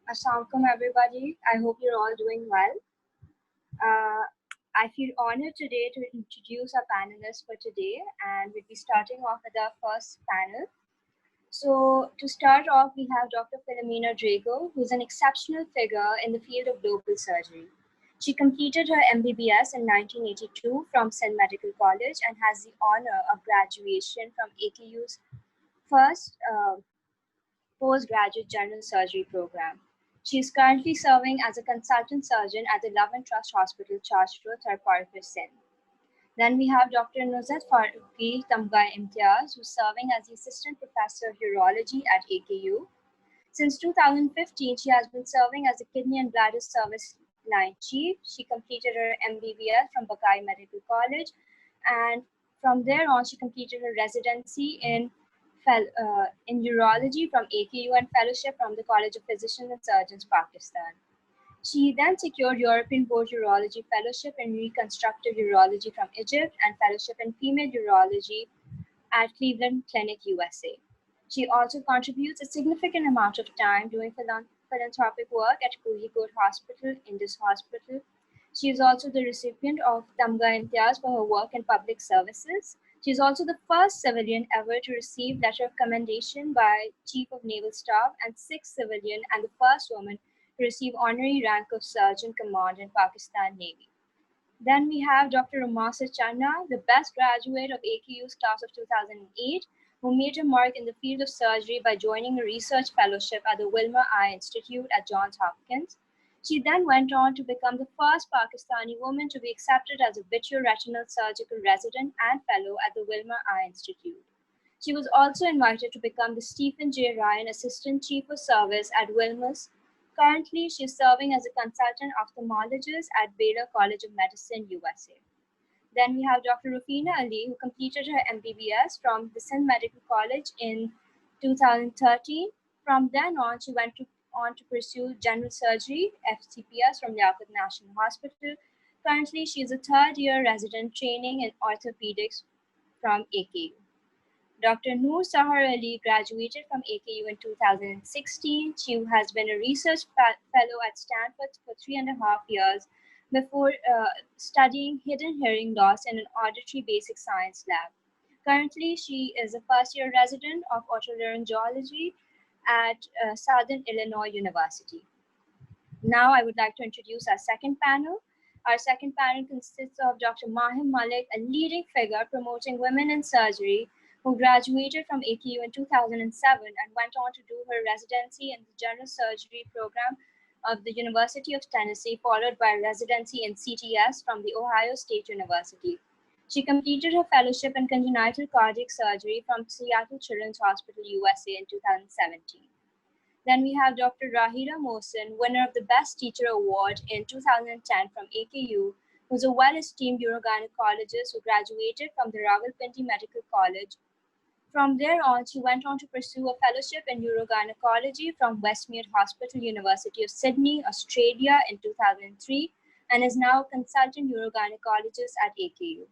Assalamualaikum everybody. I hope you're all doing well. I feel honored today to introduce our panelists for today, and we'll be starting off with our first panel. So to start off, we have Dr. Philomena Drago, who's an exceptional figure in the field of global surgery. She completed her MBBS in 1982 from SIG Medical College and has the honor of graduation from AKU's first postgraduate general surgery program. She is currently serving as a consultant surgeon at the Love and Trust Hospital, Charshro, Tharparkar, Sindh. Then we have Dr. Nuzhat Faruqi Tamgai Imtiaz, who's serving as the assistant professor of urology at AKU. Since 2015, she has been serving as the kidney and bladder service line chief. She completed her MBBS from Buckeye Medical College, and from there on, she completed her residency in urology from AKU and fellowship from the College of Physicians and Surgeons, Pakistan. She then secured European Board Urology Fellowship in Reconstructive Urology from Egypt and fellowship in female urology at Cleveland Clinic, USA. She also contributes a significant amount of time doing philanthropic work at Kozhikode Hospital, Indus Hospital. She is also the recipient of Tamga Imtiaz for her work in public services. She is also the first civilian ever to receive letter of commendation by Chief of Naval Staff and sixth civilian and the first woman to receive honorary rank of Sergeant Command in Pakistan Navy. Then we have Dr. Ramasa Channa, the best graduate of AKU's class of 2008, who made her mark in the field of surgery by joining a research fellowship at the Wilmer Eye Institute at Johns Hopkins. She then went on to become the first Pakistani woman to be accepted as a vitreoretinal surgical resident and fellow at the Wilmer Eye Institute. She was also invited to become the Stephen J. Ryan Assistant Chief of Service at Wilmer's. Currently, she is serving as a consultant ophthalmologist at Baylor College of Medicine, USA. Then we have Dr. Rufina Ali, who completed her MBBS from the Sindh Medical College in 2013. From then on, she went on to pursue general surgery, FCPS, from Liaquat National Hospital. Currently, she is a third-year resident training in orthopedics from AKU. Dr. Noor Sahar Ali graduated from AKU in 2016. She has been a research fellow at Stanford for 3.5 years before studying hidden hearing loss in an auditory basic science lab. Currently, she is a first-year resident of otolaryngology at Southern Illinois University. Now, I would like to introduce our second panel. Our second panel consists of Dr. Mahim Malik, a leading figure promoting women in surgery, who graduated from AKU in 2007 and went on to do her residency in the general surgery program of the University of Tennessee, followed by residency in CTS from the Ohio State University. She completed her fellowship in congenital cardiac surgery from Seattle Children's Hospital, USA in 2017. Then we have Dr. Rahira Mohsen, winner of the Best Teacher Award in 2010 from AKU, who's a well-esteemed urogynecologist who graduated from the Rawalpindi Medical College. From there on, she went on to pursue a fellowship in urogynecology from Westmead Hospital, University of Sydney, Australia in 2003, and is now a consultant urogynecologist at AKU.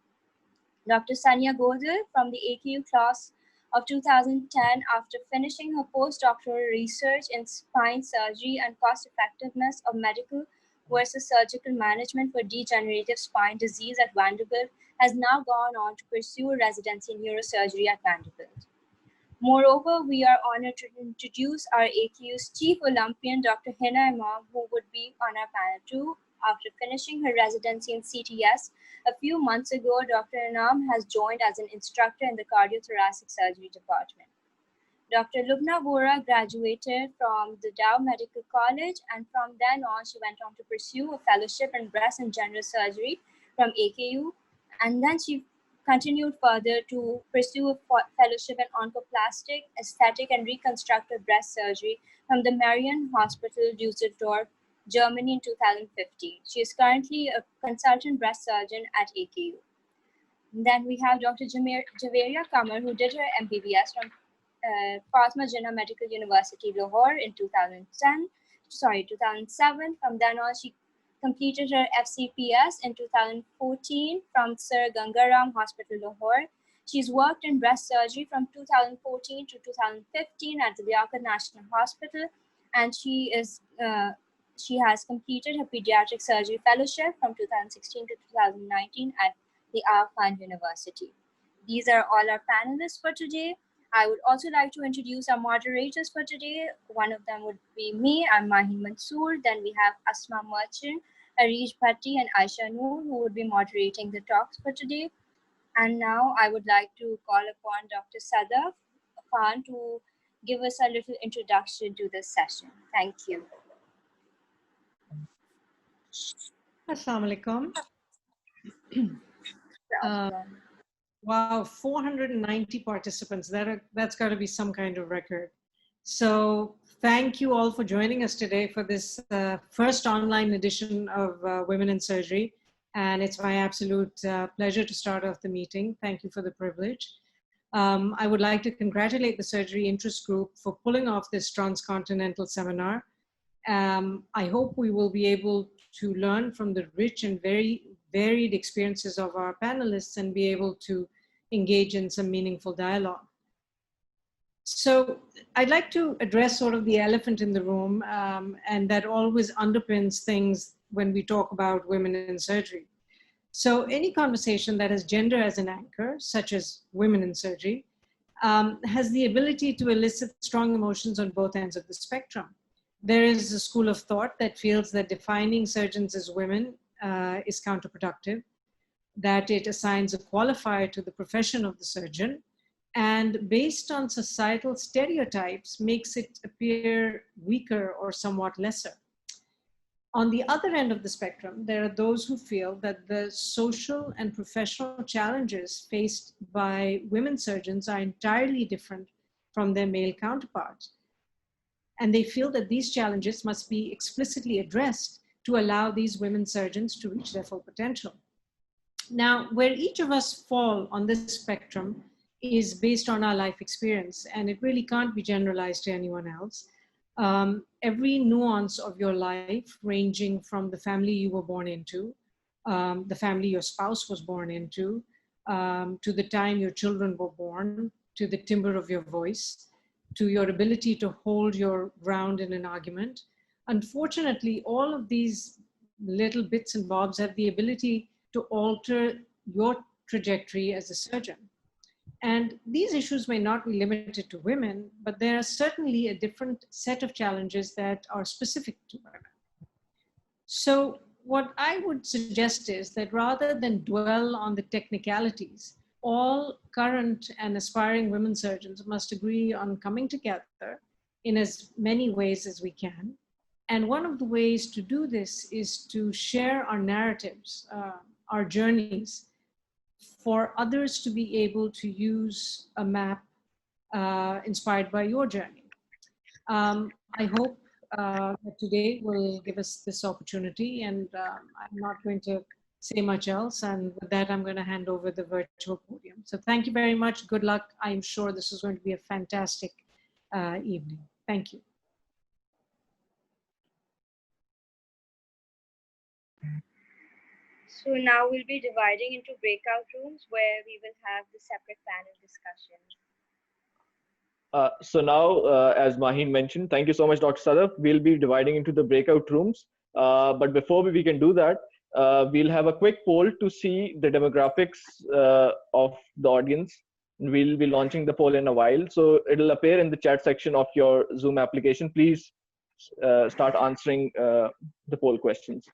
Dr. Sanya Godel from the AKU class of 2010, after finishing her postdoctoral research in spine surgery and cost effectiveness of medical versus surgical management for degenerative spine disease at Vanderbilt, has now gone on to pursue a residency in neurosurgery at Vanderbilt. Moreover, we are honored to introduce our AKU's Chief Olympian, Dr. Hina Imam, who would be on our panel too. After finishing her residency in CTS, a few months ago, Dr. Inam has joined as an instructor in the cardiothoracic surgery department. Dr. Lubna Bora graduated from the Dow Medical College, and from then on, she went on to pursue a fellowship in breast and general surgery from AKU, and then she continued further to pursue a fellowship in oncoplastic, aesthetic, and reconstructive breast surgery from the Marian Hospital, Düsseldorf, Germany in 2015. She is currently a consultant breast surgeon at AKU. Then we have Dr. Javeria Kamar, who did her MBBS from Fatma Jinnah Medical University, Lahore in 2007. From then on, she completed her FCPS in 2014 from Sir Gangaram Hospital, Lahore. She's worked in breast surgery from 2014 to 2015 at the Liaquat National Hospital. and she has completed her pediatric surgery fellowship from 2016 to 2019 at the Aga Khan University. These are all our panelists for today. I would also like to introduce our moderators for today. One of them would be me, I'm Mahin Mansoor. Then we have Asma Merchant, Arish Bhatti, and Aisha Noor, who would be moderating the talks for today. And now I would like to call upon Dr. Sadaf Khan to give us a little introduction to this session. Thank you. Assalamu alaikum. Wow, 490 participants. That's got to be some kind of record. So thank you all for joining us today for this first online edition of Women in Surgery. And it's my absolute pleasure to start off the meeting. Thank you for the privilege. I would like to congratulate the Surgery Interest Group for pulling off this transcontinental seminar. I hope we will be able to learn from the rich and very varied experiences of our panelists and be able to engage in some meaningful dialogue. So I'd like to address sort of the elephant in the room, and that always underpins things when we talk about women in surgery. So any conversation that has gender as an anchor, such as women in surgery, has the ability to elicit strong emotions on both ends of the spectrum. There is a school of thought that feels that defining surgeons as women is counterproductive, that it assigns a qualifier to the profession of the surgeon, and based on societal stereotypes makes it appear weaker or somewhat lesser. On the other end of the spectrum, there are those who feel that the social and professional challenges faced by women surgeons are entirely different from their male counterparts. And they feel that these challenges must be explicitly addressed to allow these women surgeons to reach their full potential. Now, where each of us fall on this spectrum is based on our life experience, and it really can't be generalized to anyone else. Every nuance of your life, ranging from the family you were born into, the family your spouse was born into, to the time your children were born, to the timbre of your voice, to your ability to hold your ground in an argument. Unfortunately, all of these little bits and bobs have the ability to alter your trajectory as a surgeon. And these issues may not be limited to women, but there are certainly a different set of challenges that are specific to women. So what I would suggest is that rather than dwell on the technicalities, all current and aspiring women surgeons must agree on coming together in as many ways as we can. And one of the ways to do this is to share our narratives, our journeys, for others to be able to use a map inspired by your journey. I hope that today will give us this opportunity, and I'm not going to say much else. And with that, I'm going to hand over the virtual podium. So thank you very much. Good luck. I'm sure this is going to be a fantastic evening. Thank you. So now we'll be dividing into breakout rooms where we will have the separate panel discussion. So now, as Mahin mentioned, thank you so much, Dr. Sadaf. We'll be dividing into the breakout rooms. But before we can do that, we'll have a quick poll to see the demographics of the audience. We'll be launching the poll in a while. So it'll appear in the chat section of your Zoom application. Please start answering the poll questions.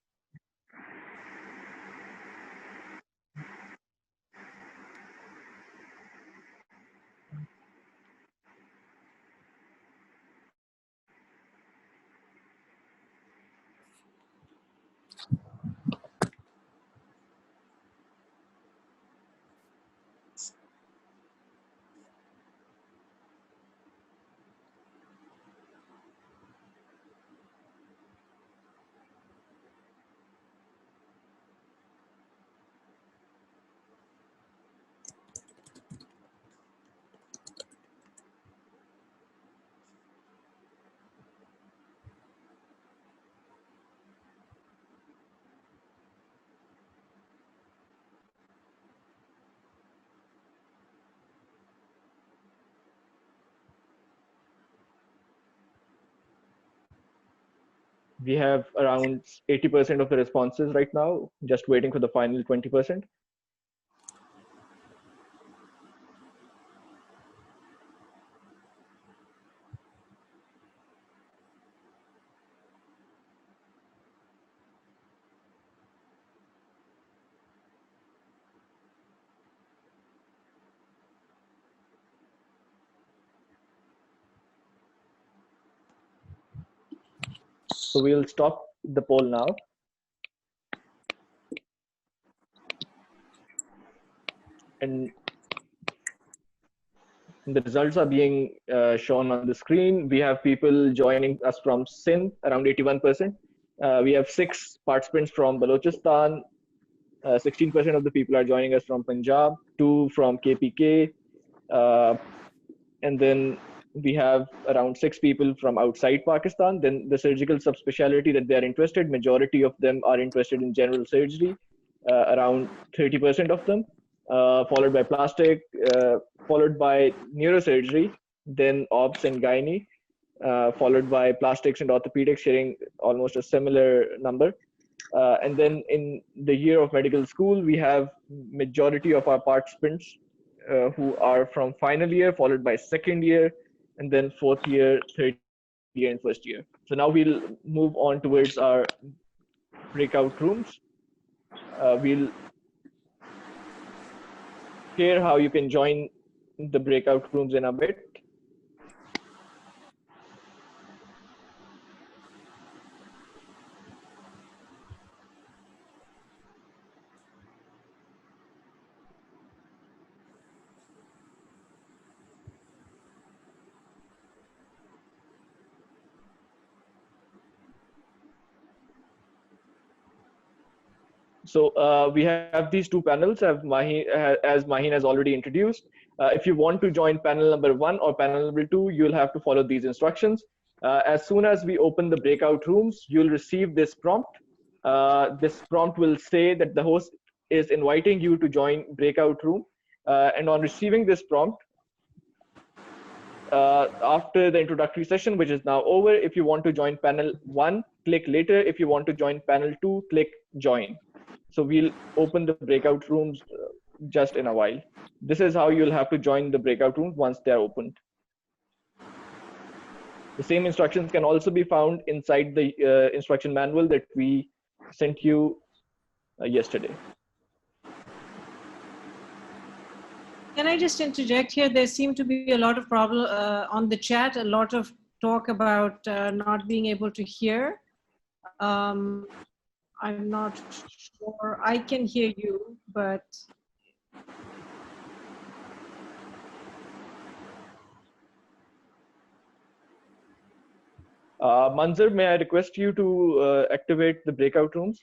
we have around 80% of the responses right now, just waiting for the final 20%. So we'll stop the poll now. And the results are being shown on the screen. We have people joining us from Sindh, around 81%. We have 6 participants from Balochistan. 16% of the people are joining us from Punjab, 2 from KPK. And then we have around 6 people from outside Pakistan. Then the surgical subspecialty that they are interested, majority of them are interested in general surgery, around 30% of them, followed by plastic, followed by neurosurgery, then obs and gynae, followed by plastics and orthopedics, sharing almost a similar number. And then in the year of medical school, we have majority of our participants who are from final year, followed by second year, and then fourth year, third year, and first year. So now we'll move on towards our breakout rooms. We'll share how you can join the breakout rooms in a bit. So we have these 2 panels, as Maheen has already introduced. If you want to join panel number 1 or panel number 2, you'll have to follow these instructions. As soon as we open the breakout rooms, you'll receive this prompt. This prompt will say that the host is inviting you to join breakout room. And on receiving this prompt, after the introductory session, which is now over, if you want to join panel 1, click later. If you want to join panel 2, click join. So we'll open the breakout rooms just in a while. This is how you'll have to join the breakout rooms once they're opened. The same instructions can also be found inside the instruction manual that we sent you yesterday. Can I just interject here? There seem to be a lot of problem on the chat, a lot of talk about not being able to hear. I'm not sure. I can hear you, but Manzar, may I request you to activate the breakout rooms?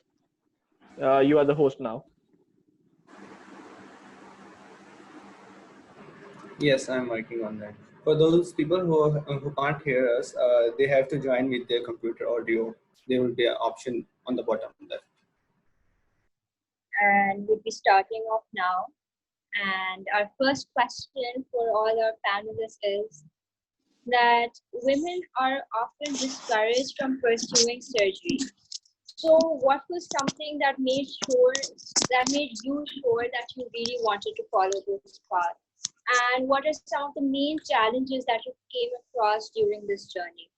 You are the host now. Yes, I'm working on that. For those people who can't hear us, they have to join with their computer audio. There will be an option on the bottom left. And we'll be starting off now. And our first question for all our panelists is that women are often discouraged from pursuing surgery. So what was something that made you sure that you really wanted to follow this path? And what are some of the main challenges that you came across during this journey?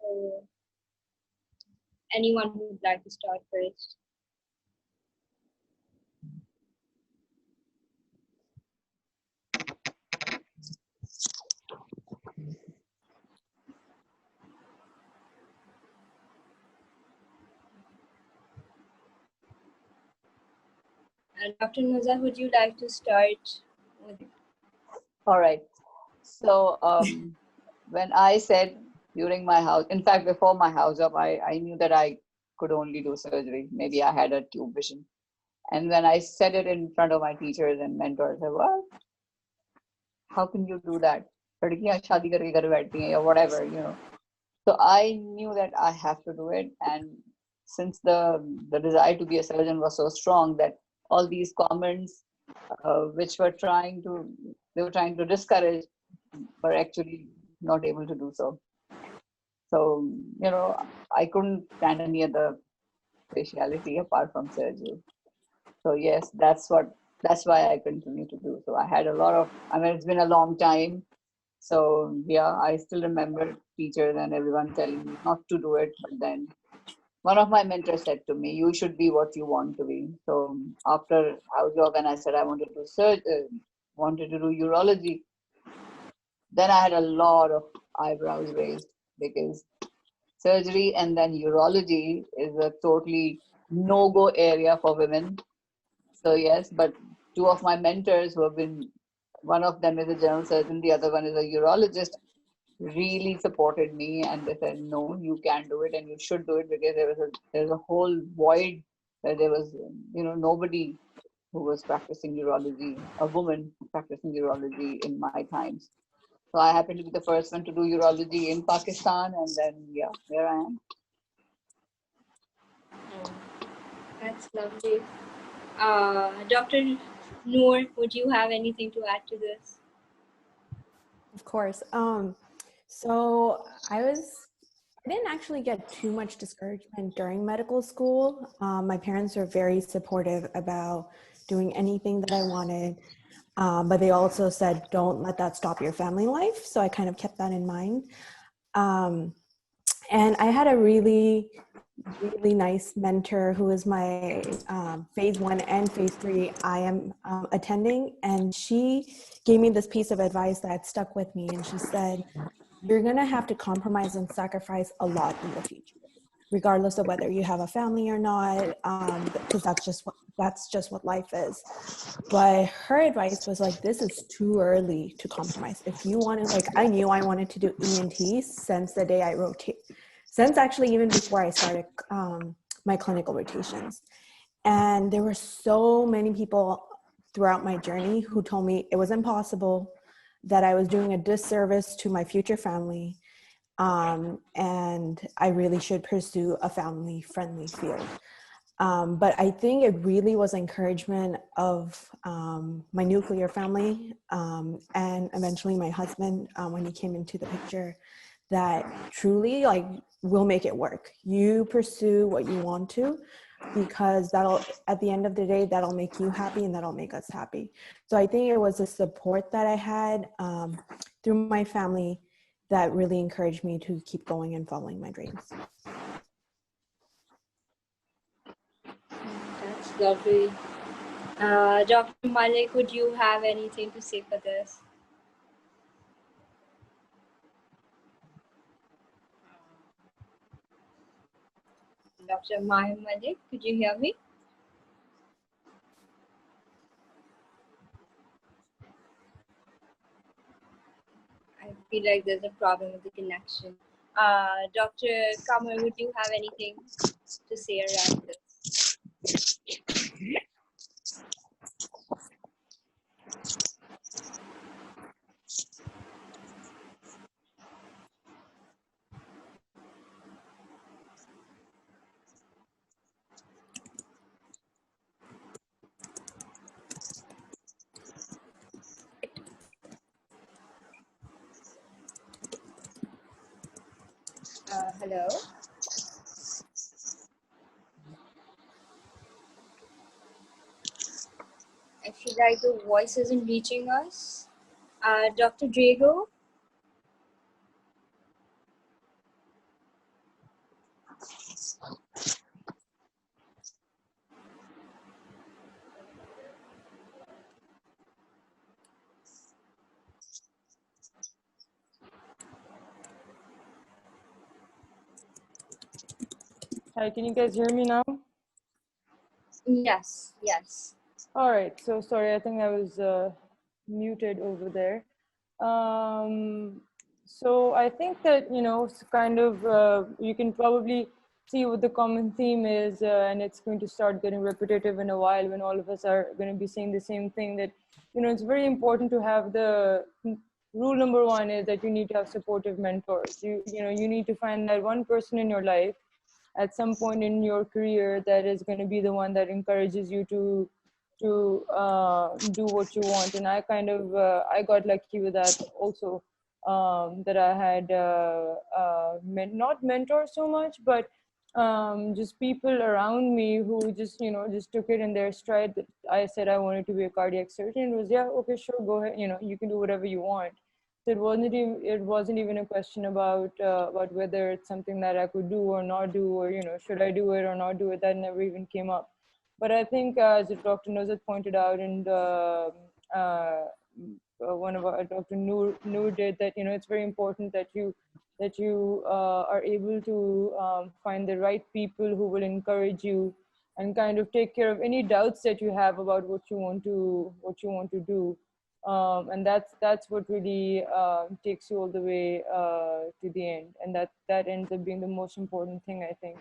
So, anyone who would like to start first? Dr. Nuzha, would you like to start with? All right. So when I said during my house, in fact, before my house up, I knew that I could only do surgery. Maybe I had a tube vision. And when I said it in front of my teachers and mentors, I said, well, how can you do that? Ladkiyan shaadi karke ghar baithti hain or whatever, you know. So I knew that I have to do it. And since the desire to be a surgeon was so strong that all these comments which were trying to discourage were actually not able to do so. So, I couldn't stand any other specialty apart from surgery. So yes, that's why I continue to do. So I had a lot of, it's been a long time. So yeah, I still remember teachers and everyone telling me not to do it. But then one of my mentors said to me, you should be what you want to be. So after house job, and I said I wanted to wanted to do urology, then I had a lot of eyebrows raised because surgery and then urology is a totally no-go area for women. So yes, but two of my mentors who have been, one of them is a general surgeon, the other one is a urologist, really supported me, and they said, no, you can do it and you should do it, because there's a whole void where there was, nobody who was practicing urology, a woman practicing urology in my times. So I happened to be the first one to do urology in Pakistan, and then yeah, here I am. Oh, that's lovely. Dr. Noor, would you have anything to add to this? Of course. So I didn't actually get too much discouragement during medical school. My parents were very supportive about doing anything that I wanted. But they also said, don't let that stop your family life. So I kind of kept that in mind. And I had a really, really nice mentor who is my phase 1 and phase 3 I am attending. And she gave me this piece of advice that stuck with me. And she said, you're going to have to compromise and sacrifice a lot in the future, regardless of whether you have a family or not, because that's just what life is. But her advice was like, this is too early to compromise. If you want to, I knew I wanted to do ENT since the day I since actually even before I started my clinical rotations. And there were so many people throughout my journey who told me it was impossible, that I was doing a disservice to my future family, and I really should pursue a family-friendly field. But I think it really was encouragement of my nuclear family, and eventually my husband, when he came into the picture, that truly we'll make it work. You pursue what you want to, because that'll, at the end of the day, that'll make you happy and that'll make us happy. So I think it was the support that I had through my family that really encouraged me to keep going and following my dreams. That's lovely. Dr. Malik, would you have anything to say for this? Dr. Mahim Malik, could you hear me? I feel like there's a problem with the connection. Dr. Kamar, would you have anything to say around this? Hello? I feel like the voice isn't reaching us. Dr. Drago? Hi, can you guys hear me now? Yes, yes. All right, so sorry, I think I was muted over there. So I think that, it's kind of, you can probably see what the common theme is, and it's going to start getting repetitive in a while when all of us are going to be saying the same thing, that, it's very important to have the rule number one is that you need to have supportive mentors. You need to find that one person in your life at some point in your career that is going to be the one that encourages you to do what you want. And I kind of I got lucky with that also. that I had not mentor so much, but just people around me who just, you know, just took it in their stride. That I said I wanted to be a cardiac surgeon. It was, yeah, okay, sure, go ahead. You know, you can do whatever you want. So it wasn't even a question about whether it's something that I could do or not do, or, you know, should I do it or not do it. That never even came up. But I think, as Dr. Nozat pointed out, and one of our Dr. Noor did, that, you know, it's very important that you are able to find the right people who will encourage you and kind of take care of any doubts that you have about what you want to do. And that's what really takes you all the way to the end, and that ends up being the most important thing, I think.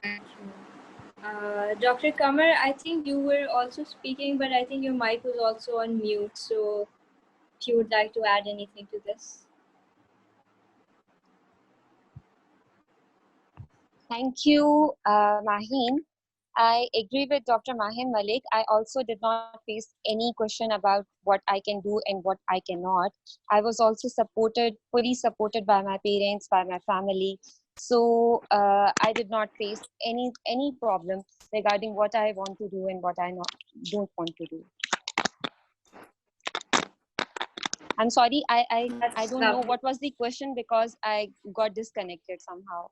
Thank you. Dr. Kamar, I think you were also speaking, but I think your mic was also on mute. So if you would like to add anything to this. Thank you, Maheen. I agree with Dr. Maheen Malik. I also did not face any question about what I can do and what I cannot. I was also fully supported by my parents, by my family. So I did not face any problem regarding what I want to do and what I don't want to do. I'm sorry, I don't know what was the question because I got disconnected somehow.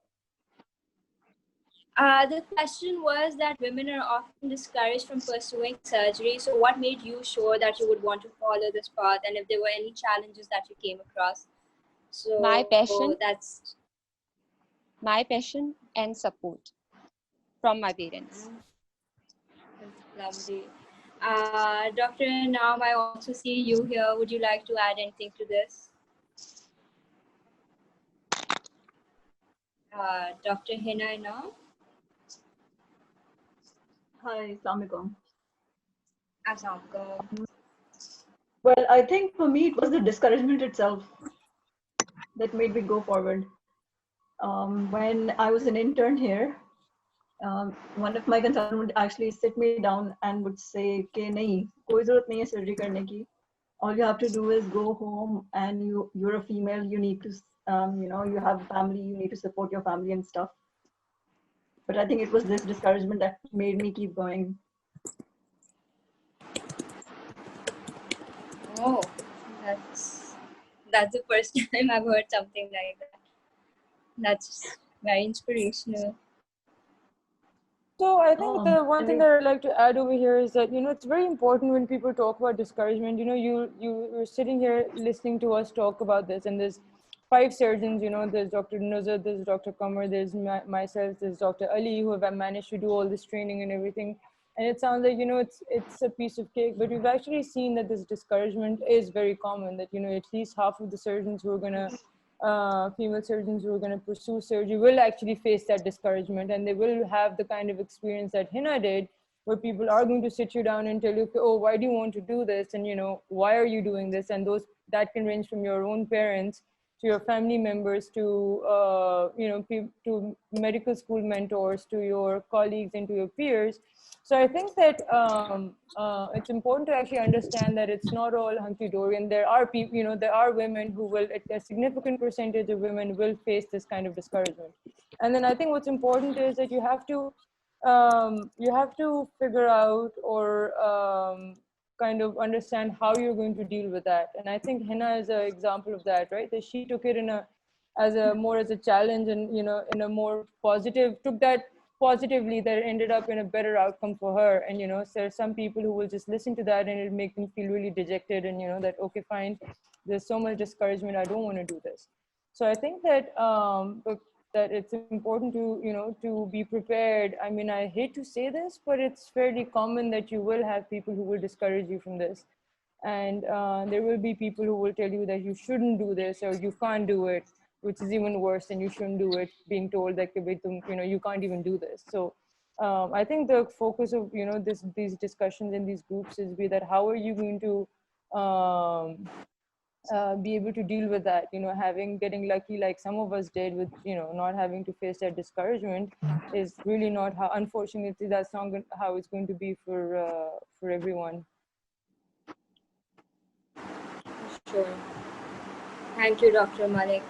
The question was that women are often discouraged from pursuing surgery. So what made you sure that you would want to follow this path, and if there were any challenges that you came across? So my passion and support from my parents. That's lovely. Dr. Naam, I also see you here. Would you like to add anything to this? Dr. Hina now. Hi, Assalamualaikum. Assalamualaikum. Well, I think for me, it was the discouragement itself that made me go forward. When I was an intern here, one of my consultants would actually sit me down and would say, "Okay, nahi, koi zarurat nahi hai surgery karne ki. All you have to do is go home, and you're a female. You need to, you know, you have a family. You need to support your family and stuff." But I think it was this discouragement that made me keep going. Oh, that's the first time I've heard something like that. That's very inspirational. So I think the one thing that I'd like to add over here is that, you know, it's very important when people talk about discouragement. You know, you're sitting here listening to us talk about this, and there's 5 surgeons. You know, there's Dr. Nuzat, there's Dr. Kamar, there's myself, there's Dr. Ali, who have managed to do all this training and everything. And it sounds like, you know, it's a piece of cake, but we've actually seen that this discouragement is very common. That, you know, at least half of the surgeons who are gonna female surgeons who are going to pursue surgery will actually face that discouragement, and they will have the kind of experience that Hina did, where people are going to sit you down and tell you, oh, why do you want to do this? And, you know, why are you doing this? And that can range from your own parents to your family members to, you know, to medical school mentors, to your colleagues and to your peers. So I think that it's important to actually understand that it's not all hunky-dory, and there are people, you know, there are women who will, a significant percentage of women will face this kind of discouragement. And then I think what's important is that you have to figure out or kind of understand how you're going to deal with that. And I think Hina is an example of that, right? That she took it as a challenge, and, you know, in a more positive, took that positively, that ended up in a better outcome for her. And, you know, so there are some people who will just listen to that and it'll make them feel really dejected, and, you know, that, okay, fine, there's so much discouragement, I don't want to do this. So I think that that it's important to, you know, to be prepared. I mean, I hate to say this, but it's fairly common that you will have people who will discourage you from this. And there will be people who will tell you that you shouldn't do this or you can't do it, which is even worse, and you shouldn't do it, being told that, you know, you can't even do this. So I think the focus of, you know, these discussions in these groups is be that how are you going to be able to deal with that, you know, getting lucky like some of us did with, you know, not having to face that discouragement is really not how, unfortunately, that's not how it's going to be for everyone. Sure. Thank you, Dr. Malik.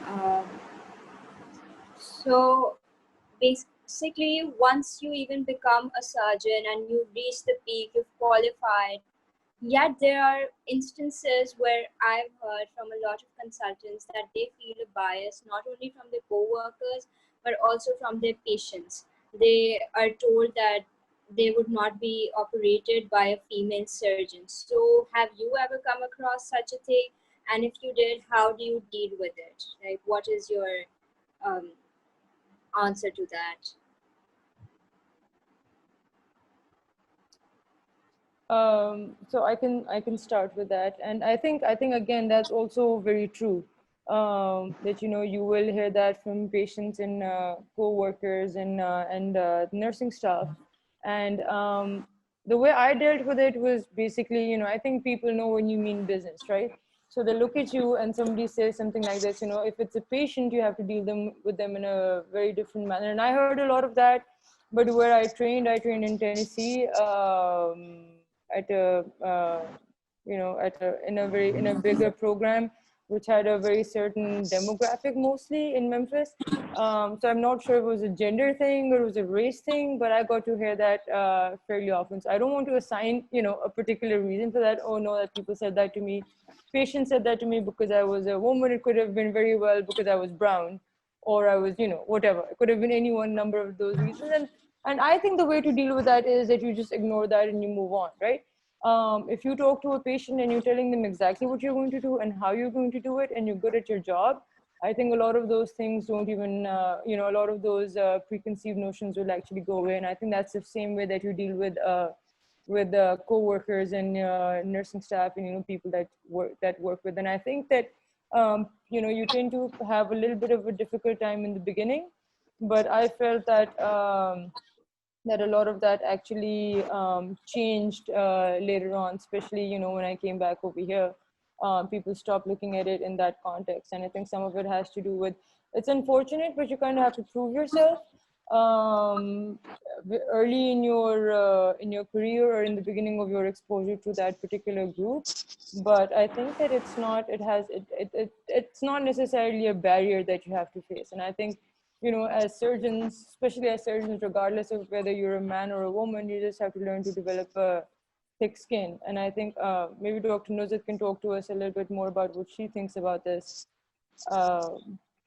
Um, so basically, once you even become a surgeon and you reach the peak, you've qualified. Yet there are instances where I've heard from a lot of consultants that they feel a bias not only from their co-workers but also from their patients. They are told that they would not be operated by a female surgeon. So have you ever come across such a thing? And if you did, how do you deal with it? Like, what is your um, answer to that? So I can start with that, and I think again that's also very true. That you will hear that from patients and co-workers and nursing staff, and the way I dealt with it was basically, I think people know when you mean business, right? So they look at you and somebody says something like this, if it's a patient, you have to deal with them in a very different manner. And I heard a lot of that, but where I trained in Tennessee. At a in a bigger program which had a very certain demographic, mostly in Memphis. So I'm not sure if it was a gender thing or it was a race thing, but I got to hear that fairly often. So I don't want to assign a particular reason for that. Oh no, that people said that to me. Patients said that to me because I was a woman. It could have been very well because I was brown, or I was whatever. It could have been any one number of those reasons. And I think the way to deal with that is that you just ignore that and you move on, right? If you talk to a patient and you're telling them exactly what you're going to do and how you're going to do it, and you're good at your job, I think a lot of those things don't even, a lot of those preconceived notions will actually go away. And I think that's the same way that you deal with co-workers and nursing staff and people that work with. And I think that you tend to have a little bit of a difficult time in the beginning, but I felt that. That a lot of that actually changed later on, especially when I came back over here. People stopped looking at it in that context, and I think some of it has to do with, it's unfortunate, but you kind of have to prove yourself early in your career or in the beginning of your exposure to that particular group. But I think that it's not necessarily a barrier that you have to face. And I think as surgeons, especially as surgeons, regardless of whether you're a man or a woman, you just have to learn to develop a thick skin. And I think maybe Dr. Nuzhat can talk to us a little bit more about what she thinks about this.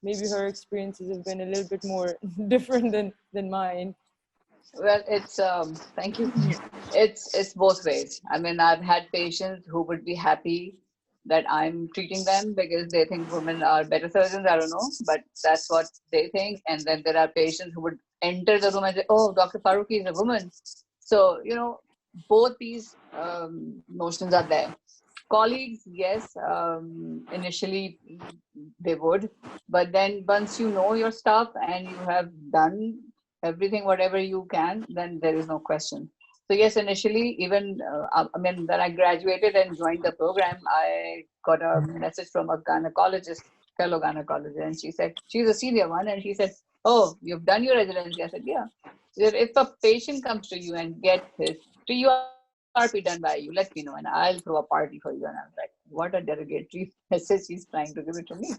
Maybe her experiences have been a little bit more different than mine. Well, it's thank you. It's both ways. I mean, I've had patients who would be happy that I'm treating them because they think women are better surgeons. I don't know, but that's what they think. And then there are patients who would enter the room and say, "Oh, Dr. Farooqi is a woman." So both these notions are there. Colleagues, yes, initially they would, but then once you know your stuff and you have done everything, whatever you can, then there is no question. So yes, initially, even, when I graduated and joined the program, I got a message from a gynecologist, fellow gynecologist, and she said, she's a senior one, and she said, "Oh, you've done your residency?" I said, "Yeah." She said, "If a patient comes to you and gets his TURP done by you, let me know, and I'll throw a party for you." And I was like, what a derogatory message she's trying to give it to me.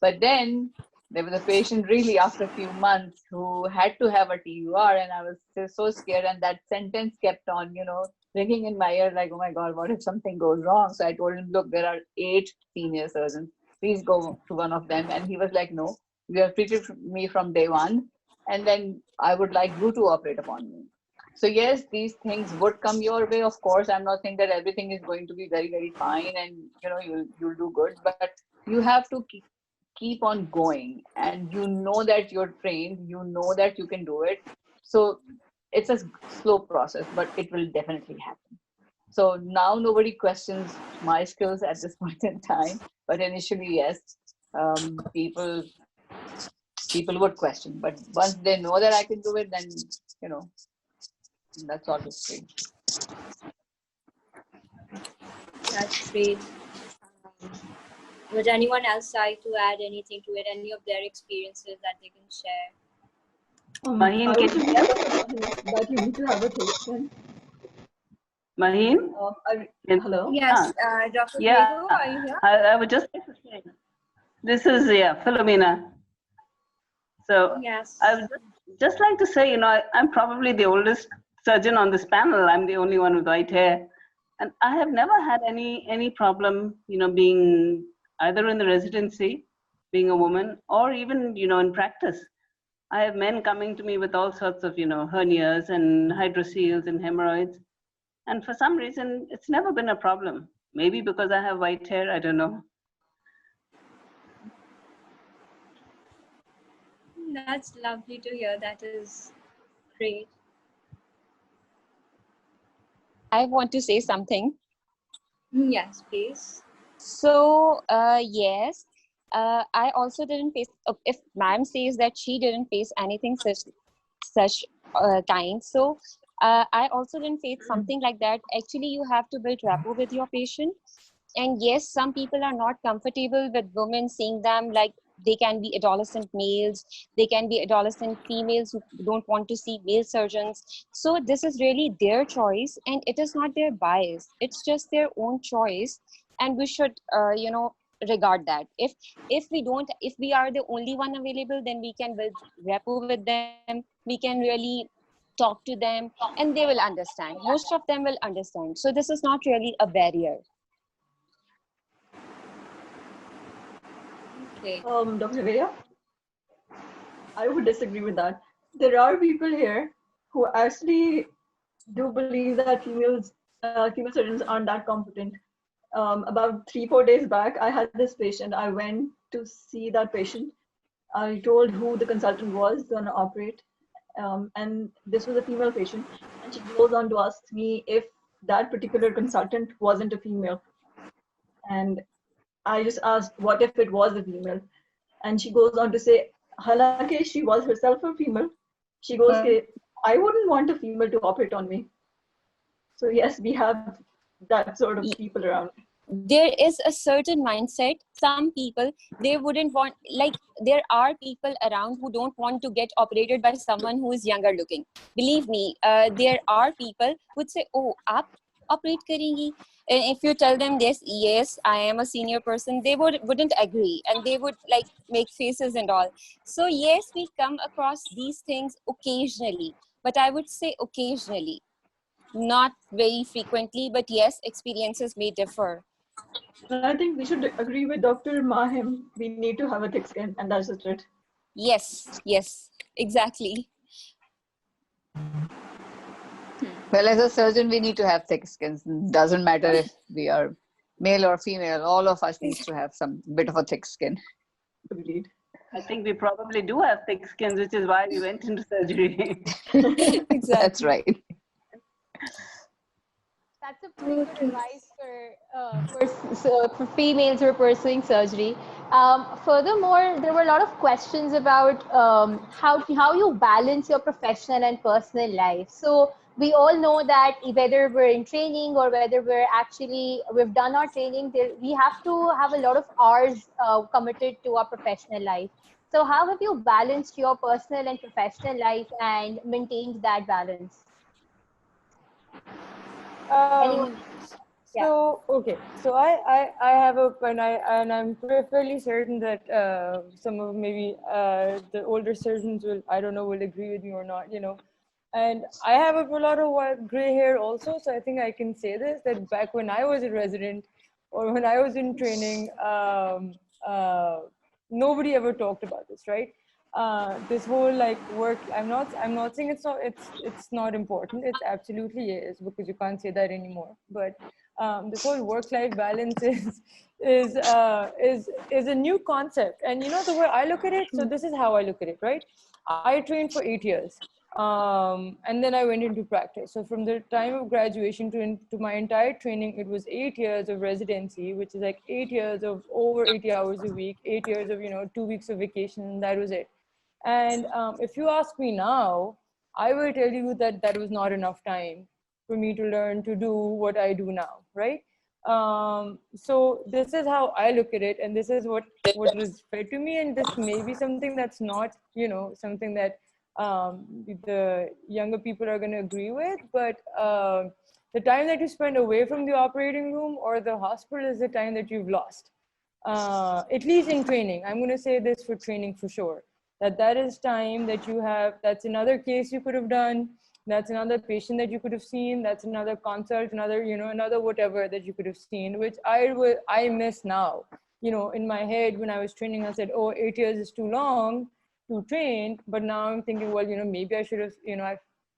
But then there was a patient really after a few months who had to have a TUR, and I was so scared. And that sentence kept on, ringing in my ear like, oh my God, what if something goes wrong? So I told him, look, there are 8 senior surgeons. Please go to one of them. And he was like, no, you have treated me from day one. And then I would like you to operate upon me. So yes, these things would come your way. Of course, I'm not saying that everything is going to be very, very fine and, you'll do good, but you have to keep on going, and that you're trained, that you can do it. So it's a slow process, but it will definitely happen. So now nobody questions my skills at this point in time, but initially, yes, people would question, but once they know that I can do it, then that's all history. That's great. Would anyone else like to add anything to it? Any of their experiences that they can share? I would suggest that you need to have a thick skin. Maheen? Hello? Yes, Dr. Yeah, Diego, are you here? I would just like to say, this is, Philomena. So Yes. I would just like to say, I'm probably the oldest surgeon on this panel. I'm the only one with white hair. And I have never had any problem, being either in the residency, being a woman, or even, in practice. I have men coming to me with all sorts of, hernias and hydrocele and hemorrhoids. And for some reason, it's never been a problem. Maybe because I have white hair, I don't know. That's lovely to hear. That is great. I want to say something. Yes, please. So, yes, I also didn't face, if ma'am says that she didn't face anything such kind. So, I also didn't face something like that. Actually, you have to build rapport with your patient. And yes, some people are not comfortable with women seeing them, like they can be adolescent males, they can be adolescent females who don't want to see male surgeons. So this is really their choice, and it is not their bias. It's just their own choice, and we should, regard that. If we are the only one available, then we can build rapport with them. We can really talk to them, and they will understand. Most of them will understand. So this is not really a barrier. Okay. Dr. Veya, I would disagree with that. There are people here who actually do believe that female surgeons aren't that competent. About 3-4 days back, I had this patient. I went to see that patient. I told who the consultant was going to operate, and this was a female patient. And she goes on to ask me if that particular consultant wasn't a female. And I just asked, what if it was a female? And she goes on to say, Halake, she was herself a female. She goes, I wouldn't want a female to operate on me. So yes, we have that sort of people around. There is a certain mindset. Some people, they wouldn't want, like, there are people around who don't want to get operated by someone who is younger looking. Believe me, there are people who would say, oh, aap operate karengi? And if you tell them this, yes, I am a senior person, they wouldn't agree, and they would like make faces and all. So yes, we come across these things occasionally, but I would say occasionally, not very frequently, but yes, experiences may differ. I think we should agree with Dr. Mahim. We need to have a thick skin, and that's just it. Yes, exactly. Well, as a surgeon, we need to have thick skins. Doesn't matter if we are male or female. All of us needs to have some bit of a thick skin. Agreed. I think we probably do have thick skins, which is why we went into surgery. Exactly. That's right. That's a pretty good advice for females who are pursuing surgery. Furthermore, there were a lot of questions about how you balance your professional and personal life. So we all know that whether we're in training or whether we've done our training, we have to have a lot of hours committed to our professional life. So how have you balanced your personal and professional life and maintained that balance? So okay, so I have and I'm fairly certain that some of maybe the older surgeons will agree with me or not, and I have a lot of gray hair also, so I think I can say this, that back when I was a resident or when I was in training, nobody ever talked about this, right? This whole like work, I'm not saying it's not important. It absolutely is, because you can't say that anymore. But this whole work-life balance is a new concept. And the way I look at it, so this is how I look at it, right? I trained for 8 years. And then I went into practice. So from the time of graduation to my entire training, it was 8 years of residency, which is like 8 years of over 80 hours a week, 8 years of 2 weeks of vacation, and that was it. And if you ask me now, I will tell you that that was not enough time for me to learn to do what I do now, right? So this is how I look at it, and this is what was fed to me, and this may be something that's not, something that the younger people are going to agree with, but The time that you spend away from the operating room or the hospital is the time that you've lost. At least in training. I'm going to say this for training for sure, that is time that you have, that's another case you could have done, that's another patient that you could have seen, that's another consult, another, another whatever that you could have seen, which I miss now. In my head when I was training, I said, oh, 8 years is too long to train, but now I'm thinking, well, maybe I should have,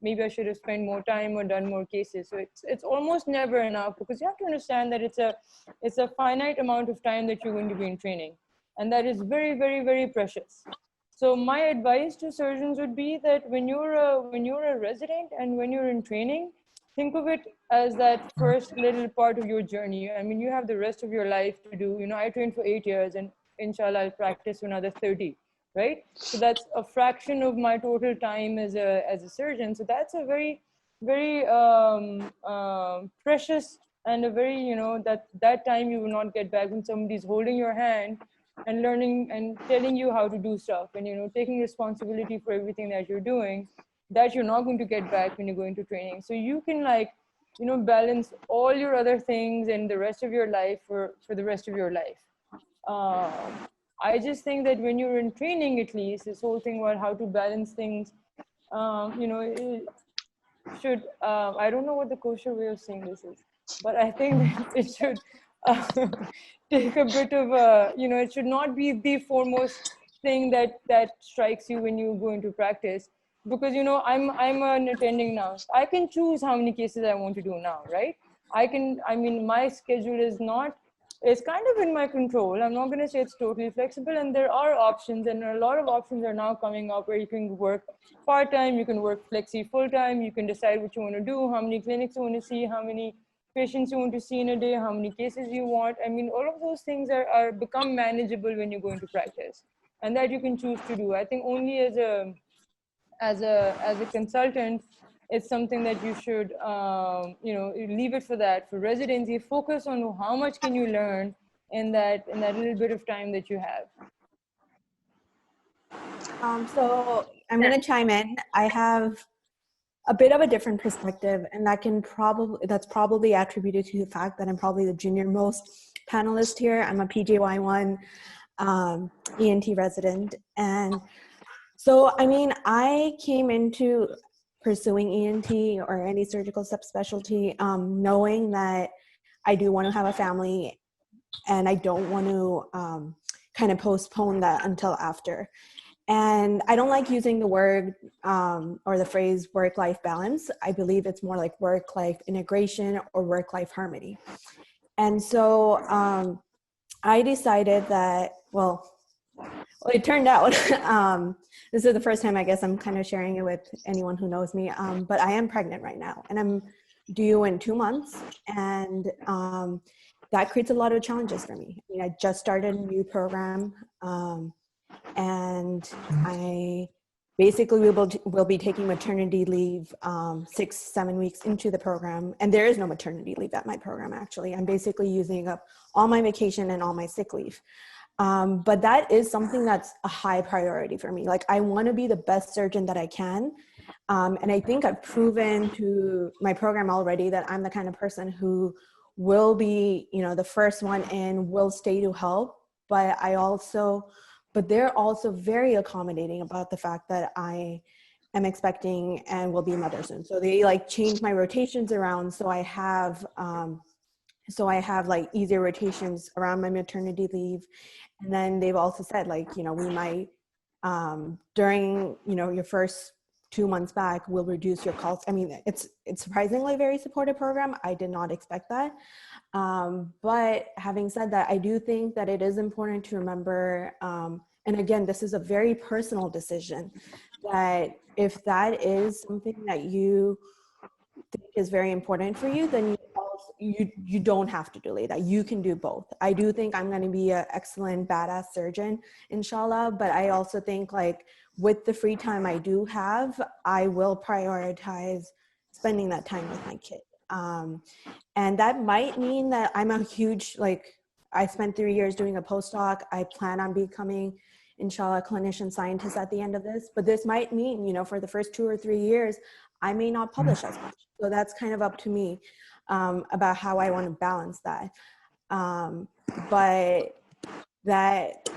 maybe I should have spent more time or done more cases. So it's almost never enough, because you have to understand that it's a finite amount of time that you're going to be in training, and that is very, very, very precious. So my advice to surgeons would be that when you're a resident and when you're in training, think of it as that first little part of your journey. I mean, you have the rest of your life to do. I trained for 8 years, and inshallah I'll practice for another 30. Right? So that's a fraction of my total time as a surgeon. So that's a very, very precious and a very, that time you will not get back when somebody's holding your hand and learning and telling you how to do stuff and, taking responsibility for everything that you're doing, that you're not going to get back when you go into training. So you can balance all your other things and the rest of your life for the rest of your life. I just think that when you're in training, at least, this whole thing about how to balance things, it should, I don't know what the kosher way of saying this is, but I think that it should take a bit of a, it should not be the foremost thing that strikes you when you go into practice. Because, I'm an attending now. I can choose how many cases I want to do now, right? My schedule is not, it's kind of in my control. I'm not going to say it's totally flexible, and there are options, and a lot of options are now coming up where you can work part-time, you can work flexi full-time, you can decide what you want to do, how many clinics you want to see, how many patients you want to see in a day, how many cases you want. I mean, all of those things are become manageable when you go into practice, and that you can choose to do. I think only as a consultant, it's something that you should, leave it for that. For residency, focus on how much can you learn in that little bit of time that you have. So I'm going to chime in. I have a bit of a different perspective, and that's probably attributed to the fact that I'm probably the junior most panelist here. I'm a PJY1 ENT resident, and so I came into pursuing ENT or any surgical subspecialty knowing that I do want to have a family, and I don't want to kind of postpone that until after. And I don't like using the word or the phrase work-life balance. I believe it's more like work-life integration or work-life harmony. And so I decided that, well, it turned out, this is the first time I guess I'm kind of sharing it with anyone who knows me, but I am pregnant right now, and I'm due in 2 months, and that creates a lot of challenges for me. I mean, I just started a new program, and I basically will be taking maternity leave 6-7 weeks into the program, and there is no maternity leave at my program, actually. I'm basically using up all my vacation and all my sick leave. But that is something that's a high priority for me. Like, I want to be the best surgeon that I can. And I think I've proven to my program already that I'm the kind of person who will be, the first one in, will stay to help. But they're also very accommodating about the fact that I am expecting and will be a mother soon. So they change my rotations around. So I have easier rotations around my maternity leave. And then they've also said we might, during, your first 2 months back, we'll reduce your calls. I mean, it's surprisingly a very supportive program. I did not expect that. But having said that, I do think that it is important to remember, and again, this is a very personal decision, that if that is something that you think is very important for you, then you don't have to delay that. You can do both. I do think I'm going to be an excellent badass surgeon, inshallah, but I also think with the free time I do have, I will prioritize spending that time with my kid. And that might mean that I'm a huge, I spent 3 years doing a postdoc. I plan on becoming, inshallah, a clinician scientist at the end of this, but this might mean, for the first 2 or 3 years, I may not publish as much. So that's kind of up to me about how I want to balance that. But that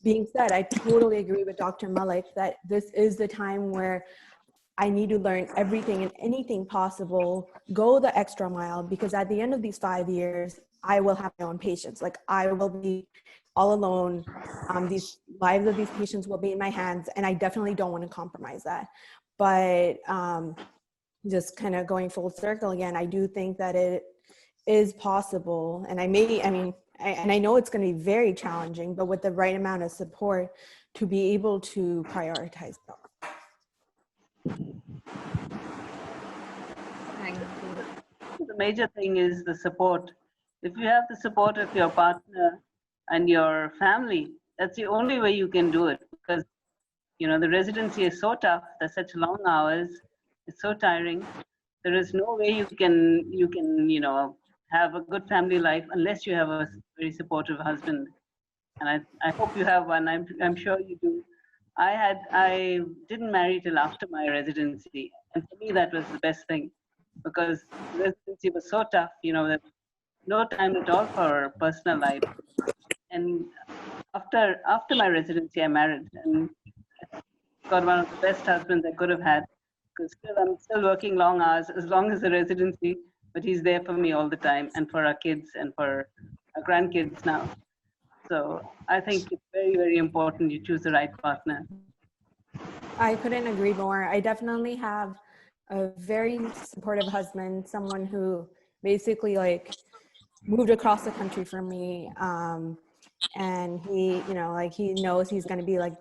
being said, I totally agree with Dr. Malik that this is the time where I need to learn everything and anything possible, go the extra mile, because at the end of these 5 years, I will have my own patients. Like I will be all alone. These lives of these patients will be in my hands, and I definitely don't want to compromise that. But just kind of going full circle again, I do think that it is possible, and I know it's going to be very challenging, but with the right amount of support to be able to prioritize them. Thank you. The major thing is the support. If you have the support of your partner and your family, that's the only way you can do it, because the residency is so tough. There's such long hours. It's so tiring. There is no way you can have a good family life unless you have a very supportive husband. And I hope you have one. I'm sure you do. I didn't marry till after my residency, and for me that was the best thing, because residency was so tough. That no time at all for personal life. And after my residency, I married and got one of the best husbands I could have had. Because I'm still working long hours, as long as the residency, but he's there for me all the time, and for our kids and for our grandkids now. So I think it's very, very important you choose the right partner. I couldn't agree more. I definitely have a very supportive husband, someone who basically like moved across the country for me. And he, he knows he's going to be like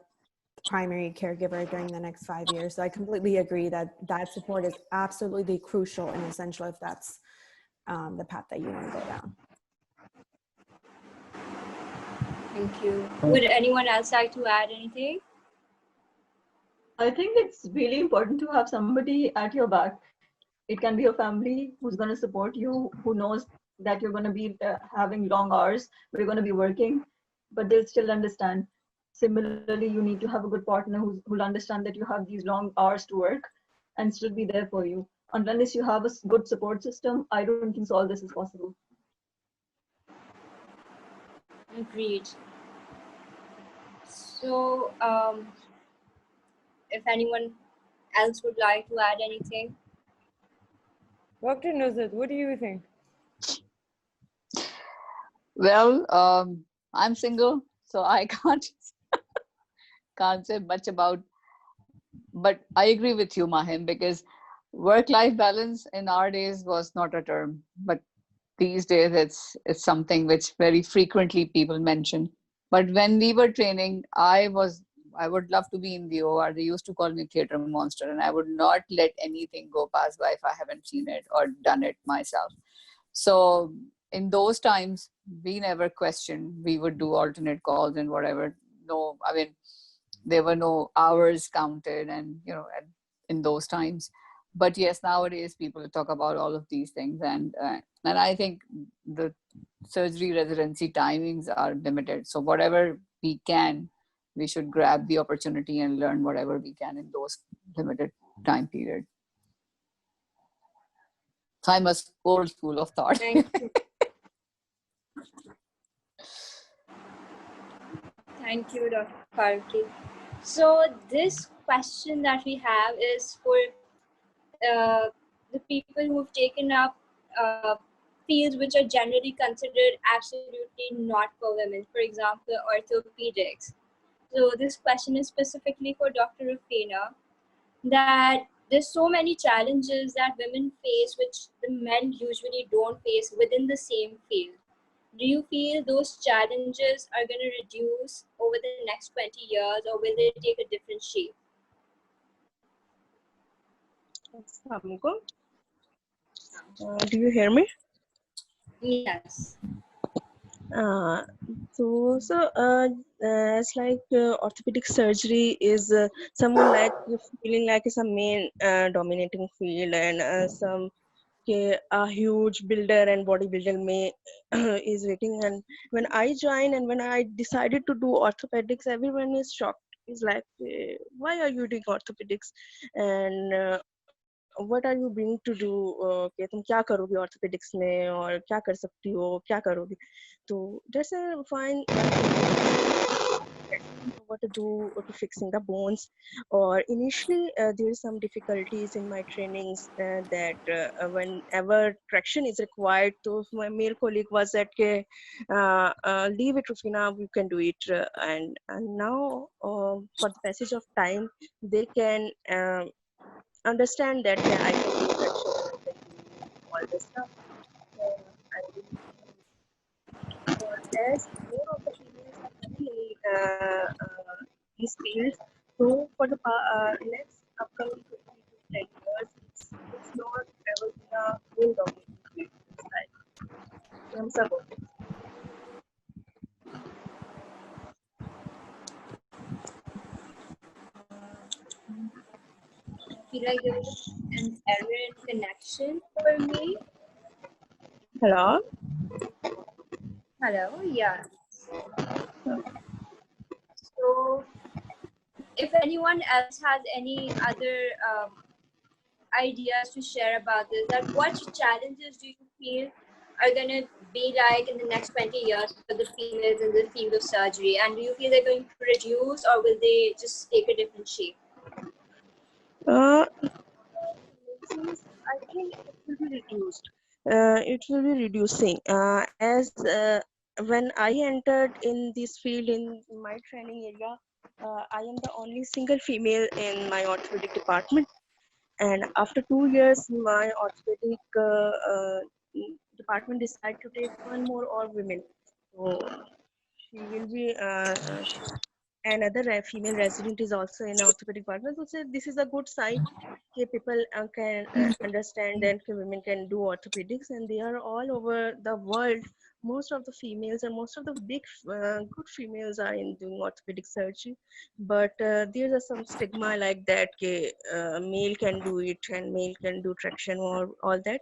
the primary caregiver during the next 5 years. So I completely agree that that support is absolutely crucial and essential if that's the path that you want to go down. Thank you. Would anyone else like to add anything? I think it's really important to have somebody at your back. It can be your family who's going to support you, who knows that you're going to be having long hours, we're going to be working, but they'll still understand. Similarly, you need to have a good partner who'll understand that you have these long hours to work and still be there for you. Unless you have a good support system, I don't think all this is possible. Agreed. So, if anyone else would like to add anything? Dr. Nuzhat, what do you think? Well, I'm single, so I can't say much about, but I agree with you, Mahim, because work-life balance in our days was not a term, but these days it's something which very frequently people mention. But when we were training, I would love to be in the OR. They used to call me theater monster, and I would not let anything go past by if I haven't seen it or done it myself. So in those times, we never questioned. We would do alternate calls and whatever. No, I mean, there were no hours counted, and in those times. But yes, nowadays people talk about all of these things, and I think the surgery residency timings are limited. So whatever we can, we should grab the opportunity and learn whatever we can in those limited time period. So I'm a old school of thought. Thank you. Thank you, Dr. Farooqi. So this question that we have is for the people who've taken up fields which are generally considered absolutely not for women, for example, orthopedics. So this question is specifically for Dr. Rufina, that there's so many challenges that women face which the men usually don't face within the same field. Do you feel those challenges are going to reduce over the next 20 years, or will they take a different shape? Do you hear me? Yes. It's like orthopedic surgery is someone like feeling like it's a main dominating field, and a huge builder and bodybuilder may is waiting. And when I joined and when I decided to do orthopedics, everyone is shocked. It's like, why are you doing orthopedics? And what are you being to do, कि तुम क्या करोगी orthopedics में और क्या कर सकती हो, क्या करोगी. So that's a fine what to do to fixing the bones. Or initially there is some difficulties in my trainings that whenever traction is required, so my male colleague was that leave it, Rufina, you can do it. And now for the passage of time they can understand that yeah, I can do traction, I can do all this stuff. I as more of the females are coming in these fields, so for the next upcoming 20 to 10 years, it's not ever been a male dominated field. It's like subordinate. I feel like there was an error in connection for me. Hello? Hello, yeah. So, if anyone else has any other ideas to share about this, that what challenges do you feel are going to be like in the next 20 years for the females in the field of surgery? And do you feel they're going to reduce or will they just take a different shape? I think it will be reduced. It will be reducing as when I entered in this field in my training area, I am the only single female in my orthopedic department, and after 2 years my orthopedic department decided to take one more all women. So she will be another female resident is also in orthopedic department. So this is a good sign. Okay, people can understand that women can do orthopedics, and they are all over the world. Most of the females and most of the big good females are in doing orthopedic surgery, but there are some stigma like that. Male can do it and male can do traction or all that.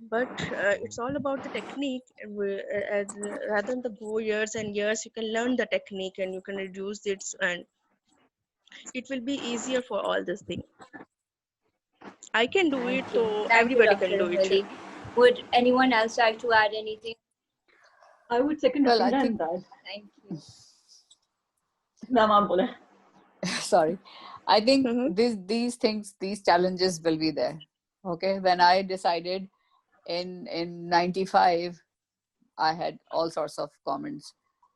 But it's all about the technique. Rather than the go years and years, you can learn the technique and you can reduce it, and it will be easier for all this thing. I can do it, so Thank you, everybody Dr. can do it. Malik. Would anyone else like to add anything? I would second Well, I Rafina think in that. Thank you. Ma'am, bole. sorry, I think these things, these challenges will be there. Okay, when I decided in 95, I had all sorts of comments.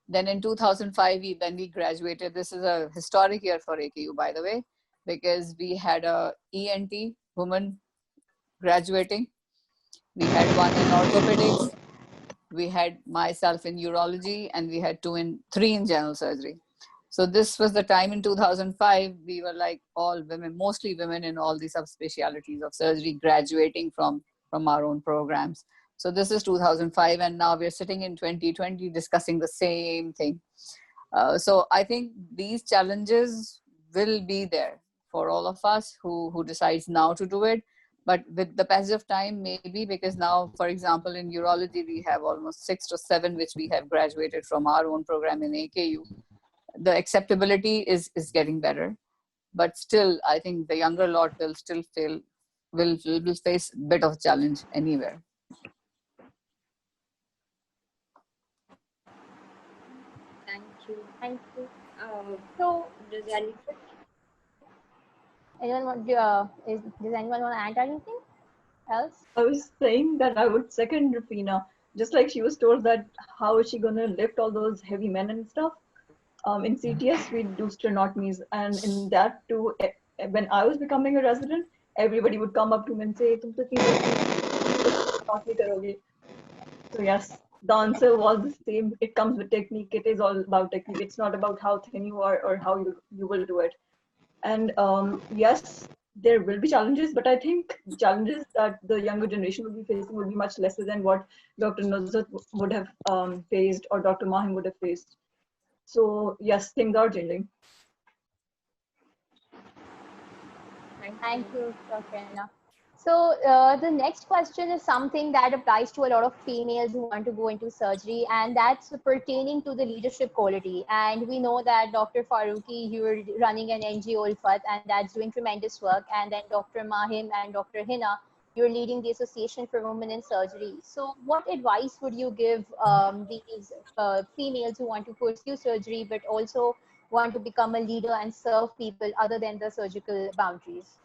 Then in 2005, when we graduated, this is a historic year for AKU, by the way, because we had a ENT woman graduating. We had one in orthopedics. We had myself in urology, and we had three in general surgery. So this was the time in 2005, we were like all women, mostly women in all the subspecialties of surgery graduating from our own programs. So this is 2005, and now we're sitting in 2020 discussing the same thing. So I think these challenges will be there for all of us who decides now to do it. But with the passage of time, maybe, because now, for example, in urology, we have almost 6 to 7 which we have graduated from our own program in AKU. The acceptability is getting better, but still, I think the younger lot will still will face a bit of challenge anywhere. Thank you. Thank you. So, does anyone want does anyone want to add anything else? I was saying that I would second Rafina. Just like she was told that how is she gonna lift all those heavy men and stuff. In CTS we do sternotomies, and in that too, when I was becoming a resident, everybody would come up to me and say, "Tum to sternotomy karoge." So yes, the answer was the same. It comes with technique. It is all about technique. It's not about how thin you are or how you will do it. And yes, there will be challenges, but I think challenges that the younger generation will be facing will be much lesser than what Dr. Nuzhat would have faced or Dr. Mahim would have faced. So yes, things are changing. Thank you, Dr. Anna. So the next question is something that applies to a lot of females who want to go into surgery, and that's pertaining to the leadership quality. And we know that Dr. Farooqi, you're running an NGO Ulfat, and that's doing tremendous work. And then Dr. Mahim and Dr. Hina, you're leading the Association for Women in Surgery. So what advice would you give these females who want to pursue surgery, but also want to become a leader and serve people other than the surgical boundaries?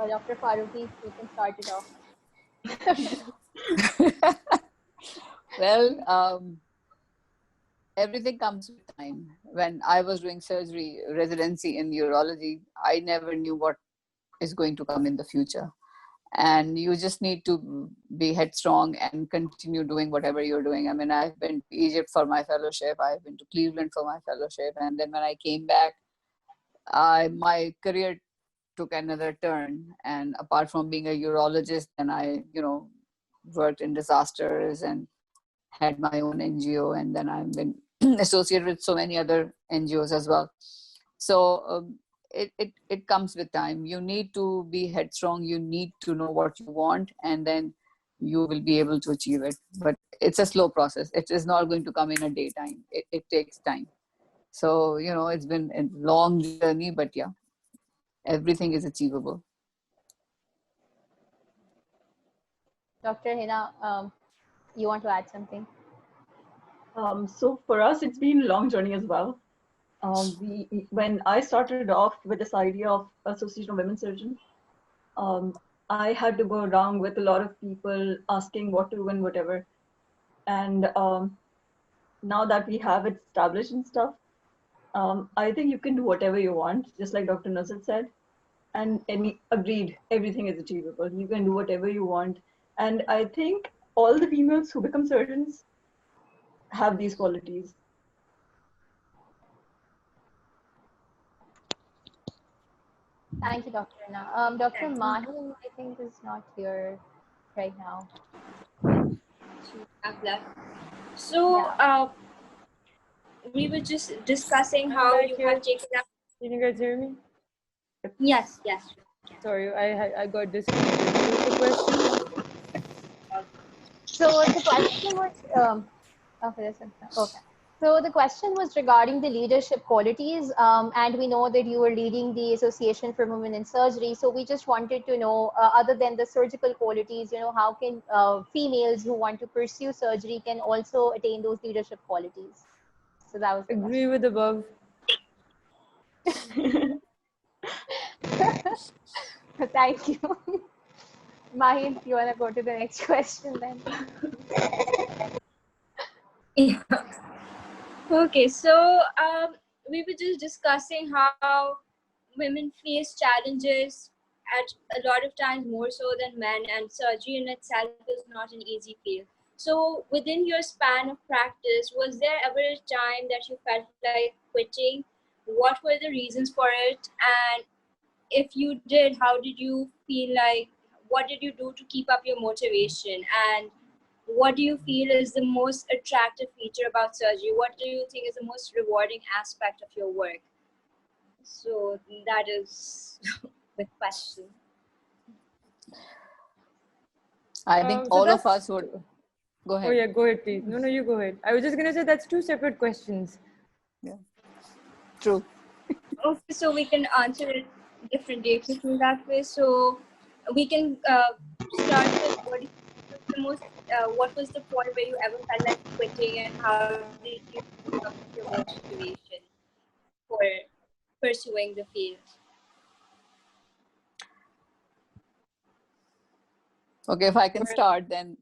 Dr. Farooqi, you can start it off. Well, everything comes with time. When I was doing surgery residency in urology, I never knew what is going to come in the future. And you just need to be headstrong and continue doing whatever you're doing. I mean, I've been to Egypt for my fellowship, I've been to Cleveland for my fellowship, and then when I came back, my career took another turn. And apart from being a urologist, and I, worked in disasters and had my own NGO, and then I've been associated with so many other NGOs as well. So it comes with time. You need to be headstrong. You need to know what you want, and then you will be able to achieve it. But it's a slow process. It is not going to come in a daytime. It takes time. So, it's been a long journey, but yeah, everything is achievable. Dr. Hina, you want to add something? So for us, it's been a long journey as well. When I started off with this idea of Association of Women Surgeons, I had to go around with a lot of people asking what to do and whatever. And now that we have it established and stuff, I think you can do whatever you want, just like Dr. Nusrat said. And agreed, everything is achievable. You can do whatever you want. And I think all the females who become surgeons have these qualities. Thank you, Dr. Hina. Dr. Mahim, I think, is not here right now. So we were just discussing how you have taken up. Can you guys hear me? Yes. Sorry, I got disconnected. What was the question? So the question was, okay. So the question was regarding the leadership qualities, and we know that you were leading the Association for Women in Surgery. So we just wanted to know, other than the surgical qualities, how can females who want to pursue surgery can also attain those leadership qualities? So that was the Agree with above. Thank you. Mahim, you want to go to the next question then? Yeah. Okay, so we were just discussing how women face challenges at a lot of times more so than men, and surgery in itself is not an easy field. So within your span of practice, was there ever a time that you felt like quitting? What were the reasons for it? And if you did, how did you feel like, what did you do to keep up your motivation? And what do you feel is the most attractive feature about surgery? What do you think is the most rewarding aspect of your work? So that is the question. I think all of us would. Go ahead. Oh yeah, go ahead, please. No, you go ahead. I was just gonna say that's two separate questions. Yeah. True. Okay, so we can answer it differently if you feel that way. So we can start with what was the point where you ever felt like quitting, and how did you keep up your motivation for pursuing the field? Okay, if I can start, then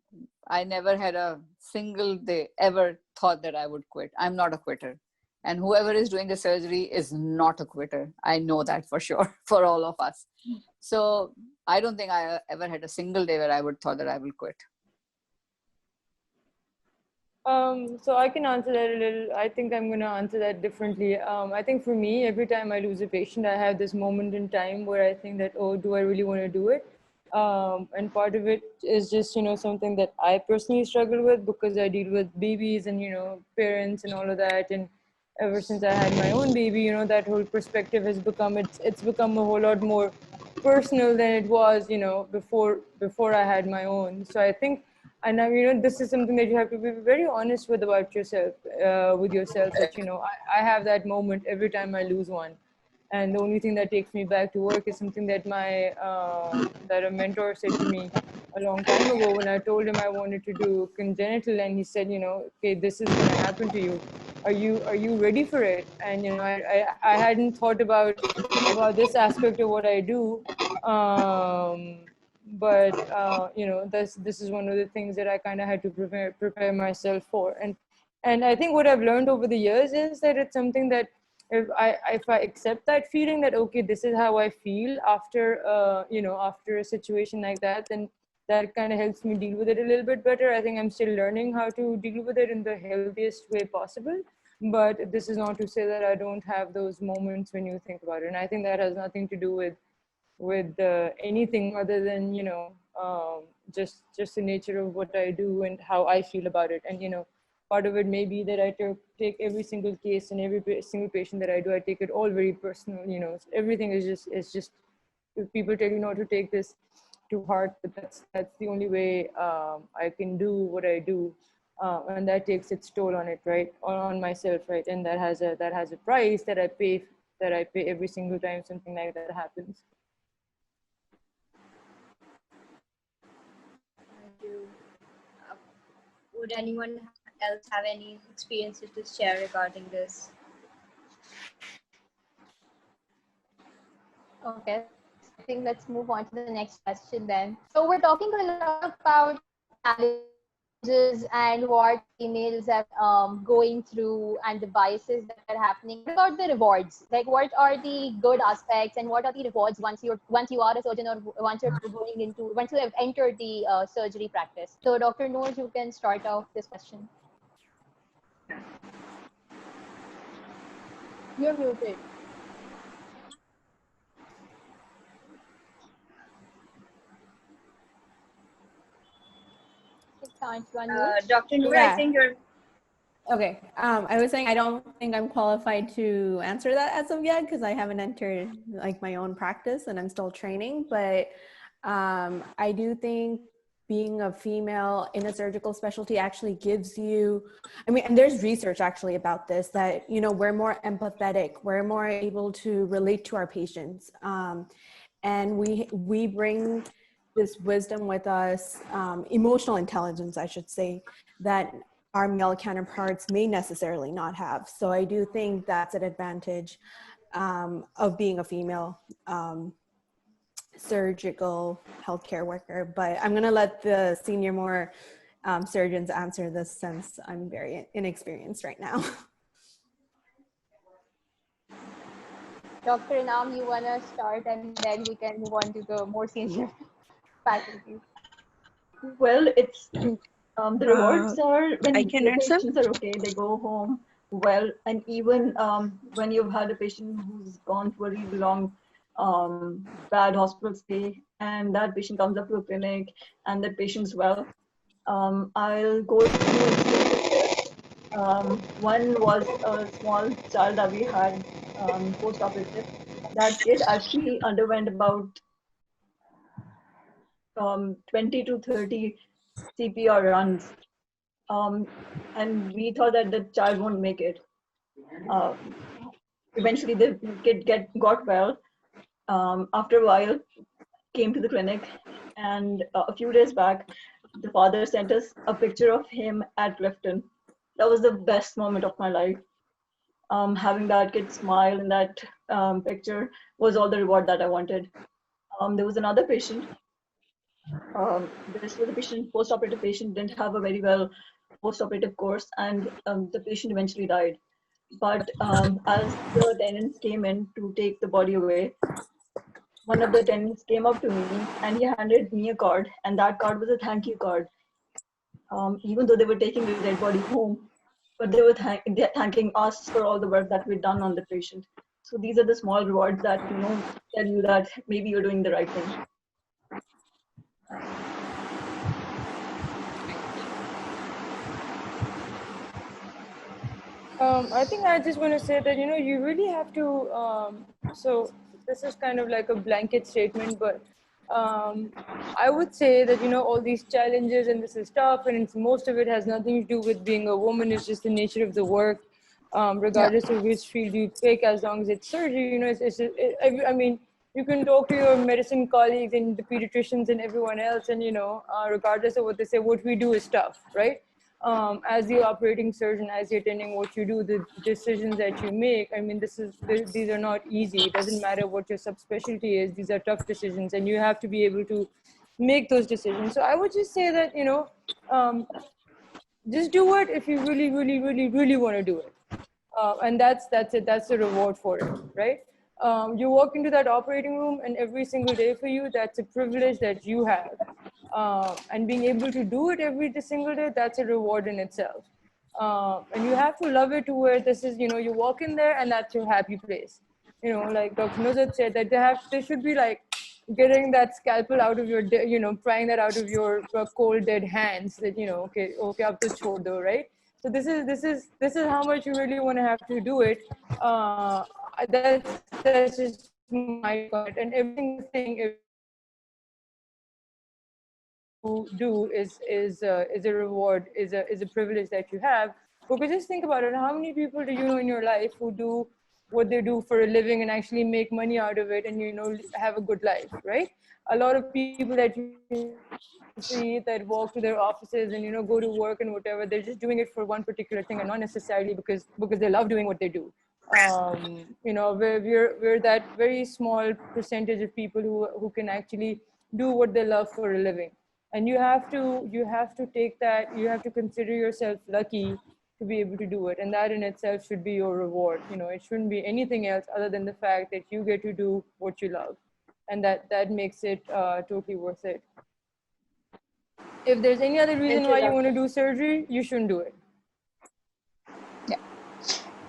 I never had a single day ever thought that I would quit. I'm not a quitter. And whoever is doing the surgery is not a quitter. I know that for sure, for all of us. So I don't think I ever had a single day where I would thought that I will quit. So I can answer that a little. I think I'm going to answer that differently. I think for me, every time I lose a patient, I have this moment in time where I think that, oh, do I really want to do it? And part of it is just, something that I personally struggle with because I deal with babies and, parents and all of that. And ever since I had my own baby, you know, that whole perspective has become, it's become a whole lot more personal than it was, you know, before I had my own. So I think, and now, you know, this is something that you have to be very honest with about yourself, with yourself, that, you know, I have that moment every time I lose one. And the only thing that takes me back to work is something that that a mentor said to me a long time ago when I told him I wanted to do congenital, and he said, you know, okay, this is going to happen to you. Are you ready for it? And you know, I hadn't thought about this aspect of what I do, but you know, this is one of the things that I kind of had to prepare myself for. And I think what I've learned over the years is that it's something that if I accept that feeling that, okay, this is how I feel after you know, after a situation like that, then that kind of helps me deal with it a little bit better. I think I'm still learning how to deal with it in the healthiest way possible. But this is not to say that I don't have those moments when you think about it. And I think that has nothing to do with anything other than, you know, just the nature of what I do and how I feel about it. And you know, part of it may be that I take every single case and every single patient that I do, I take it all very personal. You know, everything is just if people tell you not to take this to heart, but that's the only way I can do what I do, and that takes its toll on it, right, on myself, right, and that has a price that I pay every single time something like that happens. Thank you. Would anyone else have any experiences to share regarding this? Okay, I think let's move on to the next question then. So we're talking a lot about challenges and what females are going through and the biases that are happening. What about the rewards? Like, what are the good aspects and what are the rewards once you are a surgeon, or once you have entered the surgery practice? So Dr. Noor, you can start off this question. You're muted. Dr. Noor, I Yeah. think you're... Okay. I was saying I don't think I'm qualified to answer that as of yet because I haven't entered like my own practice and I'm still training. But I do think being a female in a surgical specialty actually gives you, I mean, and there's research actually about this, that, you know, we're more empathetic, we're more able to relate to our patients. And we bring this wisdom with us, emotional intelligence, I should say, that our male counterparts may necessarily not have. So I do think that's an advantage of being a female surgical healthcare worker. But I'm gonna let the senior more surgeons answer this since I'm very inexperienced right now. Dr. Inam, you wanna start and then we can move on to the more senior faculty. Well, it's the rewards are when I can the answer. patients are okay, they go home well, and even when you've had a patient who's gone through a really long bad hospital stay, and that patient comes up to a clinic and that patient's well, I'll go through. One was a small child that we had post-operative. That kid actually underwent about 20 to 30 CPR runs. And we thought that the child won't make it. Eventually, the kid got well. After a while, came to the clinic, and a few days back, the father sent us a picture of him at Clifton. That was the best moment of my life. Having that kid smile in that picture was all the reward that I wanted. There was another patient. This was a patient, post-operative patient, didn't have a very well post-operative course, and the patient eventually died. But as the tenants came in to take the body away, one of the tenants came up to me and he handed me a card, and that card was a thank you card. Even though they were taking the dead body home, but they were thanking us for all the work that we'd done on the patient. So these are the small rewards that, you know, tell you that maybe you're doing the right thing. I think I just want to say that, you really have to, so this is kind of like a blanket statement, but I would say that, all these challenges and this is tough, and most of it has nothing to do with being a woman. It's just the nature of the work, regardless of which field you pick, as long as it's surgery, I mean, you can talk to your medicine colleagues and the pediatricians and everyone else, and, regardless of what they say, what we do is tough, right? As the operating surgeon, as you're attending what you do, the decisions that you make, I mean, these are not easy. It doesn't matter what your subspecialty is. These are tough decisions, and you have to be able to make those decisions. So I would just say that, just do it if you really, really, really, really want to do it. And that's it. That's the reward for it, right? You walk into that operating room, and every single day for you, that's a privilege that you have. And being able to do it every single day, that's a reward in itself. And you have to love it to where this is, you walk in there and that's your happy place. Like Dr. Nuzat said, that they should be like getting that scalpel out of your, prying that out of your cold dead hands. That okay, up to chhod do, right? So this is how much you really want to have to do it. That's just my comment. And every single thing, do is a reward, is a privilege that you have. Because just think about it, how many people do you know in your life who do what they do for a living and actually make money out of it and have a good life, right? A lot of people that you see that walk to their offices and go to work and whatever, they're just doing it for one particular thing and not necessarily because they love doing what they do. We're that very small percentage of people who can actually do what they love for a living. And you have to take that, you have to consider yourself lucky to be able to do it, and that in itself should be your reward. It shouldn't be anything else other than the fact that you get to do what you love, and that makes it totally worth it. If there's any other reason why you want to do surgery, you shouldn't do it.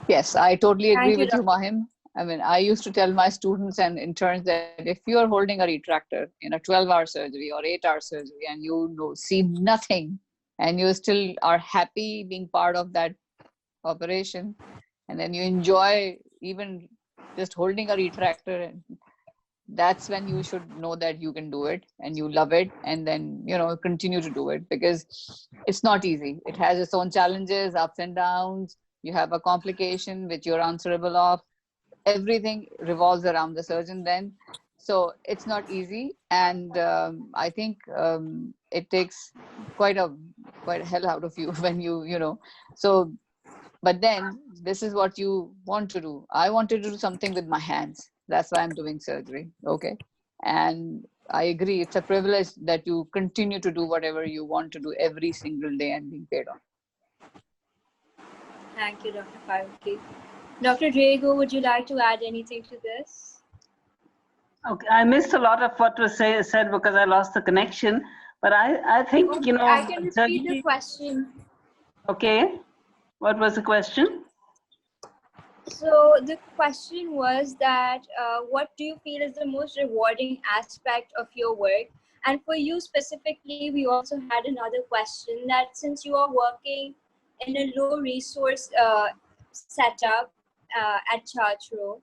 Yes, I totally agree with you, Dr. Mahim. I mean, I used to tell my students and interns that if you are holding a retractor in a 12-hour surgery or 8-hour surgery and you see nothing and you still are happy being part of that operation, and then you enjoy even just holding a retractor, that's when you should know that you can do it and you love it, and then continue to do it, because it's not easy. It has its own challenges, ups and downs. You have a complication which you're answerable of. Everything revolves around the surgeon then. So it's not easy, and I think it takes quite a hell out of you when so. But then this is what you want to do. I want to do something with my hands. That's why I'm doing surgery. Okay. And I agree, it's a privilege that you continue to do whatever you want to do every single day and being paid on. Thank you, Dr. Faruqi. Dr. Drago, would you like to add anything to this? Okay, I missed a lot of what was said because I lost the connection. But I think, Okay, I can repeat the question. Okay. What was the question? So the question was that what do you feel is the most rewarding aspect of your work? And for you specifically, we also had another question that since you are working in a low resource setup at Chachro,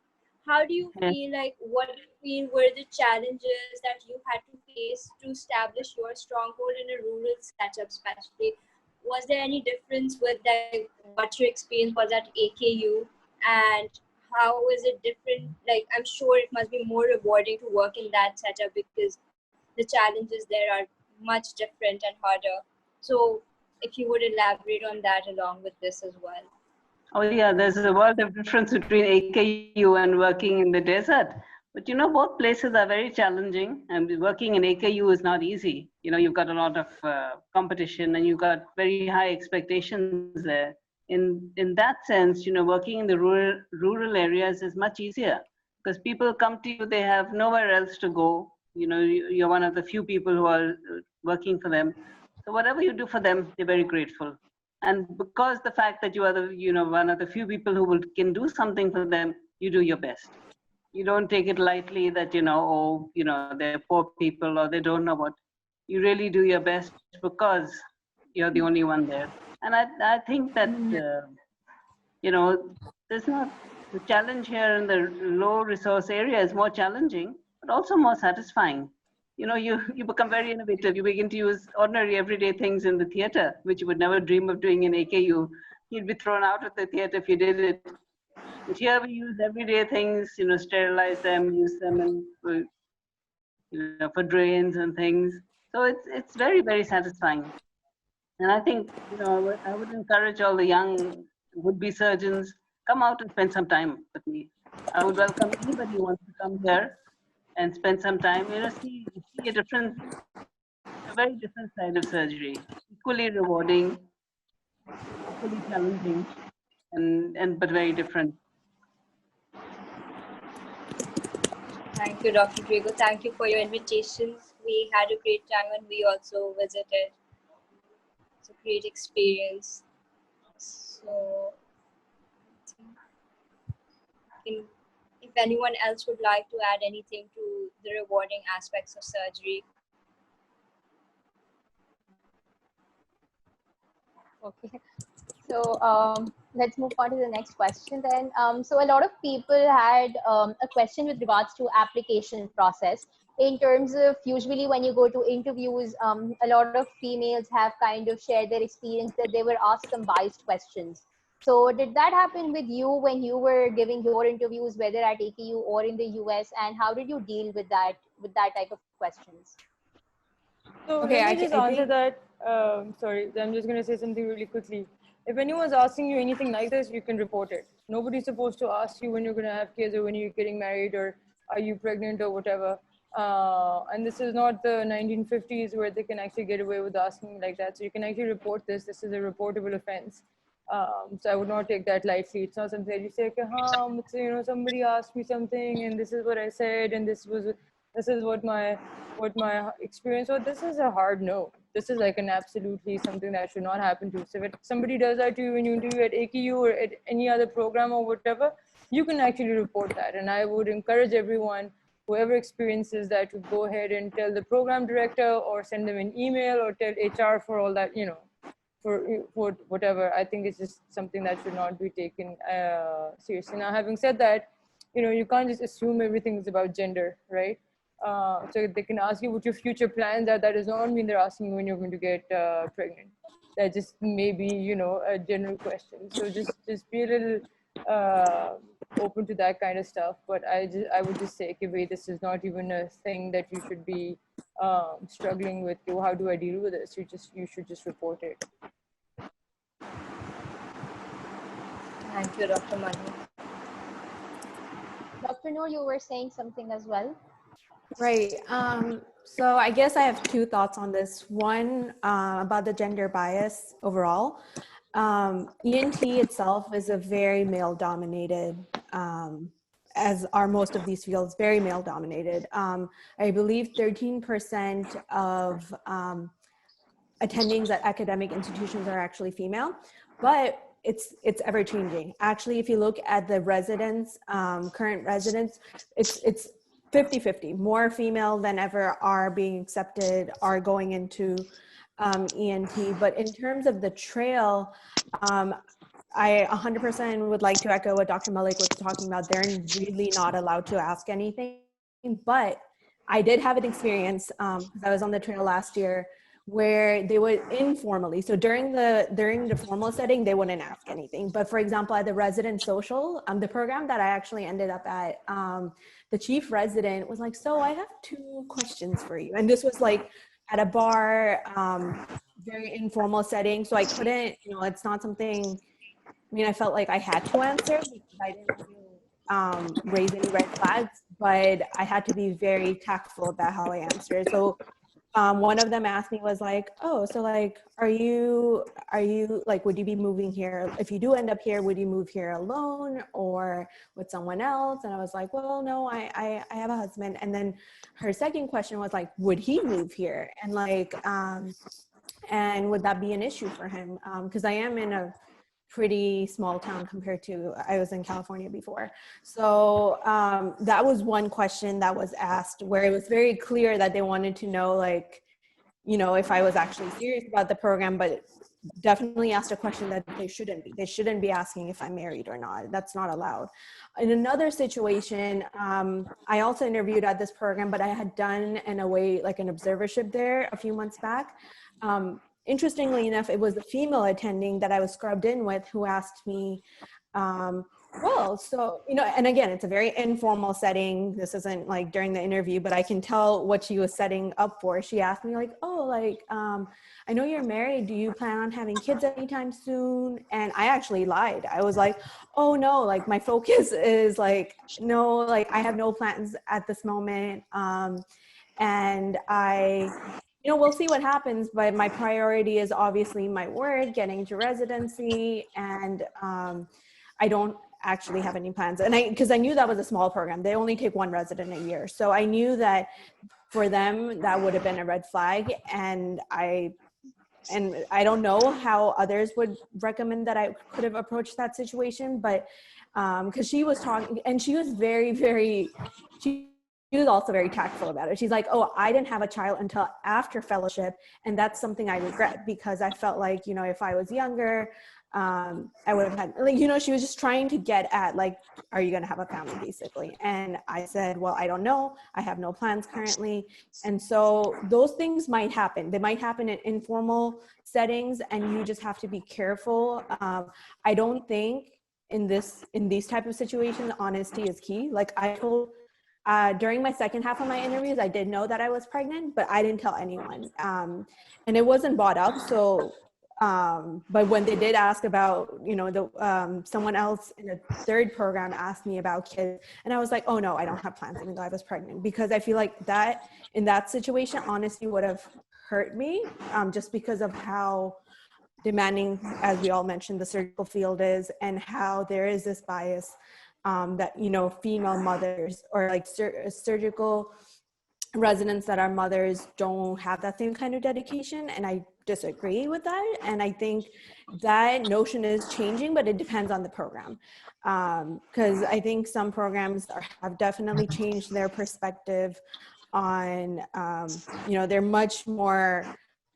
how do you feel like, what do you feel were the challenges that you had to face to establish your stronghold in a rural setup especially? Was there any difference with what your experience was at AKU, and how is it different? Like, I'm sure it must be more rewarding to work in that setup because the challenges there are much different and harder. So if you would elaborate on that along with this as well. Oh yeah, there's a world of difference between AKU and working in the desert. But both places are very challenging, and working in AKU is not easy. You've got a lot of competition, and you've got very high expectations there. In that sense, working in the rural areas is much easier because people come to you, they have nowhere else to go. You're one of the few people who are working for them. So whatever you do for them, they're very grateful. And because the fact that you are one of the few people who can do something for them, you do your best. You don't take it lightly that, they're poor people or they don't know what. You really do your best because you're the only one there. And I think that you know, there's not, the challenge here in the low resource area is more challenging, but also more satisfying. You know, you become very innovative. You begin to use ordinary everyday things in the theater, which you would never dream of doing in AKU. You'd be thrown out of the theater if you did it. But here we use everyday things, you know, sterilize them, use them for drains and things. So it's very, very satisfying. And I think, you know, I would encourage all the young would-be surgeons, come out and spend some time with me. I would welcome anybody who wants to come here and spend some time, you know, see a very different side of surgery, equally rewarding, equally challenging, and but very different. Thank you, Dr. Grego. Thank you for your invitations. We had a great time and we also visited. It's a great experience. So, if anyone else would like to add anything to the rewarding aspects of surgery. Okay. So let's move on to the next question then. So a lot of people had a question with regards to application process. In terms of usually when you go to interviews, a lot of females have kind of shared their experience that they were asked some biased questions. So did that happen with you when you were giving your interviews, whether at AKU or in the US, and how did you deal with that type of questions? So Okay, let me just I answer think that. Sorry, I'm just going to say something really quickly. If anyone's asking you anything like this, you can report it. Nobody's supposed to ask you when you're going to have kids or when you're getting married or are you pregnant or whatever. And this is not the 1950s where they can actually get away with asking like that. So you can actually report this. This is a reportable offense. So I would not take that lightly. It's not something that you say, okay, you know, somebody asked me something and this is what I said and this is what my experience was. This is a hard no. This is like an absolutely something that should not happen to you. So if somebody does that to you when you interview at AKU or at any other program or whatever, you can actually report that. And I would encourage everyone, whoever experiences that, to go ahead and tell the program director or send them an email or tell HR for all that, you know, for whatever. I think it's just something that should not be taken seriously. Now, having said that, you know, you can't just assume everything is about gender, right? So they can ask you what your future plans are. That does not mean they're asking you when you're going to get pregnant. That just may be, you know, a general question. So just be a little open to that kind of stuff. But I would just say, okay, wait, this is not even a thing that you should be struggling with. How do I deal with this? You should just report it. Thank you, Dr. Manu. Dr. Noor, you were saying something as well. Right. So I guess I have two thoughts on this. One, about the gender bias overall. ENT itself is a very male dominated, as are most of these fields, very male dominated. I believe 13% of attendings at academic institutions are actually female, but it's ever changing. Actually, if you look at the residents, current residents, it's 50-50. More female than ever are being accepted, are going into ENT. But in terms of the trail, I 100% would like to echo what Dr. Malik was talking about. They're really not allowed to ask anything. But I did have an experience, because I was on the trail last year, where they would informally, so during the formal setting, they wouldn't ask anything. But for example, at the resident social, the program that I actually ended up at, the chief resident was like, so I have 2 questions for you. And this was like at a bar, very informal setting. So I couldn't, you know, it's not something, I mean, I felt like I had to answer because I didn't raise any red flags, but I had to be very tactful about how I answered. So one of them asked me was like, oh, so like, are you like, would you be moving here? If you do end up here, would you move here alone or with someone else? And I was like, well, no, I have a husband. And then her second question was like, would he move here? And like, and would that be an issue for him? Because I am in a pretty small town compared to, I was in California before. So that was one question that was asked where it was very clear that they wanted to know, like, you know, if I was actually serious about the program, but definitely asked a question that they shouldn't be. They shouldn't be asking if I'm married or not. That's not allowed. In another situation, I also interviewed at this program, but I had done in a way like an observership there a few months back. Interestingly enough, it was the female attending that I was scrubbed in with who asked me, well, so, you know, and again, it's a very informal setting. This isn't like during the interview, but I can tell what she was setting up for. She asked me like, oh, like, I know you're married. Do you plan on having kids anytime soon? And I actually lied. I was like, oh no, like my focus is like, no, like I have no plans at this moment. And you know, we'll see what happens, but my priority is obviously my work, getting to residency, and I don't actually have any plans. And because I knew that was a small program, they only take one resident a year. So I knew that for them, that would have been a red flag. And I don't know how others would recommend that I could have approached that situation, but because she was talking, and she was she was also very tactful about it. She's like, oh, I didn't have a child until after fellowship. And that's something I regret, because I felt like, you know, if I was younger, I would have had, like, you know, she was just trying to get at like, are you going to have a family, basically? And I said, well, I don't know. I have no plans currently. And so those things might happen. They might happen in informal settings, and you just have to be careful. I don't think in these type of situations, honesty is key. Like I told, during my second half of my interviews, I did know that I was pregnant, but I didn't tell anyone. And it wasn't brought up. So, but when they did ask about, you know, someone else in a third program asked me about kids, and I was like, oh no, I don't have plans, even though I was pregnant, because I feel like that in that situation, honesty would have hurt me, just because of how demanding, as we all mentioned, the surgical field is, and how there is this bias that, you know, female mothers or like surgical residents that are mothers don't have that same kind of dedication. And I disagree with that. And I think that notion is changing, but it depends on the program. Because I think some programs have definitely changed their perspective on, you know, they're much more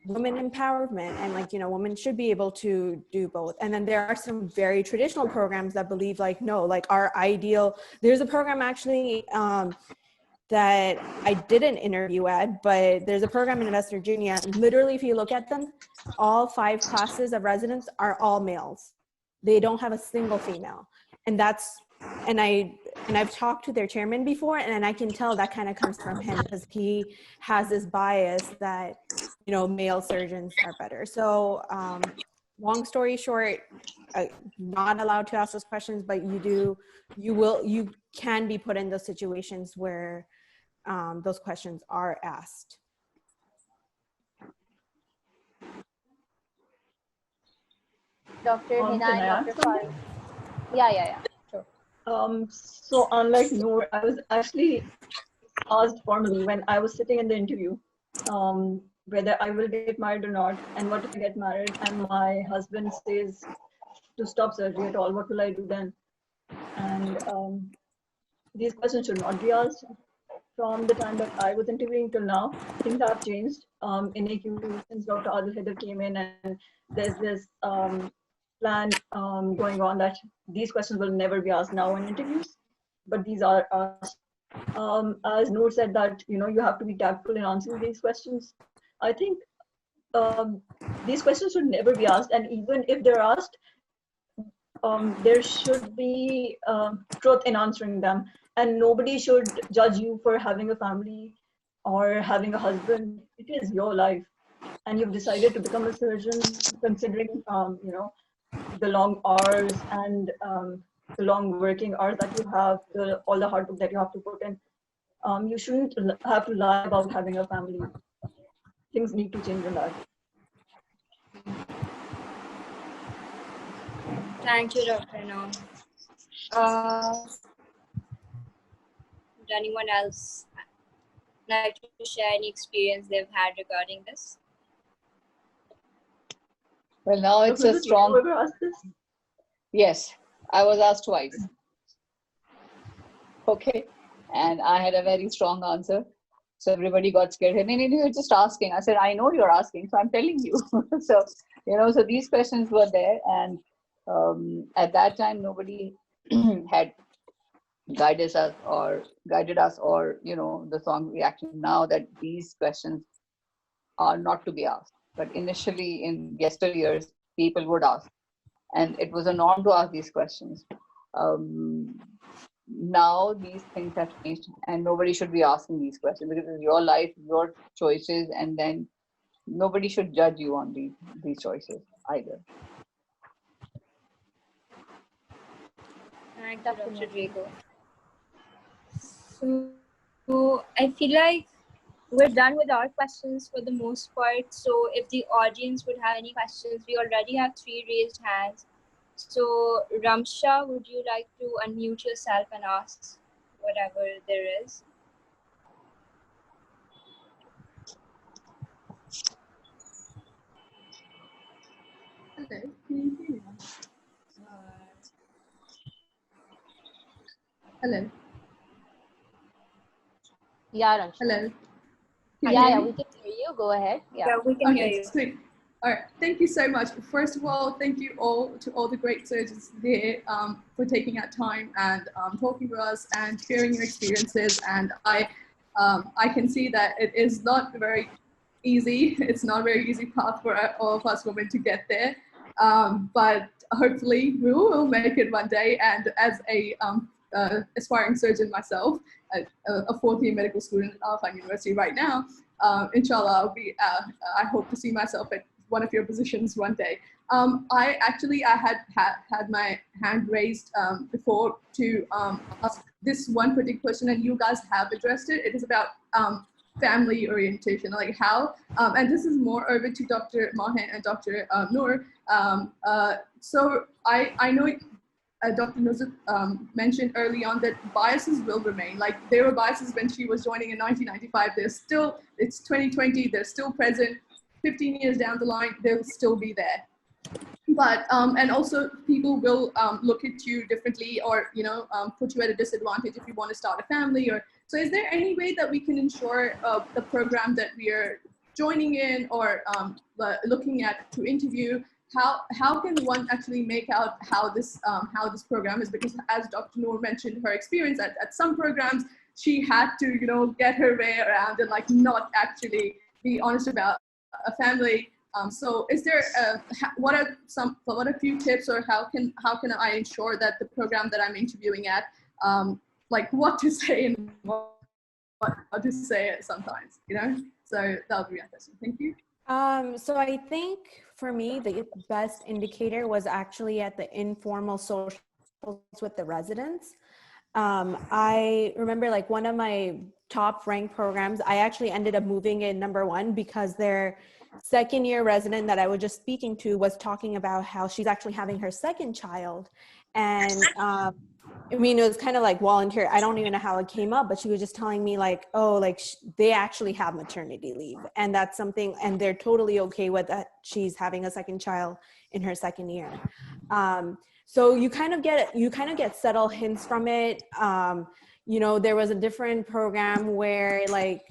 women empowerment, and like, you know, women should be able to do both. And then there are some very traditional programs that believe like, no, like our ideal, there's a program actually that I didn't interview at, but there's a program in West Virginia. Literally, if you look at them, all 5 classes of residents are all males. They don't have a single female. And I've talked to their chairman before, and I can tell that kind of comes from him, because he has this bias that, you know, male surgeons are better. So long story short, not allowed to ask those questions, but you can be put in those situations where those questions are asked. Dr. Hina Can I and add Dr. something? Farooq. Yeah, sure. So unlike Noor, I was actually asked formally when I was sitting in the interview, whether I will get married or not, and what if I get married and my husband says to stop surgery at all, what will I do then? And these questions should not be asked. From the time that I was interviewing till now, things have changed. In AQ, since Dr. Adil Haider came in, and there's this plan going on that these questions will never be asked now in interviews, but these are asked. As Noor said that, you know, you have to be tactful in answering these questions. I think these questions should never be asked, and even if they're asked, there should be truth in answering them, and nobody should judge you for having a family or having a husband. It is your life, and you've decided to become a surgeon, considering you know, the long hours and the long working hours that you have, all the hard work that you have to put in. You shouldn't have to lie about having a family. Things need to change in that. Thank you, Dr. No. Would anyone else like to share any experience they've had regarding this? Well, now it's a strong. Whoever asked this? Yes, I was asked twice. Okay, and I had a very strong answer. So everybody got scared. And you're just asking. I said, I know you're asking, so I'm telling you. So, so these questions were there. And at that time, nobody had guided us or, the song reaction now that these questions are not to be asked. But initially in yesteryears, people would ask. And it was a norm to ask these questions. Now these things have changed and nobody should be asking these questions because it's your life, your choices, and then nobody should judge you on these choices either. And Dr. Rodrigo. So I feel like we're done with our questions for the most part. So if the audience would have any questions, we already have 3 raised hands. So Ramsha, would you like to unmute yourself and ask whatever there is? Hello, can you hear me? Hello. Yeah, Ramsha. Hello. Yeah, we can hear you. Go ahead. Yeah, we can hear you. Sweet. All right, thank you so much. First of all, thank you all to all the great surgeons here for taking out time and talking to us and sharing your experiences. And I can see that it is not very easy. It's not a very easy path for all of us women to get there. But hopefully we will make it one day. And as a aspiring surgeon myself, a fourth year medical student at Al Khan University right now, inshallah, I hope to see myself at one of your positions one day. I had my hand raised before to ask this one particular question, and you guys have addressed it. It is about family orientation, like how, and this is more over to Dr. Mahin and Dr. Noor. So I know Dr. Nuzhat mentioned early on that biases will remain. Like there were biases when she was joining in 1995. It's 2020, they're still present. 15 years down the line, they'll still be there. But, and also people will look at you differently or, put you at a disadvantage if you want to start a family. So is there any way that we can ensure the program that we are joining in or looking at to interview, how can one actually make out how this program is? Because as Dr. Noor mentioned, her experience at some programs, she had to get her way around and like not actually be honest about a family. So is there what are a few tips, or how can I ensure that the program that I'm interviewing at, like what to say and what to say sometimes, So that would be my question. Thank you. So I think for me, the best indicator was actually at the informal socials with the residents. I remember like one of my top ranked programs, I actually ended up moving in #1 because their second year resident that I was just speaking to was talking about how she's actually having her second child. And I mean, it was kind of like volunteer. I don't even know how it came up, but she was just telling me like, oh, like they actually have maternity leave, and that's something, and they're totally okay with that. She's having a second child in her second year. So you kind of get subtle hints from it. There was a different program where like,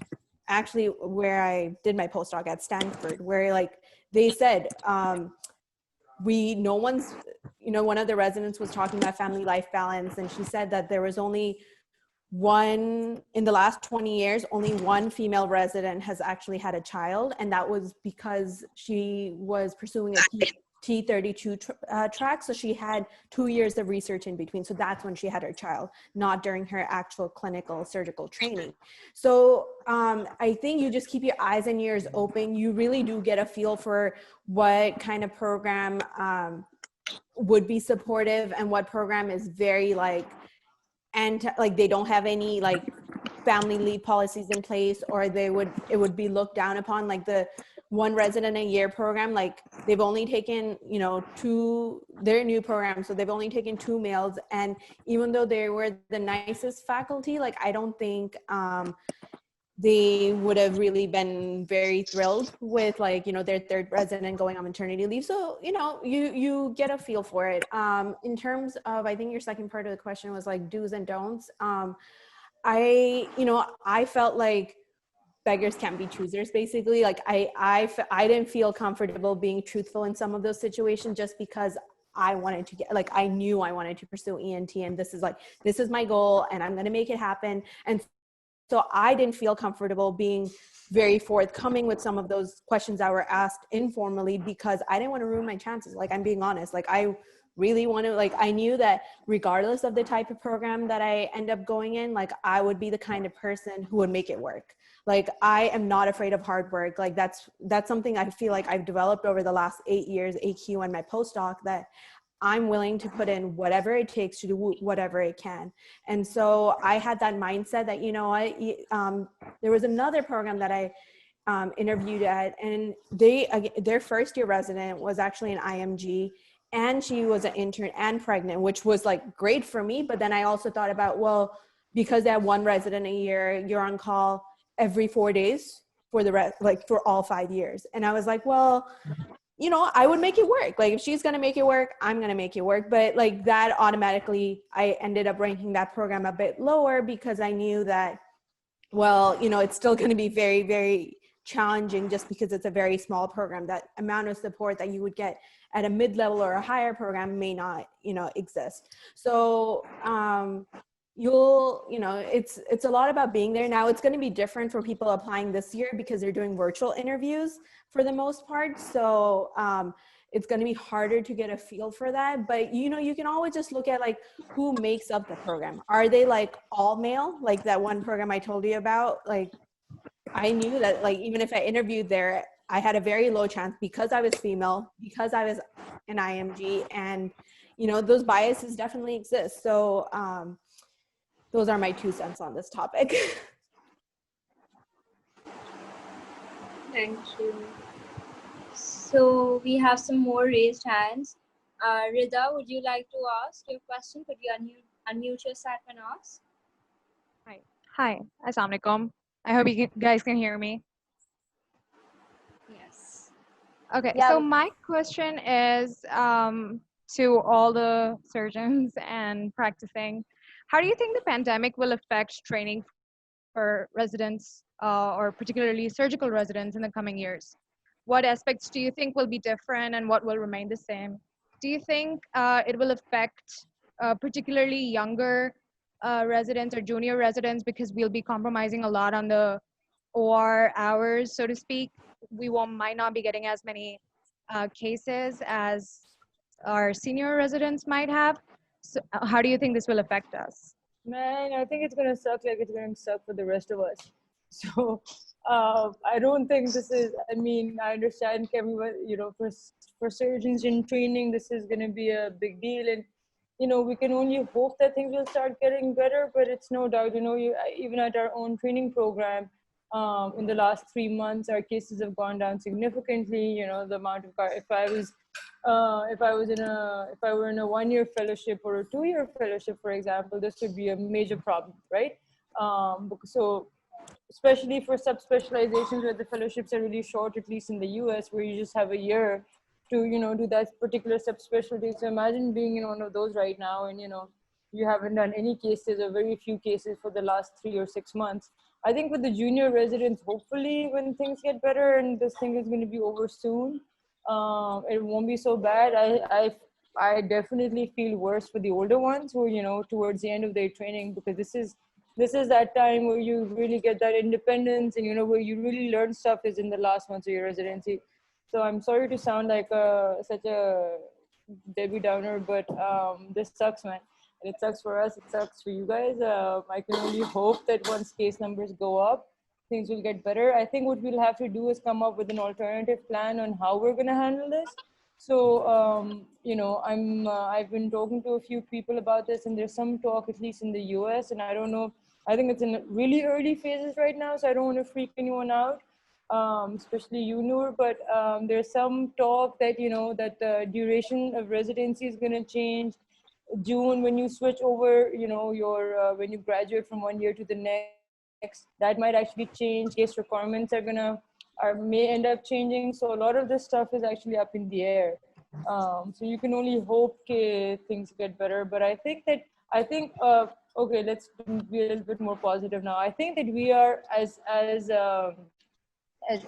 actually where I did my postdoc at Stanford, where like they said, one of the residents was talking about family life balance, and she said that there was only in the last 20 years, only one female resident has actually had a child, and that was because she was pursuing a T32 track, so she had 2 years of research in between. So that's when she had her child, not during her actual clinical surgical training. So I think you just keep your eyes and ears open. You really do get a feel for what kind of program would be supportive and what program is very like, and like they don't have any like family leave policies in place, or it would be looked down upon. Like the one resident a year program, like they've only taken their new program, so they've only taken 2 males, and even though they were the nicest faculty, like I don't think they would have really been very thrilled with like their third resident going on maternity leave. So you get a feel for it. In terms of, I think your second part of the question was like do's and don'ts. I felt like beggars can't be choosers, basically. Like I didn't feel comfortable being truthful in some of those situations just because I wanted to get, like, I knew I wanted to pursue ENT, and this is my goal and I'm going to make it happen. And so I didn't feel comfortable being very forthcoming with some of those questions that were asked informally because I didn't want to ruin my chances. Like, I'm being honest. Like, I really want to, like, I knew that regardless of the type of program that I end up going in, like, I would be the kind of person who would make it work. Like, I am not afraid of hard work. Like, that's something I feel like I've developed over the last 8 years, AQ and my postdoc, that I'm willing to put in whatever it takes to do whatever it can. And so I had that mindset that, you know what, there was another program that I interviewed at, and their first year resident was actually an IMG, and she was an intern and pregnant, which was like great for me. But then I also thought about, well, because they have one resident a year, you're on call every 4 days for the rest, like for all 5 years. And I was like, well, you know, I would make it work. Like, if she's going to make it work, I'm going to make it work. But like that automatically, I ended up ranking that program a bit lower because I knew that, well, you know, it's still going to be very, very challenging just because it's a very small program. That amount of support that you would get at a mid-level or a higher program may not, you know, exist. So, you know, it's a lot about being there. Now it's going to be different for people applying this year because they're doing virtual interviews for the most part. So it's going to be harder to get a feel for that. But, you know, you can always just look at like who makes up the program. Are they like all male? Like that one program I told you about, like I knew that, like, even if I interviewed there, I had a very low chance because I was female, because I was an IMG, and, you know, those biases definitely exist. So those are my 2 cents on this topic. Thank you. So we have some more raised hands. Rida, would you like to ask your question? Could you unmute yourself and ask? Hi. Assalamu alaikum. I hope you guys can hear me. Yes. Okay, Yeah. so my question is to all the surgeons and practicing. How do you think the pandemic will affect training for residents or particularly surgical residents in the coming years? What aspects do you think will be different and what will remain the same? Do you think it will affect particularly younger residents or junior residents because we'll be compromising a lot on the OR hours, so to speak? We might not be getting as many cases as our senior residents might have. So how do you think this will affect us? Man, I think it's gonna suck like it's gonna suck for the rest of us. So I don't think this is, I mean, I understand everyone, you know, for surgeons in training, this is gonna be a big deal. And, you know, we can only hope that things will start getting better, but it's no doubt, you know, even at our own training program, in the last 3 months, our cases have gone down significantly. You know, the amount of if I were in a 1-year fellowship or a 2-year fellowship, for example, this would be a major problem, right? So especially for subspecializations where the fellowships are really short, at least in the US, where you just have a year to, you know, do that particular subspecialty. So imagine being in one of those right now, and, you know, you haven't done any cases or very few cases for the last 3 or 6 months. I think with the junior residents, hopefully when things get better and this thing is going to be over soon, it won't be so bad. I definitely feel worse for the older ones who, you know, towards the end of their training, because this is that time where you really get that independence, and, you know, where you really learn stuff is in the last months of your residency. So I'm sorry to sound like such a Debbie Downer, but this sucks, man. And it sucks for us, it sucks for you guys. I can only hope that once case numbers go up, things will get better. I think what we'll have to do is come up with an alternative plan on how we're going to handle this. So, you know, I've been talking to a few people about this, and there's some talk, at least in the US, and I don't know, I think it's in really early phases right now, so I don't want to freak anyone out, especially you, Noor, but there's some talk that, you know, that the duration of residency is going to change. June, when you switch over, you know, your when you graduate from 1 year to the next, that might actually change. Case requirements may end up changing. So a lot of this stuff is actually up in the air. So you can only hope things get better. But I think okay, let's be a little bit more positive now. I think that we are, as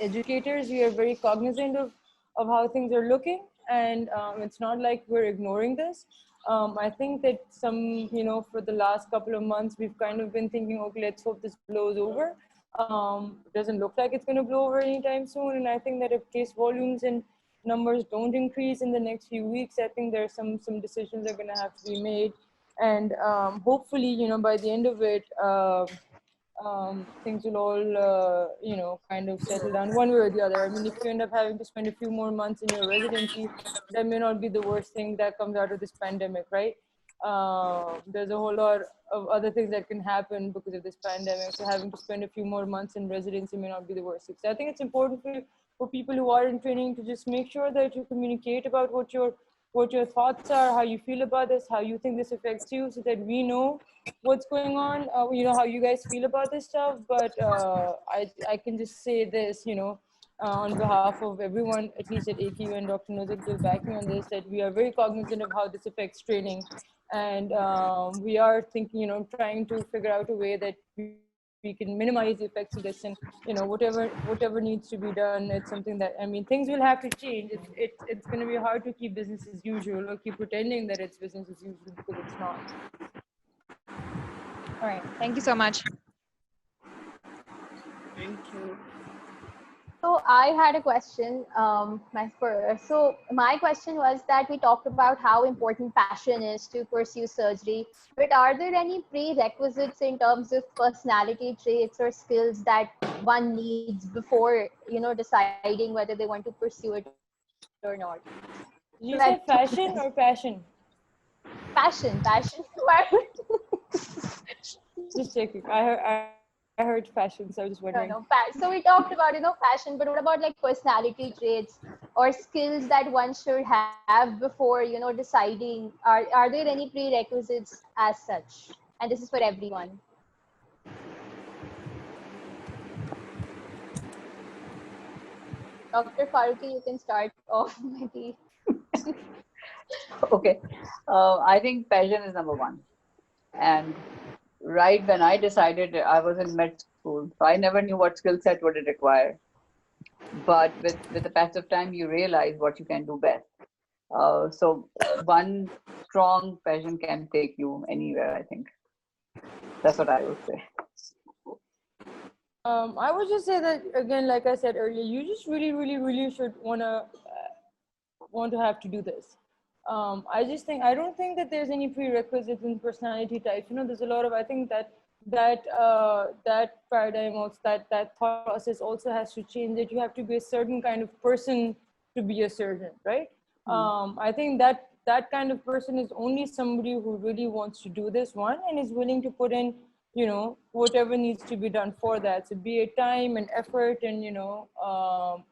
educators, we are very cognizant of how things are looking, and it's not like we're ignoring this. I think that for the last couple of months, we've kind of been thinking, okay, let's hope this blows over. It doesn't look like it's going to blow over anytime soon, and I think that if case volumes and numbers don't increase in the next few weeks, I think there's some decisions that are going to have to be made, and hopefully, by the end of it, things will all, kind of settle down one way or the other. I mean, if you end up having to spend a few more months in your residency, that may not be the worst thing that comes out of this pandemic, right? There's a whole lot of other things that can happen because of this pandemic. So having to spend a few more months in residency may not be the worst thing. So I think it's important for people who are in training to just make sure that you communicate about what your thoughts are, how you feel about this, how you think this affects you, so that we know what's going on, how you guys feel about this stuff. But I can just say this, on behalf of everyone, at least at AQ, and Dr. Nuzat will back me on this, that we are very cognizant of how this affects training. And we are thinking, trying to figure out a way that we can minimize the effects of this, and whatever needs to be done. It's something that, I mean, things will have to change. It's going to be hard to keep business as usual or keep pretending that it's business as usual, because it's not. All right. Thank you so much. Thank you. So I had a question. So my question was that we talked about how important passion is to pursue surgery, but are there any prerequisites in terms of personality traits or skills that one needs before, deciding whether they want to pursue it or not? Did you say fashion or passion? Passion. Just checking. I heard fashion, so I was just wondering. No. So we talked about, passion, but what about like personality traits or skills that one should have before, deciding? Are there any prerequisites as such? And this is for everyone. Dr. Faruqi, you can start off, maybe. Okay. I think passion is number one. And right when I decided, I was in med school, so I never knew what skill set would it require. But with the passage of time, you realize what you can do best. So one strong passion can take you anywhere, I think. That's what I would say. I would just say that, again, like I said earlier, you just really, really, really should want to have to do this. I don't think that there's any prerequisites in personality types. There's a lot of, I think that paradigm also, that thought process also has to change, that you have to be a certain kind of person to be a surgeon, right? I think that kind of person is only somebody who really wants to do this one and is willing to put in, whatever needs to be done for that. So be it time and effort and,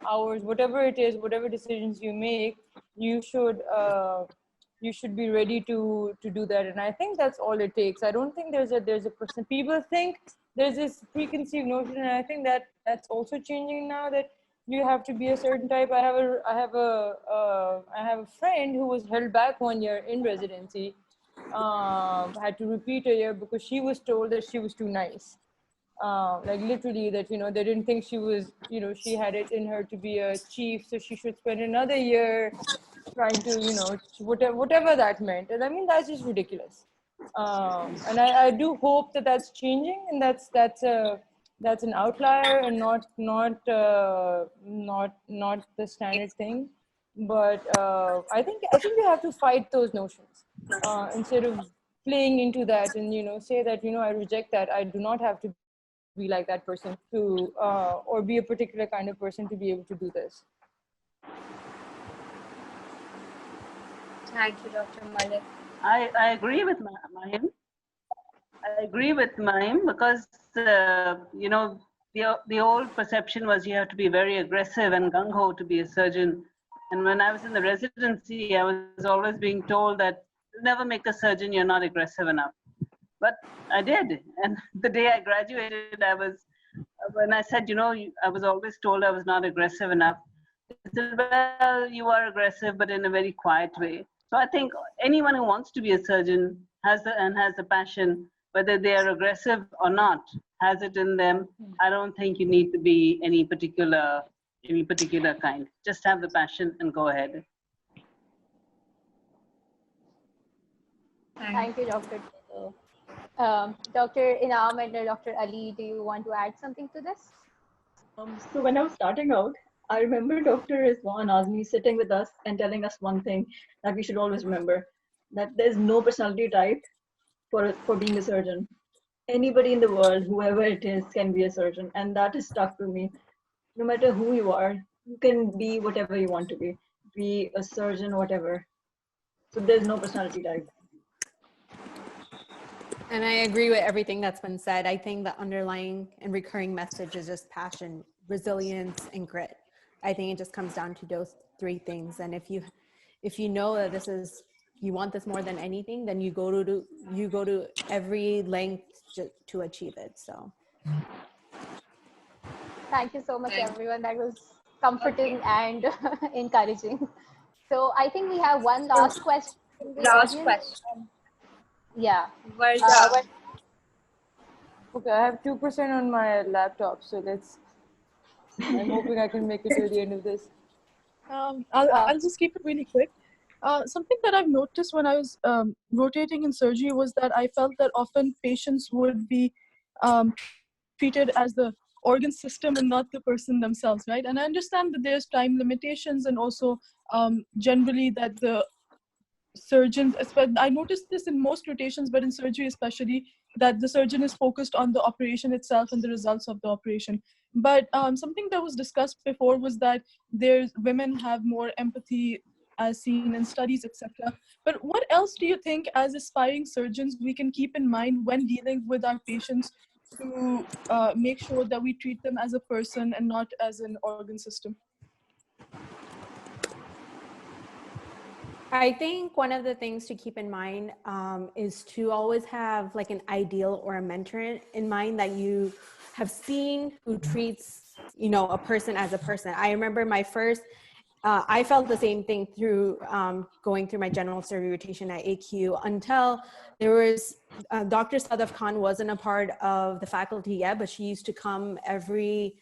hours, whatever it is, whatever decisions you make, you should be ready to do that. And I think that's all it takes. I don't think there's a person. People think there's this preconceived notion, and I think that's also changing now, that you have to be a certain type. I have a friend who was held back 1 year in residency, had to repeat a year because she was told that she was too nice. Like literally that, they didn't think she was, she had it in her to be a chief, so she should spend another year trying to, whatever that meant. And I mean, that's just ridiculous. And I do hope that that's changing, and that's an outlier and not the standard thing. But I think we have to fight those notions instead of playing into that and say that I reject that. I do not have to be like that person to or be a particular kind of person to be able to do this. Thank you, Dr. Malik. I agree with Mahim. I agree with Mahim because, the old perception was you have to be very aggressive and gung-ho to be a surgeon. And when I was in the residency, I was always being told that never make a surgeon, you're not aggressive enough. But I did. And the day I graduated, when I said, I was always told I was not aggressive enough. They said, well, you are aggressive, but in a very quiet way. So I think anyone who wants to be a surgeon has the passion whether they are aggressive or not, has it in them. I don't think you need to be any particular kind. Just have the passion and go ahead. Thank you, Dr. Dr. Inam and Dr. Ali, do you want to add something to this? So when I was starting out, I remember Dr. Rizwan Azmi sitting with us and telling us one thing that we should always remember, that there's no personality type for being a surgeon. Anybody in the world, whoever it is, can be a surgeon. And that is stuck to me. No matter who you are, you can be whatever you want to be a surgeon, whatever. So there's no personality type. And I agree with everything that's been said. I think the underlying and recurring message is just passion, resilience, and grit. I think it just comes down to those three things. And if you know that you want this more than anything, then you go to every length to achieve it. So thank you so much, everyone. That was comforting and encouraging. So I think we have one last question. Last question. Yeah. Okay, I have 2% on my laptop, so I'm hoping I can make it to the end of this. I'll just keep it really quick. Something that I've noticed when I was rotating in surgery was that I felt that often patients would be treated as the organ system and not the person themselves, right? And I understand that there's time limitations and also generally that the surgeons, I noticed this in most rotations, but in surgery especially, that the surgeon is focused on the operation itself and the results of the operation. But something that was discussed before was that women have more empathy as seen in studies, etc. But what else do you think as aspiring surgeons we can keep in mind when dealing with our patients to make sure that we treat them as a person and not as an organ system? I think one of the things to keep in mind is to always have like an ideal or a mentor in mind that you have seen who treats, a person as a person. I remember my first, I felt the same thing through going through my general surgery rotation at AQ until there was, Dr. Sadaf Khan wasn't a part of the faculty yet, but she used to come every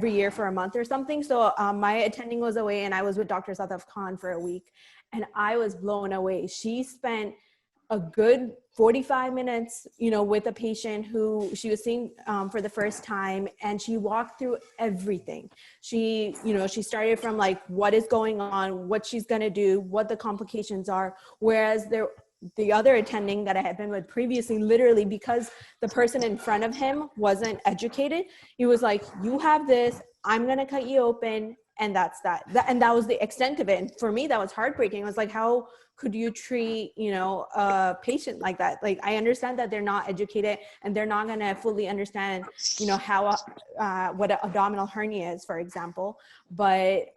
year for a month or something. So my attending was away and I was with Dr. Sadaf Khan for a week and I was blown away. She spent a good 45 minutes, with a patient who she was seeing for the first time, and she walked through everything. She started from like what is going on, what she's gonna do, what the complications are, whereas the other attending that I had been with previously, literally because the person in front of him wasn't educated, he was like, you have this, I'm gonna cut you open, and that's that. And that was the extent of it. And for me, that was heartbreaking. I was like, how could you treat, a patient like that? Like, I understand that they're not educated and they're not gonna fully understand, how, what an abdominal hernia is, for example. But,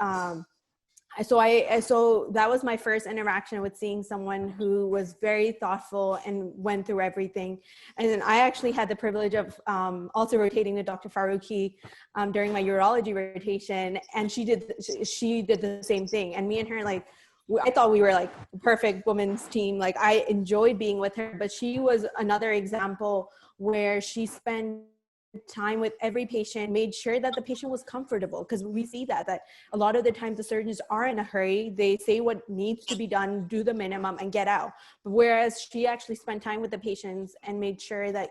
so that was my first interaction with seeing someone who was very thoughtful and went through everything. And then I actually had the privilege of also rotating with Dr. Faruqi during my urology rotation, and she did the same thing. And me and her, like, I thought we were like a perfect women's team. Like, I enjoyed being with her, but she was another example where she spent time with every patient, made sure that the patient was comfortable, because we see that a lot of the times the surgeons are in a hurry. They say what needs to be done, do the minimum and get out. But whereas she actually spent time with the patients and made sure that,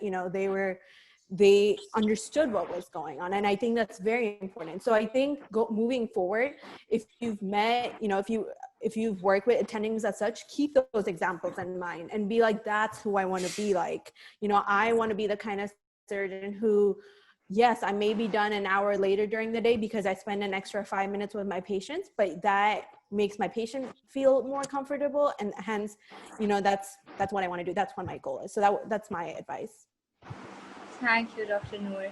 they understood what was going on. And I think that's very important. So I think moving forward, if you've met, if you've worked with attendings as such, keep those examples in mind and be like, that's who I want to be like. I want to be the kind of surgeon who, yes, I may be done an hour later during the day because I spend an extra 5 minutes with my patients, but that makes my patient feel more comfortable, and hence, that's what I want to do. That's what my goal is. So that's my advice. Thank you, Dr. Noor.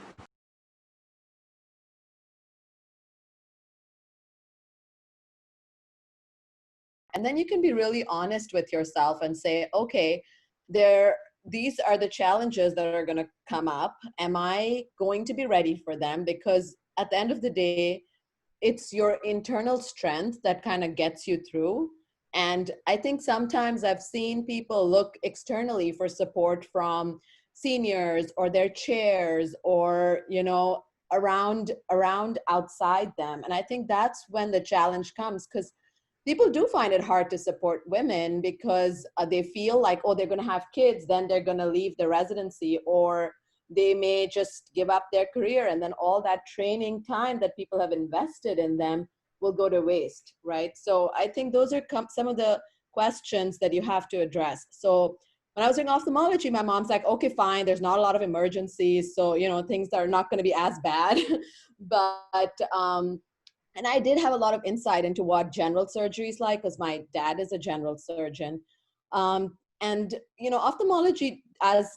And then you can be really honest with yourself and say, okay, these are the challenges that are going to come up. Am I going to be ready for them? Because at the end of the day, it's your internal strength that kind of gets you through. And I think sometimes I've seen people look externally for support from seniors or their chairs or, you know, around outside them. And I think that's when the challenge comes, because people do find it hard to support women because they feel like, oh, they're going to have kids, then they're going to leave the residency, or they may just give up their career, and then all that training time that people have invested in them will go to waste, right? So I think those are some of the questions that you have to address. So when I was doing ophthalmology, my mom's like, okay, fine, there's not a lot of emergencies, so, you know, things are not going to be as bad. But and I did have a lot of insight into what general surgery is like, because my dad is a general surgeon. And, you know, ophthalmology as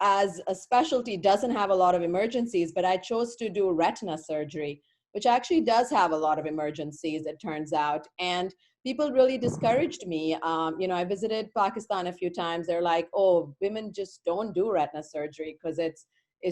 a specialty doesn't have a lot of emergencies, but I chose to do retina surgery, which actually does have a lot of emergencies, it turns out. And people really discouraged me. You know, I visited Pakistan a few times. They're like, oh, women just don't do retina surgery because it's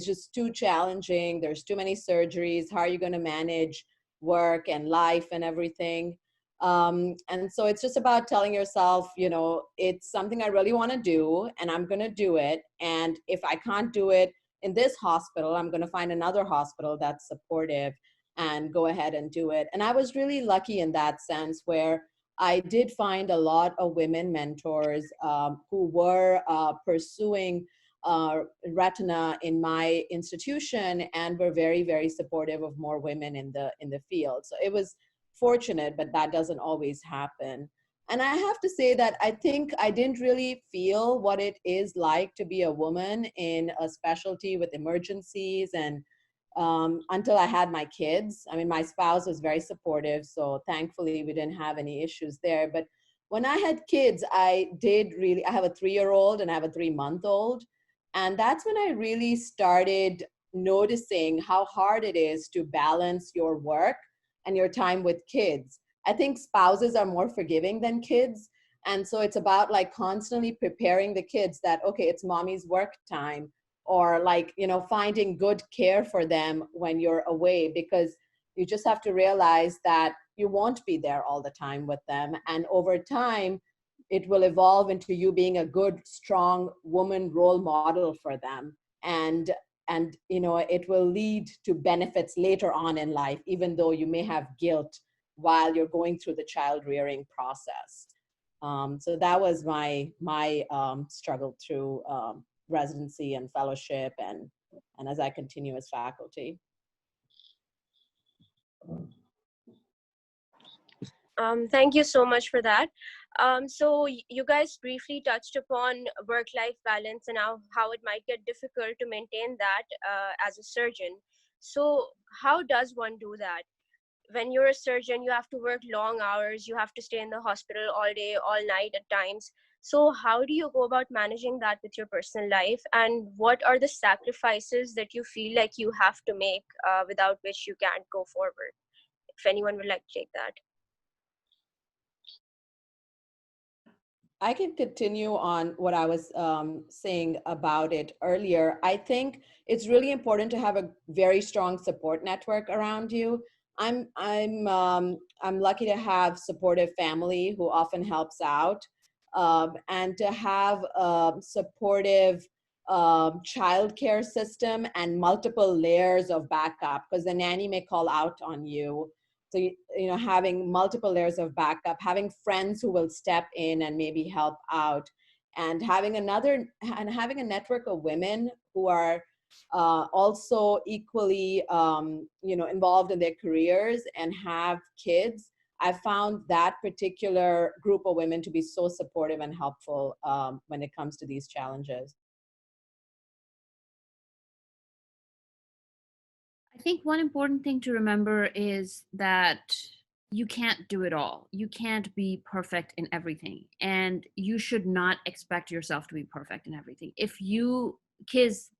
just too challenging. There's too many surgeries. How are you going to manage work and life and everything? And so it's just about telling yourself, you know, it's something I really want to do and I'm going to do it. And if I can't do it in this hospital, I'm going to find another hospital that's supportive and go ahead and do it. And I was really lucky in that sense, where I did find a lot of women mentors who were pursuing retina in my institution and were very, very supportive of more women in the field. So it was fortunate, but that doesn't always happen. And I have to say that I think I didn't really feel what it is like to be a woman in a specialty with emergencies and until I had my kids. I mean, my spouse was very supportive, so thankfully we didn't have any issues there. But when I had kids, I have a 3-year-old and I have a 3-month-old. And that's when I really started noticing how hard it is to balance your work and your time with kids. I think spouses are more forgiving than kids. And so it's about like constantly preparing the kids that, okay, it's mommy's work time, or like, you know, finding good care for them when you're away, because you just have to realize that you won't be there all the time with them. And over time, it will evolve into you being a good, strong woman role model for them. And you know, it will lead to benefits later on in life, even though you may have guilt while you're going through the child rearing process. So that was my struggle through residency and fellowship and as I continue as faculty. Thank you so much for that. So you guys briefly touched upon work-life balance and how it might get difficult to maintain that as a surgeon. So how does one do that? When you're a surgeon, you have to work long hours, you have to stay in the hospital all day, all night at times. So how do you go about managing that with your personal life? And what are the sacrifices that you feel like you have to make without which you can't go forward? If anyone would like to take that. I can continue on what I was saying about it earlier. I think it's really important to have a very strong support network around you. I'm lucky to have supportive family who often helps out, and to have a supportive childcare system and multiple layers of backup, because the nanny may call out on you. So, you know, having multiple layers of backup, having friends who will step in and maybe help out, and having a network of women who are also equally, you know, involved in their careers and have kids. I found that particular group of women to be so supportive and helpful when it comes to these challenges. I think one important thing to remember is that you can't do it all. You can't be perfect in everything. And you should not expect yourself to be perfect in everything. Kids,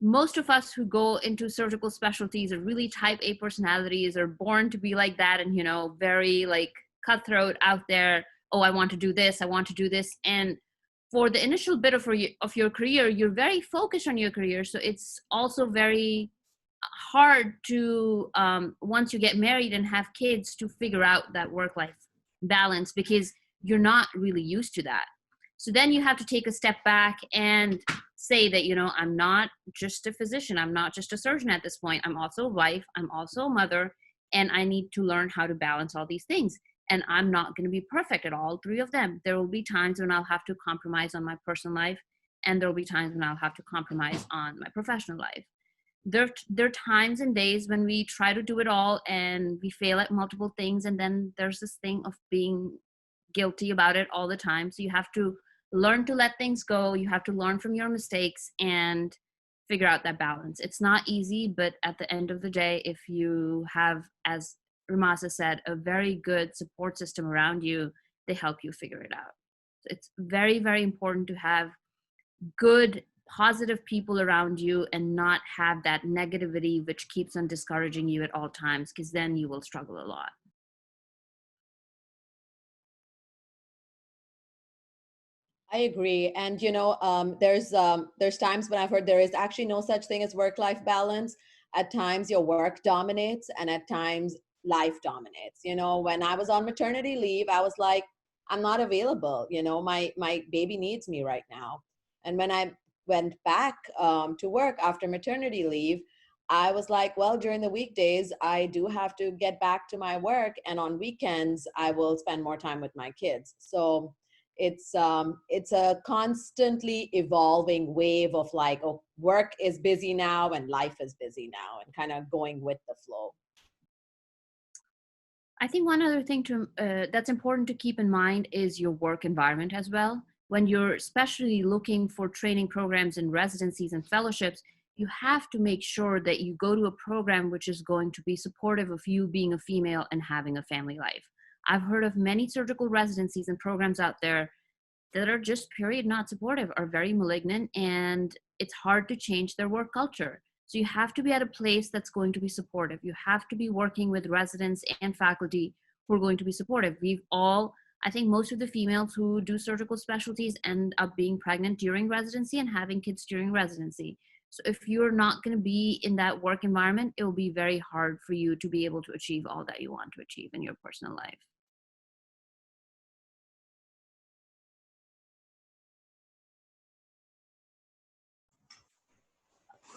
most of us who go into surgical specialties are really type A personalities, are born to be like that, and, you know, very like cutthroat out there. Oh, I want to do this. I want to do this. And for the initial bit of your career, you're very focused on your career. So it's also very hard to once you get married and have kids, to figure out that work-life balance, because you're not really used to that. So then you have to take a step back and say that, you know, I'm not just a physician. I'm not just a surgeon at this point. I'm also a wife. I'm also a mother. And I need to learn how to balance all these things. And I'm not going to be perfect at all three of them. There will be times when I'll have to compromise on my personal life. And there will be times when I'll have to compromise on my professional life. There are times and days when we try to do it all and we fail at multiple things. And then there's this thing of being guilty about it all the time. So you have to learn to let things go. You have to learn from your mistakes and figure out that balance. It's not easy, but at the end of the day, if you have, as Ramasa said, a very good support system around you, they help you figure it out. So it's very, very important to have good, positive people around you and not have that negativity which keeps on discouraging you at all times, because then you will struggle a lot. I agree. And you know, there's times when I've heard there is actually no such thing as work-life balance. At times your work dominates, and at times life dominates. You know, when I was on maternity leave, I was like, I'm not available. You know, my baby needs me right now. And when I went back to work after maternity leave, I was like, well, during the weekdays, I do have to get back to my work, and on weekends, I will spend more time with my kids. So it's a constantly evolving wave of like, oh, work is busy now and life is busy now, and kind of going with the flow. I think one other thing that's important to keep in mind is your work environment as well. When you're especially looking for training programs and residencies and fellowships, you have to make sure that you go to a program which is going to be supportive of you being a female and having a family life. I've heard of many surgical residencies and programs out there that are just period not supportive, are very malignant, and it's hard to change their work culture. So you have to be at a place that's going to be supportive. You have to be working with residents and faculty who are going to be supportive. I think most of the females who do surgical specialties end up being pregnant during residency and having kids during residency. So if you're not going to be in that work environment, it will be very hard for you to be able to achieve all that you want to achieve in your personal life.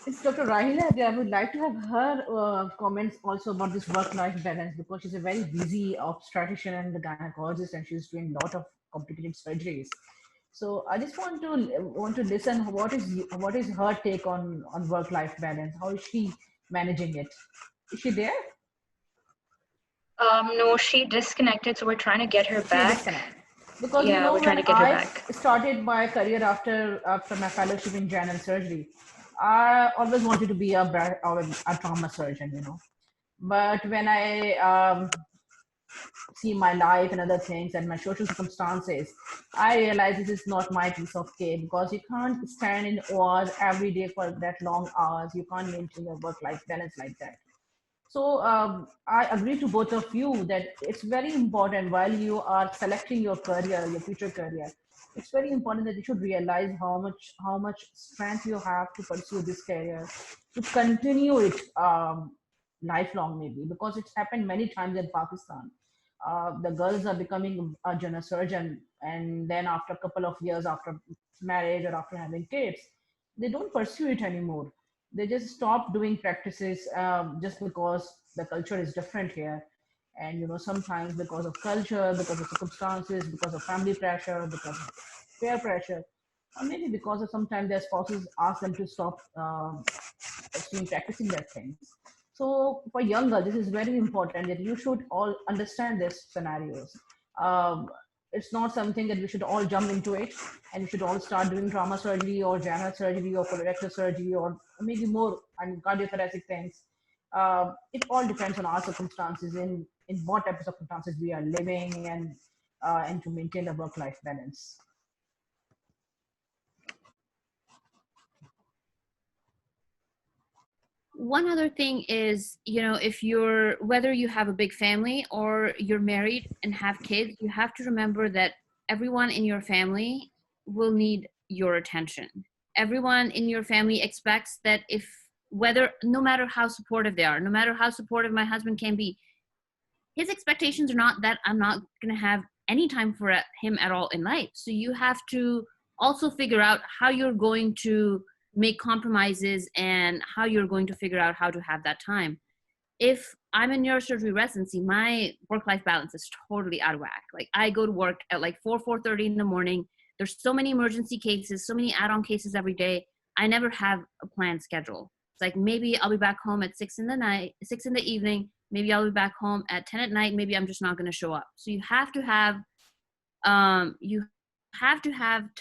It's Dr. Rahila. I would like to have her comments also about this work-life balance, because she's a very busy obstetrician and the gynecologist, and she's doing a lot of complicated surgeries. So I just want to listen. What is her take on work-life balance? How is she managing it? Is she there? No, she disconnected, so we're trying to get her back. Because yeah, you know, we're trying when to get her I back. started my career after my fellowship in general surgery, I always wanted to be a trauma surgeon, you know. But when I see my life and other things and my social circumstances, I realize this is not my piece of cake, because you can't stand in hours every day for that long hours. You can't maintain your work-life balance like that. So I agree to both of you that it's very important while you are selecting your career, your future career. It's very important that you should realize how much strength you have to pursue this career, to continue it lifelong, maybe, because it's happened many times in Pakistan. The girls are becoming a general surgeon, and then after a couple of years, after marriage or after having kids, they don't pursue it anymore. They just stop doing practices just because the culture is different here. And you know, sometimes because of culture, because of circumstances, because of family pressure, because of peer pressure, or maybe because of sometimes their spouses ask them to stop practicing their things. So for young girls, this is very important that you should all understand these scenarios. It's not something that we should all jump into it and we should all start doing trauma surgery or general surgery or colorectal surgery or maybe more cardiothoracic things. It all depends on our circumstances, in what type of circumstances we are living, and to maintain a work-life balance. One other thing is, you know, whether you have a big family or you're married and have kids, you have to remember that everyone in your family will need your attention. Everyone in your family expects that no matter how supportive they are, no matter how supportive my husband can be, his expectations are not that I'm not going to have any time for him at all in life. So you have to also figure out how you're going to make compromises and how you're going to figure out how to have that time. If I'm in neurosurgery residency, my work-life balance is totally out of whack. Like I go to work at like 4:30 in the morning. There's so many emergency cases, so many add-on cases every day. I never have a planned schedule. It's like maybe I'll be back home at 6 in the evening. Maybe I'll be back home at 10 at night. Maybe I'm just not going to show up. So you have to have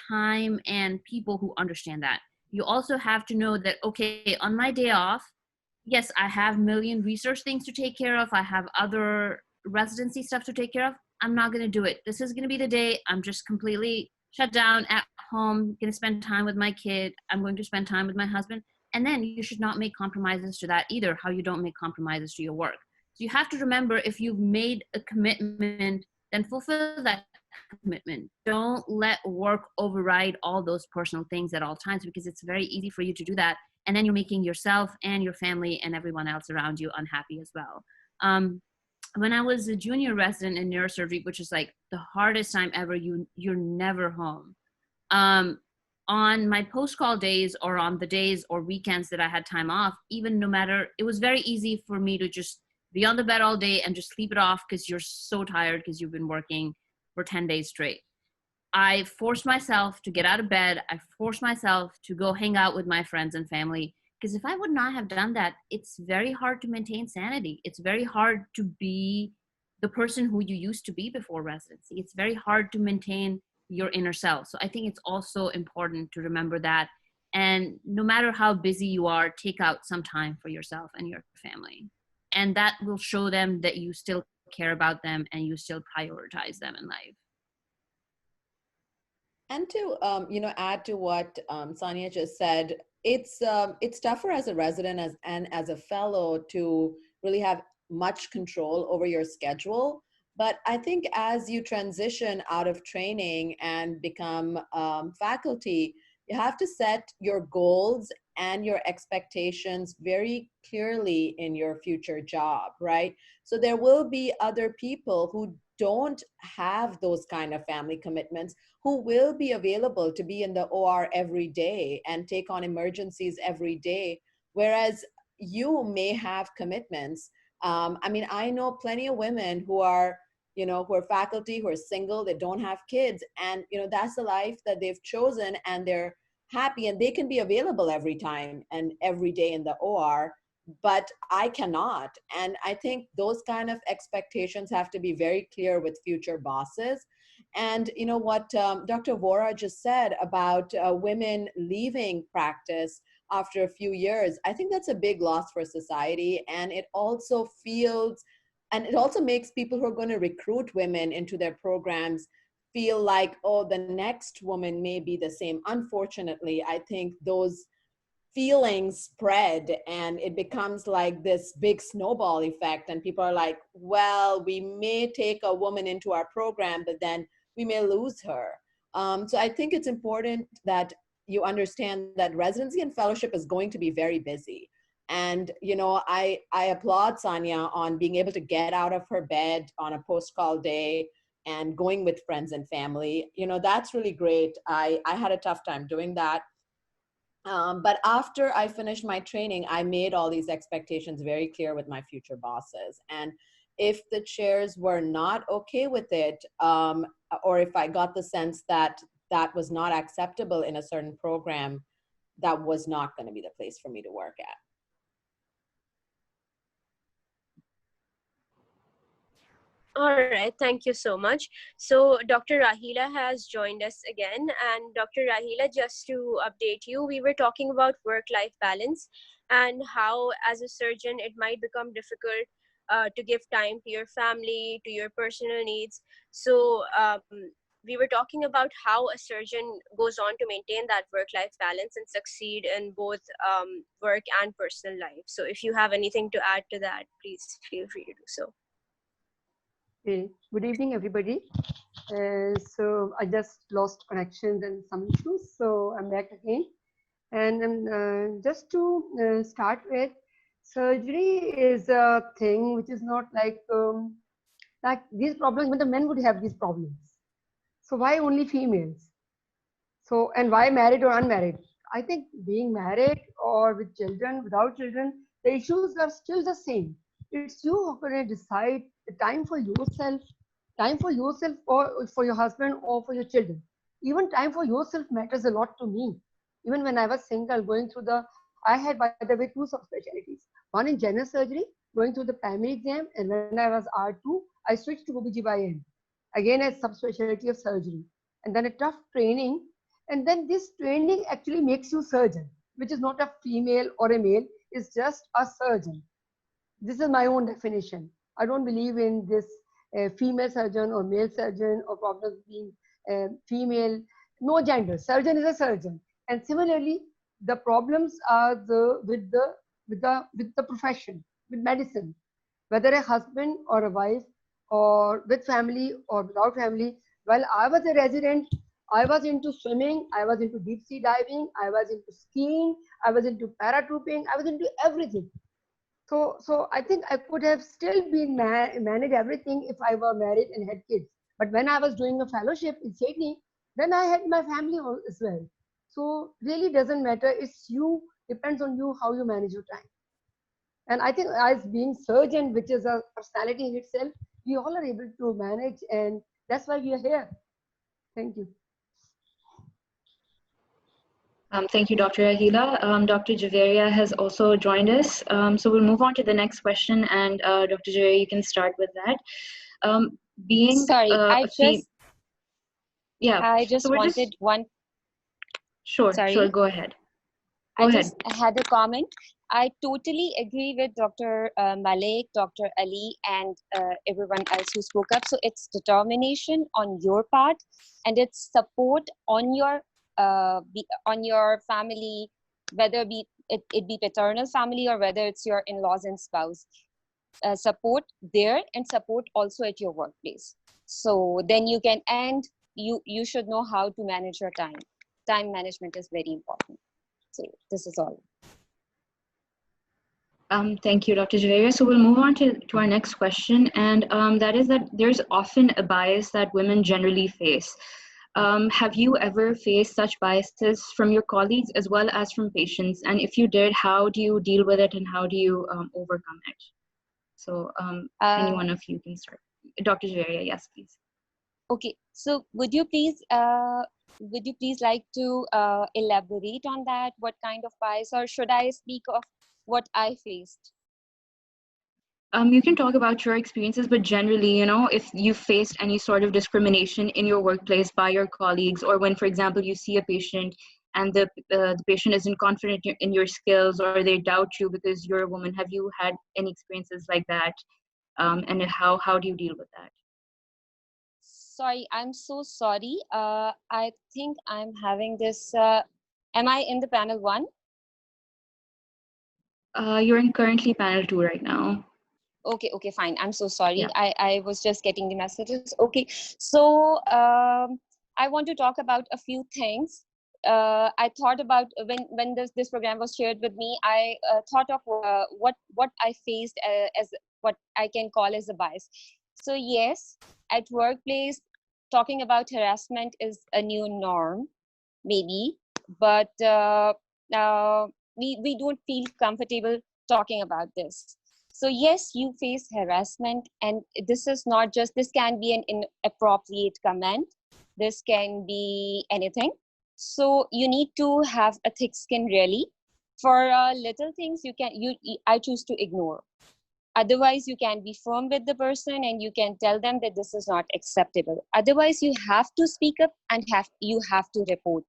time and people who understand that. You also have to know that, okay, on my day off, yes, I have a million research things to take care of. I have other residency stuff to take care of. I'm not going to do it. This is going to be the day I'm just completely shut down at home, going to spend time with my kid. I'm going to spend time with my husband. And then you should not make compromises to that either, how you don't make compromises to your work. So you have to remember, if you've made a commitment, then fulfill that commitment. Don't let work override all those personal things at all times, because it's very easy for you to do that. And then you're making yourself and your family and everyone else around you unhappy as well. When I was a junior resident in neurosurgery, which is like the hardest time ever, you're never home. On my post-call days or on the days or weekends that I had time off, even no matter, it was very easy for me to just be on the bed all day and just sleep it off because you're so tired because you've been working for 10 days straight. I forced myself to get out of bed. I forced myself to go hang out with my friends and family, because if I would not have done that, it's very hard to maintain sanity. It's very hard to be the person who you used to be before residency. It's very hard to maintain your inner self. So I think it's also important to remember that. And no matter how busy you are, take out some time for yourself and your family. And that will show them that you still care about them and you still prioritize them in life. And to add to what Sania just said, it's tougher as a resident and as a fellow to really have much control over your schedule. But I think as you transition out of training and become faculty, you have to set your goals and your expectations very clearly in your future job, right? So there will be other people who don't have those kind of family commitments, who will be available to be in the OR every day and take on emergencies every day, whereas you may have commitments. I know plenty of women who are faculty, who are single, they don't have kids, and that's the life that they've chosen, and they're happy, and they can be available every time and every day in the OR, but I cannot. And I think those kind of expectations have to be very clear with future bosses. And what Dr. Vora just said about women leaving practice after a few years, I think that's a big loss for society. And it also makes people who are going to recruit women into their programs feel like, oh, the next woman may be the same. Unfortunately, I think those feelings spread and it becomes like this big snowball effect. And people are like, well, we may take a woman into our program, but then we may lose her. So I think it's important that you understand that residency and fellowship is going to be very busy. And, I applaud Sania on being able to get out of her bed on a post-call day and going with friends and family. That's really great. I had a tough time doing that. But after I finished my training, I made all these expectations very clear with my future bosses. And if the chairs were not okay with it, or if I got the sense that that was not acceptable in a certain program, that was not going to be the place for me to work at. All right, thank you so much. So Dr. Rahila has joined us again. And Dr. Rahila, just to update you, we were talking about work-life balance and how as a surgeon, it might become difficult to give time to your family, to your personal needs. So we were talking about how a surgeon goes on to maintain that work-life balance and succeed in both work and personal life. So if you have anything to add to that, please feel free to do so. Okay. Good evening, everybody. So I just lost connections and some issues, so I'm back again. And just to start with, surgery is a thing which is not like Like these problems, when the men would have these problems. So why only females? So, and why married or unmarried? I think being married or with children, without children, the issues are still the same. It's you who can decide the time for yourself or for your husband or for your children. Even time for yourself matters a lot to me. Even when I was single, going through I had, by the way, two subspecialties. One in general surgery, going through the primary exam, and when I was R2, I switched to OBGYN, again as subspecialty of surgery. And then a tough training, and then this training actually makes you surgeon, which is not a female or a male, it's just a surgeon. This is my own definition. I don't believe in this female surgeon or male surgeon or problems being female. No gender. Surgeon is a surgeon. And similarly, the problems are with the profession, with medicine, whether a husband or a wife, or with family or without family. While I was a resident, I was into swimming, I was into deep sea diving, I was into skiing, I was into paratrooping, I was into everything. So I think I could have still been managed everything if I were married and had kids. But when I was doing a fellowship in Sydney, then I had my family as well. So really doesn't matter. It's you, depends on you how you manage your time. And I think as being surgeon, which is a personality in itself, we all are able to manage, and that's why we are here. Thank you. Thank you, Dr. Ahila. Dr. Javeria has also joined us. So we'll move on to the next question, and Dr. Javeria, you can start with that. Sorry, I just so wanted one. Sure, go ahead. I just had a comment. I totally agree with Dr. Malik, Dr. Ali, and everyone else who spoke up. So it's determination on your part, and it's support on your family, whether it be paternal family or whether it's your in-laws and spouse. Support there and support also at your workplace. So then you can, and you should know how to manage your time. Time management is very important. So this is all. Thank you, Dr. Javeria. So we'll move on to our next question, and that is that there's often a bias that women generally face. Have you ever faced such biases from your colleagues as well as from patients? And if you did, how do you deal with it and how do you overcome it? So any one of you can start. Dr. Javeria, yes, please. Okay, so would you please like to elaborate on that? What kind of bias, or should I speak of what I faced? You can talk about your experiences, but generally, if you faced any sort of discrimination in your workplace by your colleagues, or when, for example, you see a patient and the patient isn't confident in your skills, or they doubt you because you're a woman. Have you had any experiences like that? And how do you deal with that? Sorry, I'm so sorry. I think I'm having this. Am I in the panel 1? You're in currently panel 2 right now. Okay, fine. I'm so sorry. Yeah. I was just getting the messages. Okay, so I want to talk about a few things. I thought about when this program was shared with me. I thought of what I faced as what I can call as a bias. So yes, at workplace, talking about harassment is a new norm, maybe, but we don't feel comfortable talking about this. So yes, you face harassment, and this can be an inappropriate comment. This can be anything. So you need to have a thick skin, really. For little things, I choose to ignore. Otherwise, you can be firm with the person and you can tell them that this is not acceptable. Otherwise, you have to speak up and you have to report.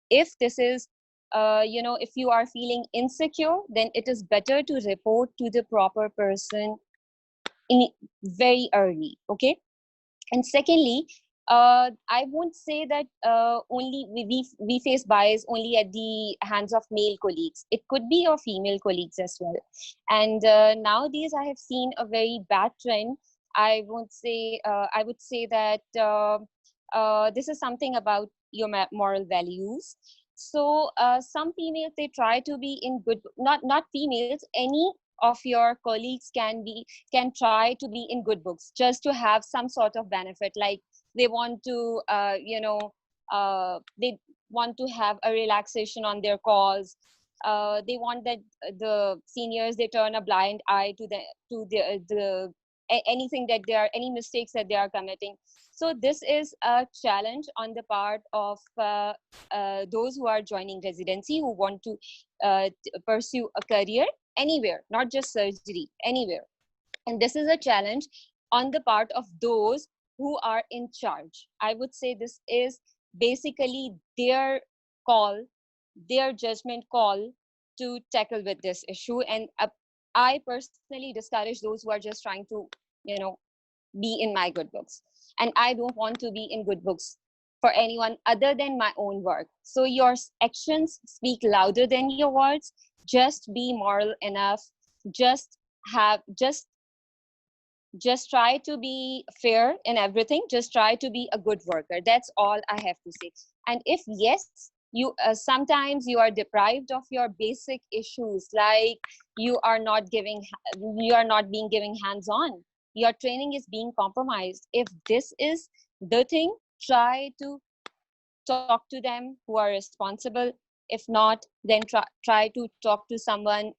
If this is if you are feeling insecure, then it is better to report to the proper person very early, okay? And secondly, I won't say that only we face bias only at the hands of male colleagues. It could be your female colleagues as well. And nowadays, I have seen a very bad trend. I would say that this is something about your moral values. So some females, they try to be in good, not females, any of your colleagues can try to be in good books just to have some sort of benefit, like they want to they want to have a relaxation on their calls. They want that the seniors, they turn a blind eye to anything that they are, any mistakes that they are committing. So this is a challenge on the part of those who are joining residency, who want to pursue a career anywhere, not just surgery, anywhere. And this is a challenge on the part of those who are in charge. I would say this is basically their call, their judgment call to tackle with this issue. And I personally discourage those who are just trying to, be in my good books. And I don't want to be in good books for anyone other than my own work. So your actions speak louder than your words. Just be moral enough. Just try to be fair in everything. Just try to be a good worker. That's all I have to say. And if yes, you sometimes you are deprived of your basic issues, like you are not being given hands-on, your training is being compromised. If this is the thing, try to talk to them who are responsible. If not, then try to talk to someone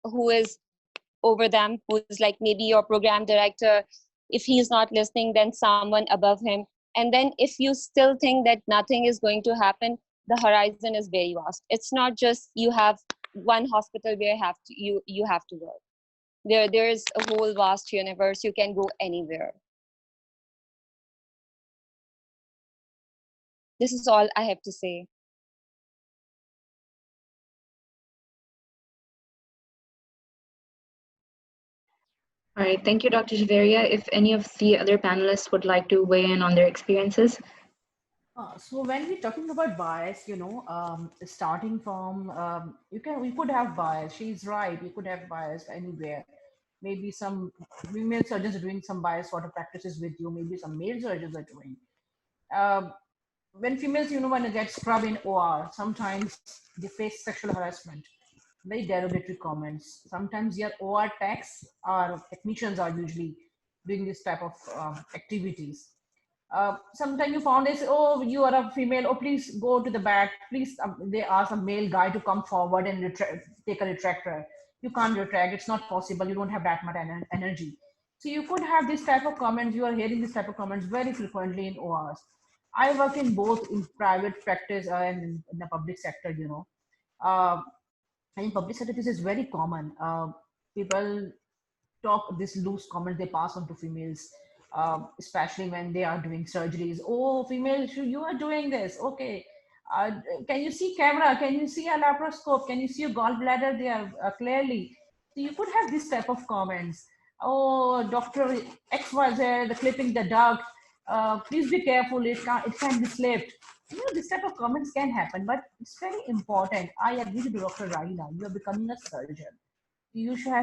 who is over them, who's like maybe your program director. If he's not listening, then someone above him. And then if you still think that nothing is going to happen, the horizon is very vast. It's not just you have one hospital where you have to work. There is a whole vast universe. You can go anywhere. This is all I have to say. All right, thank you, Dr. Javeria. If any of the other panelists would like to weigh in on their experiences. So when we're talking about bias, starting from, we could have bias. She's right. We could have bias anywhere. Maybe some female surgeons are doing some bias sort of practices with you. Maybe some male surgeons are doing. When females, when they get scrubbed in OR, sometimes they face sexual harassment, very derogatory comments. Sometimes your OR techs or technicians are usually doing this type of activities. Sometimes you found they say, oh, you are a female, oh, please go to the back. Please, they ask a male guy to come forward and take a retractor. You can't retract, it's not possible, you don't have that much energy. So you could have this type of comments, you are hearing this type of comments very frequently in ORs. I work in both in private practice and in the public sector, and in public sector, this is very common. People talk this loose comment they pass on to females, especially when they are doing surgeries. Oh, females, you are doing this. Okay. Can you see camera? Can you see a laparoscope? Can you see a gallbladder there clearly? So you could have this type of comments. Oh, Dr. XYZ, clipping the duct. Please be careful. It can be slipped. This type of comments can happen, but it's very important. I agree with Dr. Raina. You are becoming a surgeon. You should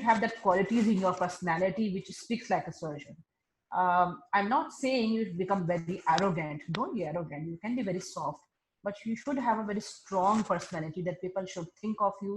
have that qualities in your personality which speaks like a surgeon. I'm not saying you become very arrogant. Don't be arrogant. You can be very soft, but you should have a very strong personality that people should think of you.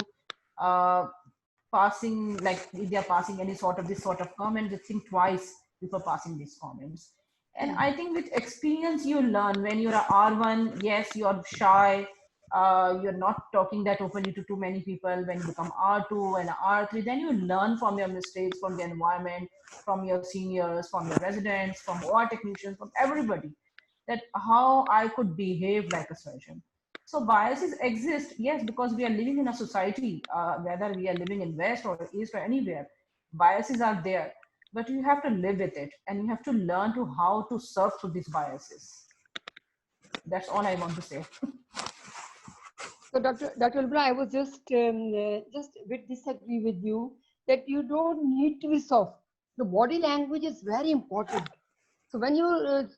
Passing, like if they are passing any sort of this sort of comment, they think twice before passing these comments. And I think with experience you learn. When you're a R1, yes, you're shy. You're not talking that openly to too many people. When you become R2 and R3, then you learn from your mistakes, from the environment, from your seniors, from your residents, from OR technicians, from everybody, that how I could behave like a surgeon. So biases exist, yes, because we are living in a society, whether we are living in West or East or anywhere, biases are there, but you have to live with it and you have to learn to how to surf through these biases. That's all I want to say. So Dr. Ulbra, I was just a bit disagree with you that you don't need to be soft. The body language is very important. So when you're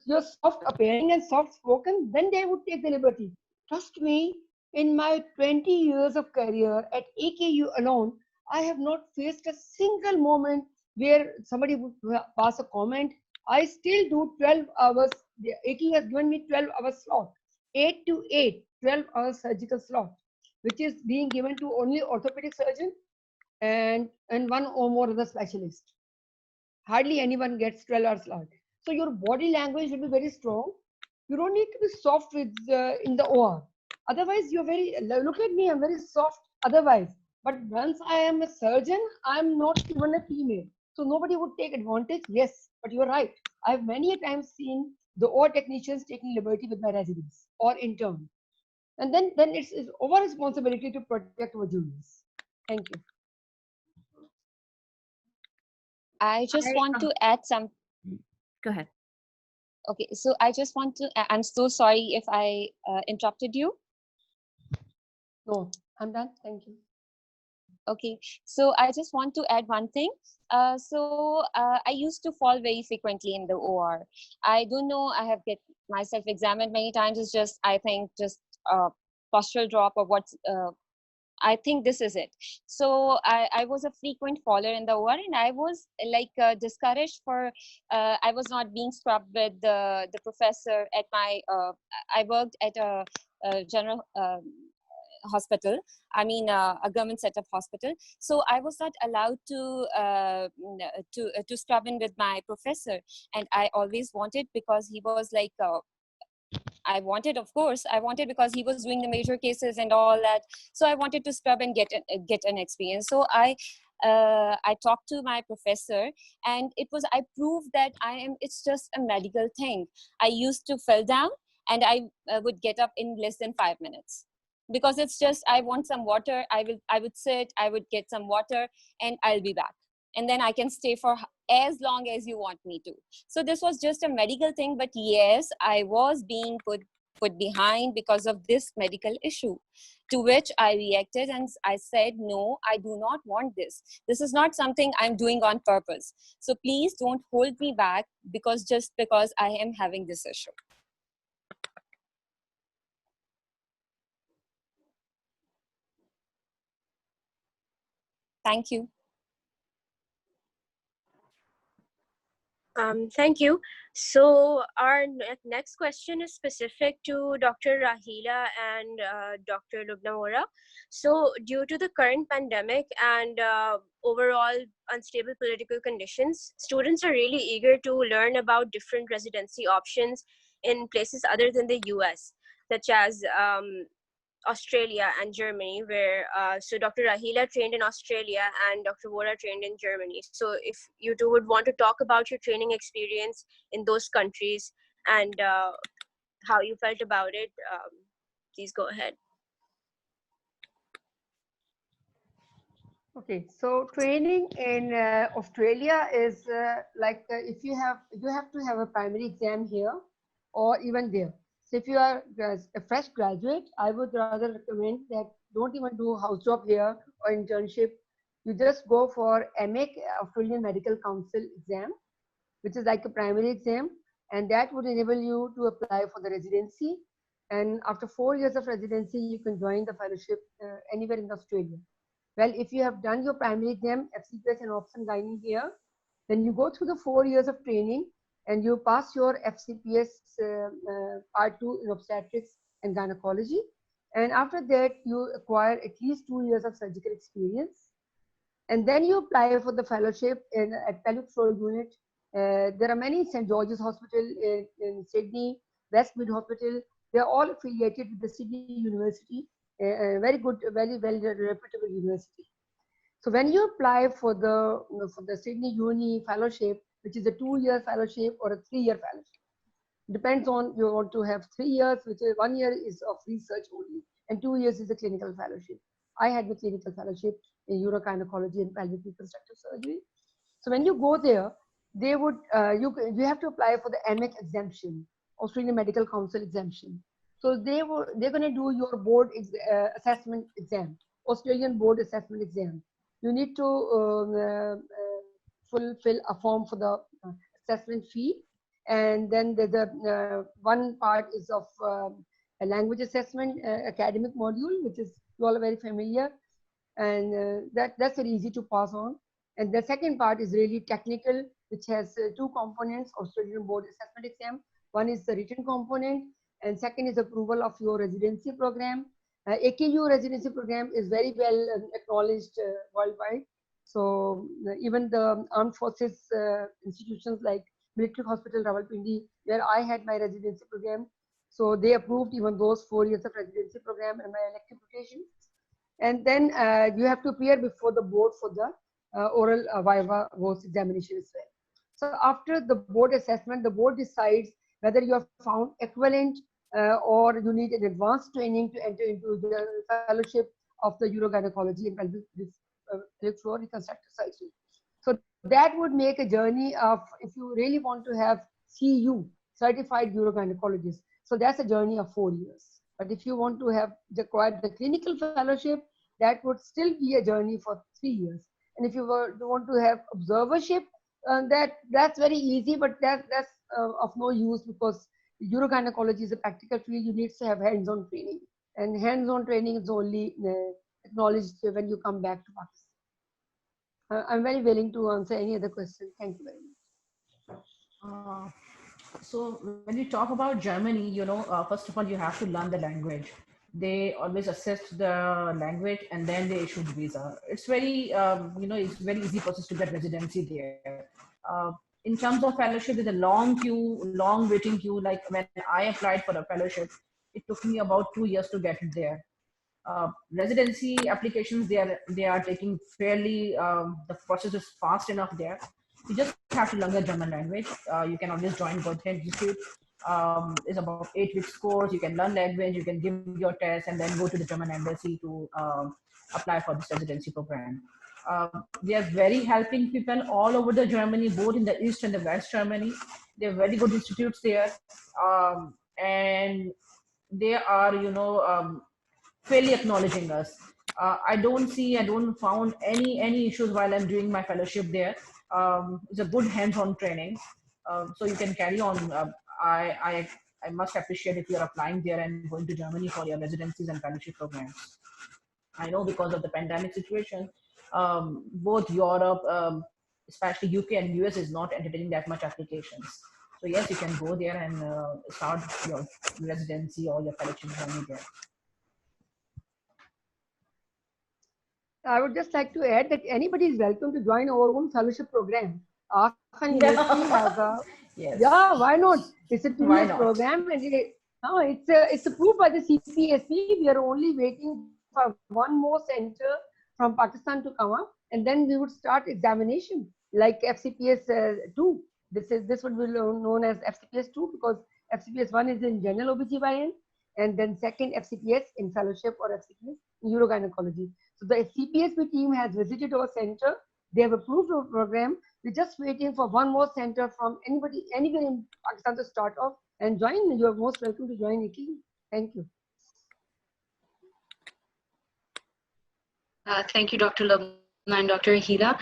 soft appearing and soft spoken, then they would take the liberty. Trust me, in my 20 years of career at AKU alone, I have not faced a single moment where somebody would pass a comment. I still do 12 hours. The AKU has given me 12 hours slot, 8 to 8, 12 hours surgical slot, which is being given to only orthopedic surgeon and one or more other specialist. Hardly anyone gets 12 hours slot. So your body language will be very strong. You don't need to be soft with in the OR. Otherwise, you're very, look at me, I'm very soft otherwise. But once I am a surgeon, I'm not even a female. So nobody would take advantage. Yes, but you're right. I've many a times seen the OR technicians taking liberty with my residents or intern. And then it's our responsibility to protect our juniors. Thank you. I just want to add some. Go ahead. Okay, so I just want to. I'm so sorry if I interrupted you. No, I'm done. Thank you. Okay, so I just want to add one thing. I used to fall very frequently in the OR. I don't know. I have get myself examined many times. It's just I think just postural drop or what's. I think this is it. So I was a frequent faller in the OR, and I was like discouraged for. I was not being scrubbed with the professor at my. I worked at a general. Hospital, I mean a government setup hospital. So I was not allowed to scrub in with my professor, and I always wanted because he was like. I wanted, of course, I wanted because he was doing the major cases and all that. So I wanted to scrub and get an experience. So I talked to my professor, and I proved that it's just a medical thing. I used to fall down, and I would get up in less than 5 minutes. Because it's just I want some water, I would sit, I would get some water, and I'll be back, and then I can stay for as long as you want me to. So this was just a medical thing, but yes, I was being put behind because of this medical issue, to which I reacted and I said, no, I do not want this. This is not something I'm doing on purpose. So please don't hold me back because I am having this issue. Thank you. Thank you. So our next question is specific to Dr. Rahila and Dr. Lubna Mora. So due to the current pandemic and overall unstable political conditions, students are really eager to learn about different residency options in places other than the US, such as Australia and Germany, where so Dr. Rahila trained in Australia and Dr. Vora trained in Germany. So if you two would want to talk about your training experience in those countries and how you felt about it, please go ahead. Okay, so training in Australia is if you have to have a primary exam here or even there. So if you are a fresh graduate, I would rather recommend that don't even do house job here or internship. You just go for AMEC, Australian Medical Council exam, which is like a primary exam, and that would enable you to apply for the residency. And after 4 years of residency, you can join the fellowship anywhere in Australia. Well, if you have done your primary exam, FCPS and option gynae here, then you go through the 4 years of training and you pass your FCPS part 2 in obstetrics and gynecology. And after that, you acquire at least 2 years of surgical experience. And then you apply for the fellowship at pelvic floor unit. There are many St. George's Hospital in Sydney, West Mid Hospital. They're all affiliated with the Sydney University, a very good, very well reputable university. So when you apply for the Sydney Uni fellowship, which is a 2-year fellowship or a 3-year fellowship, depends on you want to have 3 years, which is 1 year is of research only, and 2 years is a clinical fellowship. I had the clinical fellowship in urogynecology and pelvic reconstructive surgery. So when you go there, they would you have to apply for the AMEC exemption, Australian Medical Council exemption. So they're going to do your board assessment exam, Australian board assessment exam. You need to fulfill a form for the assessment fee, and then there's one part is of a language assessment academic module, which is you all are very familiar, and that's very easy to pass on. And the second part is really technical, which has 2 components: Australian board assessment exam. One is the written component, and second is approval of your residency program. AKU residency program is very well acknowledged worldwide. So even the armed forces institutions like Military Hospital Rawalpindi, where I had my residency program, so they approved even those 4 years of residency program and my elective rotations. And then you have to appear before the board for the oral viva voice examination as well. So after the board assessment, the board decides whether you are found equivalent or you need an advanced training to enter into the fellowship of the urogynecology and pelvic floor reconstructive surgery. So that would make a journey of, if you really want to have CU, certified urogynecologist, so that's a journey of 4 years. But if you want to have acquired the clinical fellowship, that would still be a journey for 3 years. And if you want to have observership, that's very easy, but that's of no use, because urogynecology is a practical field. You need to have hands-on training, and hands-on training is only acknowledged when you come back to Pakistan. I'm very willing to answer any other question. Thank you very much. So when you talk about Germany, first of all, you have to learn the language. They always assess the language and then they issue the visa. It's very, it's very easy process to get residency there. In terms of fellowship, there's a long queue, long waiting queue. Like when I applied for a fellowship, it took me about 2 years to get it there. Residency applications, they are taking fairly, the process is fast enough there. You just have to learn the German language. You can always join Goethe Institute. It's about 8 weeks course. You can learn language, you can give your test, and then go to the German embassy to apply for this residency program. They are very helping people all over the Germany, both in the East and the West Germany. They have very good institutes there. And they are, fairly acknowledging us. I don't found any issues while I'm doing my fellowship there. It's a good hands-on training, so you can carry on. I must appreciate if you're applying there and going to Germany for your residencies and fellowship programs. I know because of the pandemic situation, both Europe, especially UK and US, is not entertaining that much applications. So yes, you can go there and start your residency or your fellowship journey there. I would just like to add that anybody is welcome to join our own fellowship program. Afghan University has a, yes. Yeah, why not? It's a 2-year program, and it's approved by the CPSC. We are only waiting for one more center from Pakistan to come up, and then we would start examination like FCPS 2. This would be known as FCPS 2 because FCPS 1 is in general OBGYN, and then second FCPS in fellowship or FCPS in urogynecology. So the CPSP team has visited our center. They have approved our program. We're just waiting for one more center from anywhere in Pakistan to start off and join. You are most welcome to join, Nikki. Thank you. Thank you, Dr. Lubna and Dr. Hila.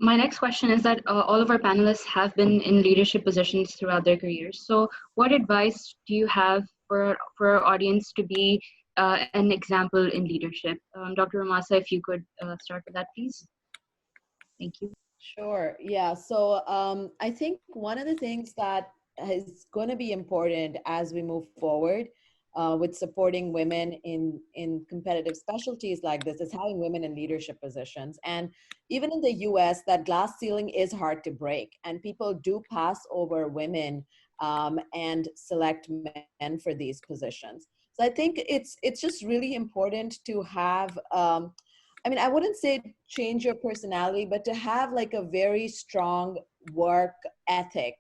My next question is that all of our panelists have been in leadership positions throughout their careers. So what advice do you have for our audience to be an example in leadership? Dr. Ramasa, if you could start with that, please. Thank you. Sure. Yeah. So I think one of the things that is going to be important as we move forward with supporting women in competitive specialties like this is having women in leadership positions. And even in the US, that glass ceiling is hard to break. And people do pass over women and select men for these positions. So I think it's just really important to have, I mean, I wouldn't say change your personality, but to have like a very strong work ethic.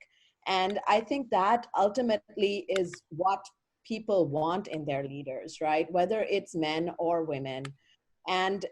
And I think that ultimately is what people want in their leaders, right? Whether it's men or women. And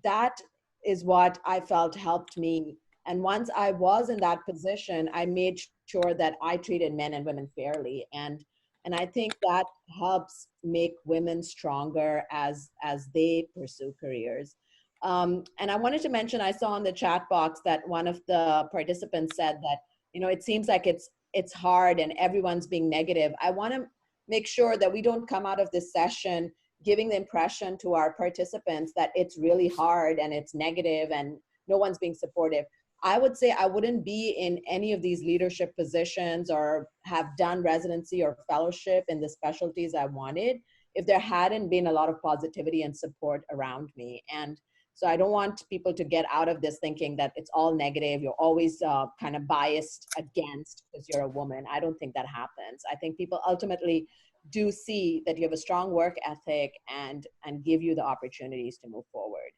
that is what I felt helped me. And once I was in that position, I made sure that I treated men and women fairly. And I think that helps make women stronger as they pursue careers. And I wanted to mention, I saw in the chat box that one of the participants said that, you know, it seems like it's hard and everyone's being negative. I want to make sure that we don't come out of this session giving the impression to our participants that it's really hard and it's negative and no one's being supportive. I would say I wouldn't be in any of these leadership positions or have done residency or fellowship in the specialties I wanted if there hadn't been a lot of positivity and support around me. And So I don't want people to get out of this thinking that it's all negative. You're always kind of biased against because you're a woman. I don't think that happens. I think people ultimately do see that you have a strong work ethic and give you the opportunities to move forward.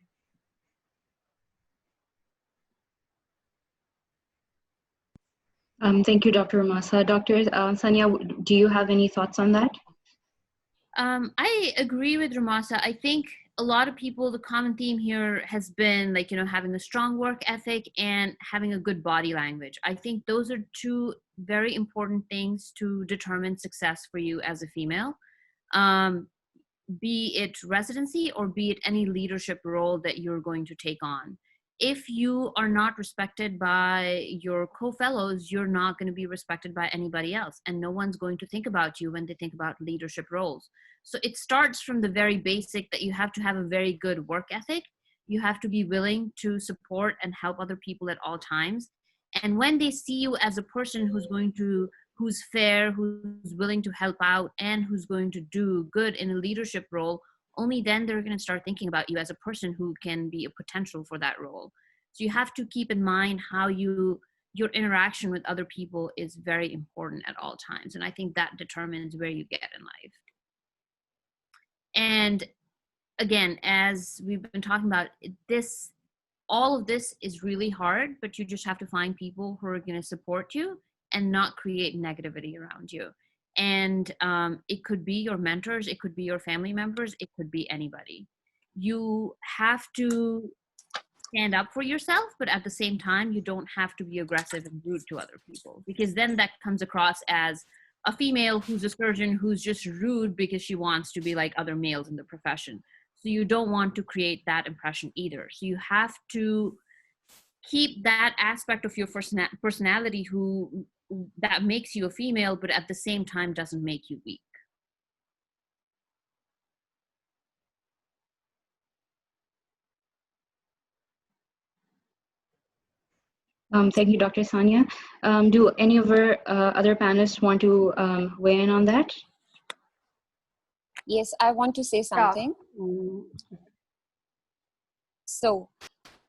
Thank you, Dr. Ramasa. Dr. Sanya, do you have any thoughts on that? I agree with Ramasa. I think a lot of people, the common theme here has been like, having a strong work ethic and having a good body language. I think those are two very important things to determine success for you as a female. Be it residency or be it any leadership role that you're going to take on. If you are not respected by your co-fellows, you're not going to be respected by anybody else, and no one's going to think about you when they think about leadership roles. So it starts from the very basic that you have to have a very good work ethic. You have to be willing to support and help other people at all times. And when they see you as a person who's fair, who's willing to help out, and who's going to do good in a leadership role, only then they're going to start thinking about you as a person who can be a potential for that role. So you have to keep in mind how your interaction with other people is very important at all times. And I think that determines where you get in life. And again, as we've been talking about, all of this is really hard, but you just have to find people who are going to support you and not create negativity around you. And it could be your mentors, it could be your family members, it could be anybody. You have to stand up for yourself, but at the same time, you don't have to be aggressive and rude to other people, because then that comes across as a female who's a surgeon who's just rude because she wants to be like other males in the profession. So you don't want to create that impression either. So you have to keep that aspect of your personality that makes you a female, but at the same time doesn't make you weak. Thank you, Dr. Sanya. Do any of our other panelists want to weigh in on that? Yes, I want to say something. So,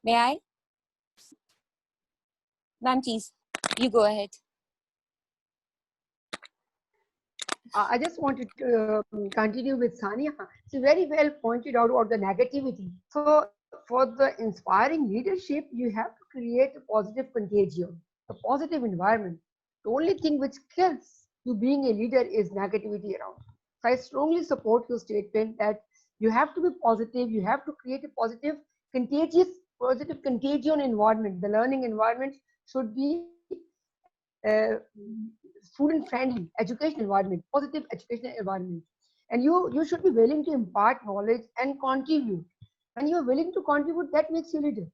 may I? Ma'am, please, you go ahead. I just wanted to continue with Sania. She very well pointed out about the negativity. So for the inspiring leadership, you have to create a positive contagion, a positive environment. The only thing which kills you being a leader is negativity around. So I strongly support your statement that you have to be positive, you have to create a positive contagion environment. The learning environment should be student friendly education environment, positive educational environment, and you should be willing to impart knowledge and contribute. When you're willing to contribute, that makes you leader.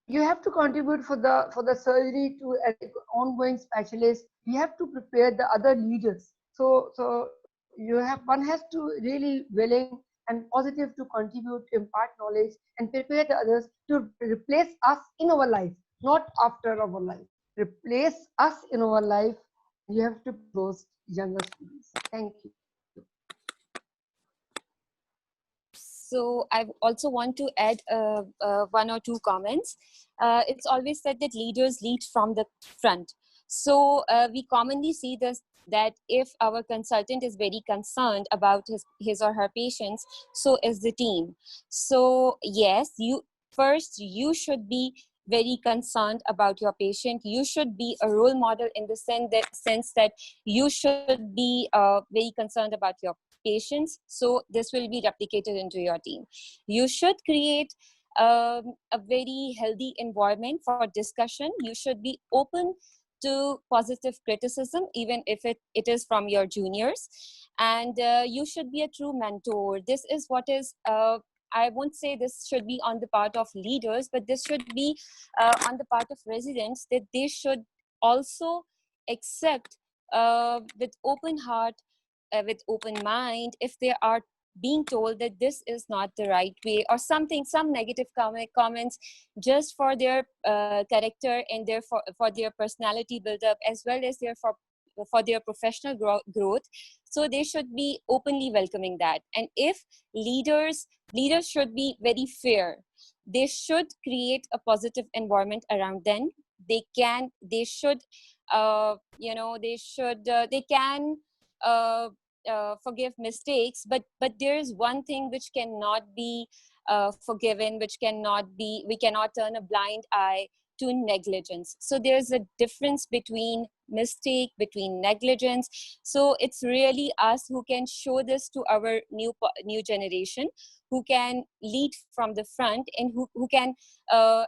You have to contribute for the surgery to an ongoing specialist. You have to prepare the other leaders. So one has to really willing and positive to contribute, to impart knowledge and prepare the others to replace us in our life, not after our life. Replace us in our life. You have to those younger students. Thank you. So I also want to add one or two comments. It's always said that leaders lead from the front. So we commonly see this, that if our consultant is very concerned about his or her patients, so is the team. So yes, you should be very concerned about your patient. You should be a role model in the sense that you should be very concerned about your patients. So this will be replicated into your team. You should create a very healthy environment for discussion. You should be open to positive criticism, even if it is from your juniors. And you should be a true mentor. This is what is I won't say this should be on the part of leaders, but this should be on the part of residents, that they should also accept with open heart, with open mind, if they are being told that this is not the right way, or some negative comments just for their character and for their personality build up, as well as for their professional growth. So they should be openly welcoming that. And if leaders should be very fair. They should create a positive environment around them. They can forgive mistakes, but there is one thing which cannot be forgiven, we cannot turn a blind eye to negligence. So there's a difference between mistake, between negligence. So it's really us who can show this to our new generation, who can lead from the front, and who can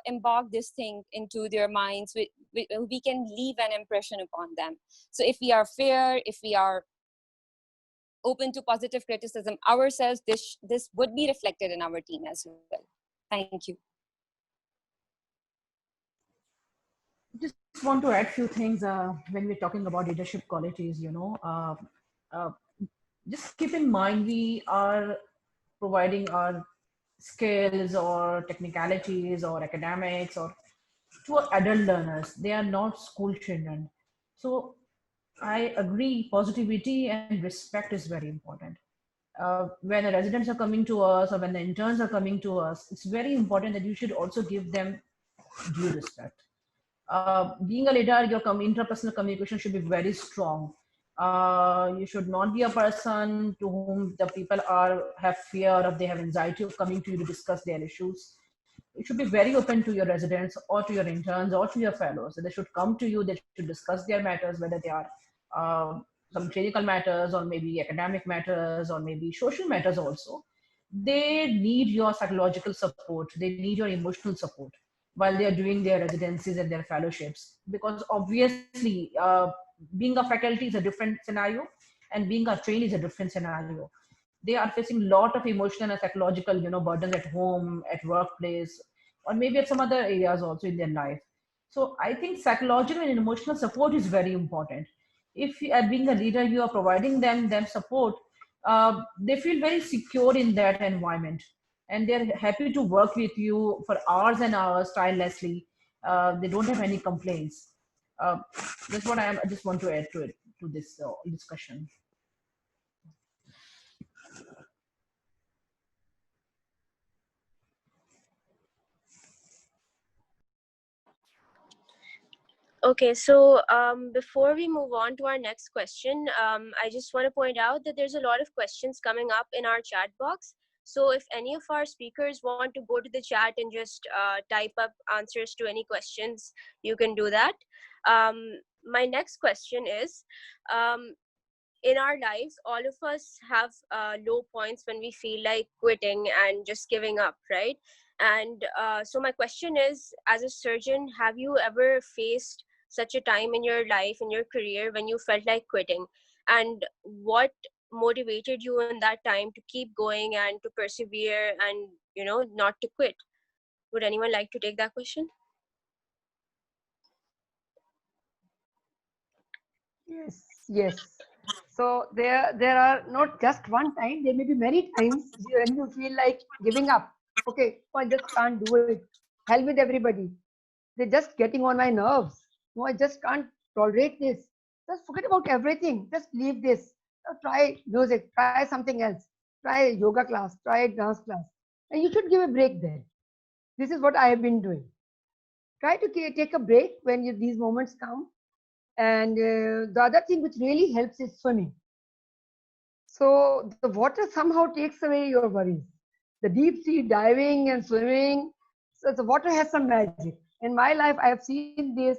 embark this thing into their minds. We can leave an impression upon them. So if we are fair, if we are open to positive criticism ourselves, this would be reflected in our team as well. Thank you. Just want to add few things when we're talking about leadership qualities. Just keep in mind we are providing our skills or technicalities or academics or to adult learners. They are not school children. So I agree, positivity and respect is very important. When the residents are coming to us or when the interns are coming to us, it's very important that you should also give them due respect. Being a leader, your interpersonal communication should be very strong. You should not be a person to whom the people have fear or they have anxiety of coming to you to discuss their issues. You should be very open to your residents or to your interns or to your fellows. They should come to you, they should discuss their matters, whether they are some clinical matters or maybe academic matters or maybe social matters also. They need your psychological support. They need your emotional support while they are doing their residencies and their fellowships. Because obviously, being a faculty is a different scenario and being a trainee is a different scenario. They are facing a lot of emotional and psychological, burdens at home, at workplace, or maybe at some other areas also in their life. So I think psychological and emotional support is very important. If you are being a leader, you are providing them support, they feel very secure in that environment and they're happy to work with you for hours and hours tirelessly. They don't have any complaints. That's what I just want to add to it, to this discussion. Okay, so before we move on to our next question, I just want to point out that there's a lot of questions coming up in our chat box. So if any of our speakers want to go to the chat and just type up answers to any questions, you can do that. My next question is, in our lives, all of us have low points when we feel like quitting and just giving up, right? And so my question is, as a surgeon, have you ever faced such a time in your life, in your career, when you felt like quitting? And what motivated you in that time to keep going and to persevere and, not to quit? Would anyone like to take that question? Yes. So there are not just one time, there may be many times when you feel like giving up. Okay, oh, I just can't do it. Hell with everybody. They're just getting on my nerves. No, I just can't tolerate this. Just forget about everything. Just leave this. Try music, try something else. Try yoga class, try dance class. And you should give a break there. This is what I have been doing. Try to take a break when these moments come. And the other thing which really helps is swimming. So the water somehow takes away your worries. The deep sea diving and swimming, so the water has some magic. In my life, I have seen this.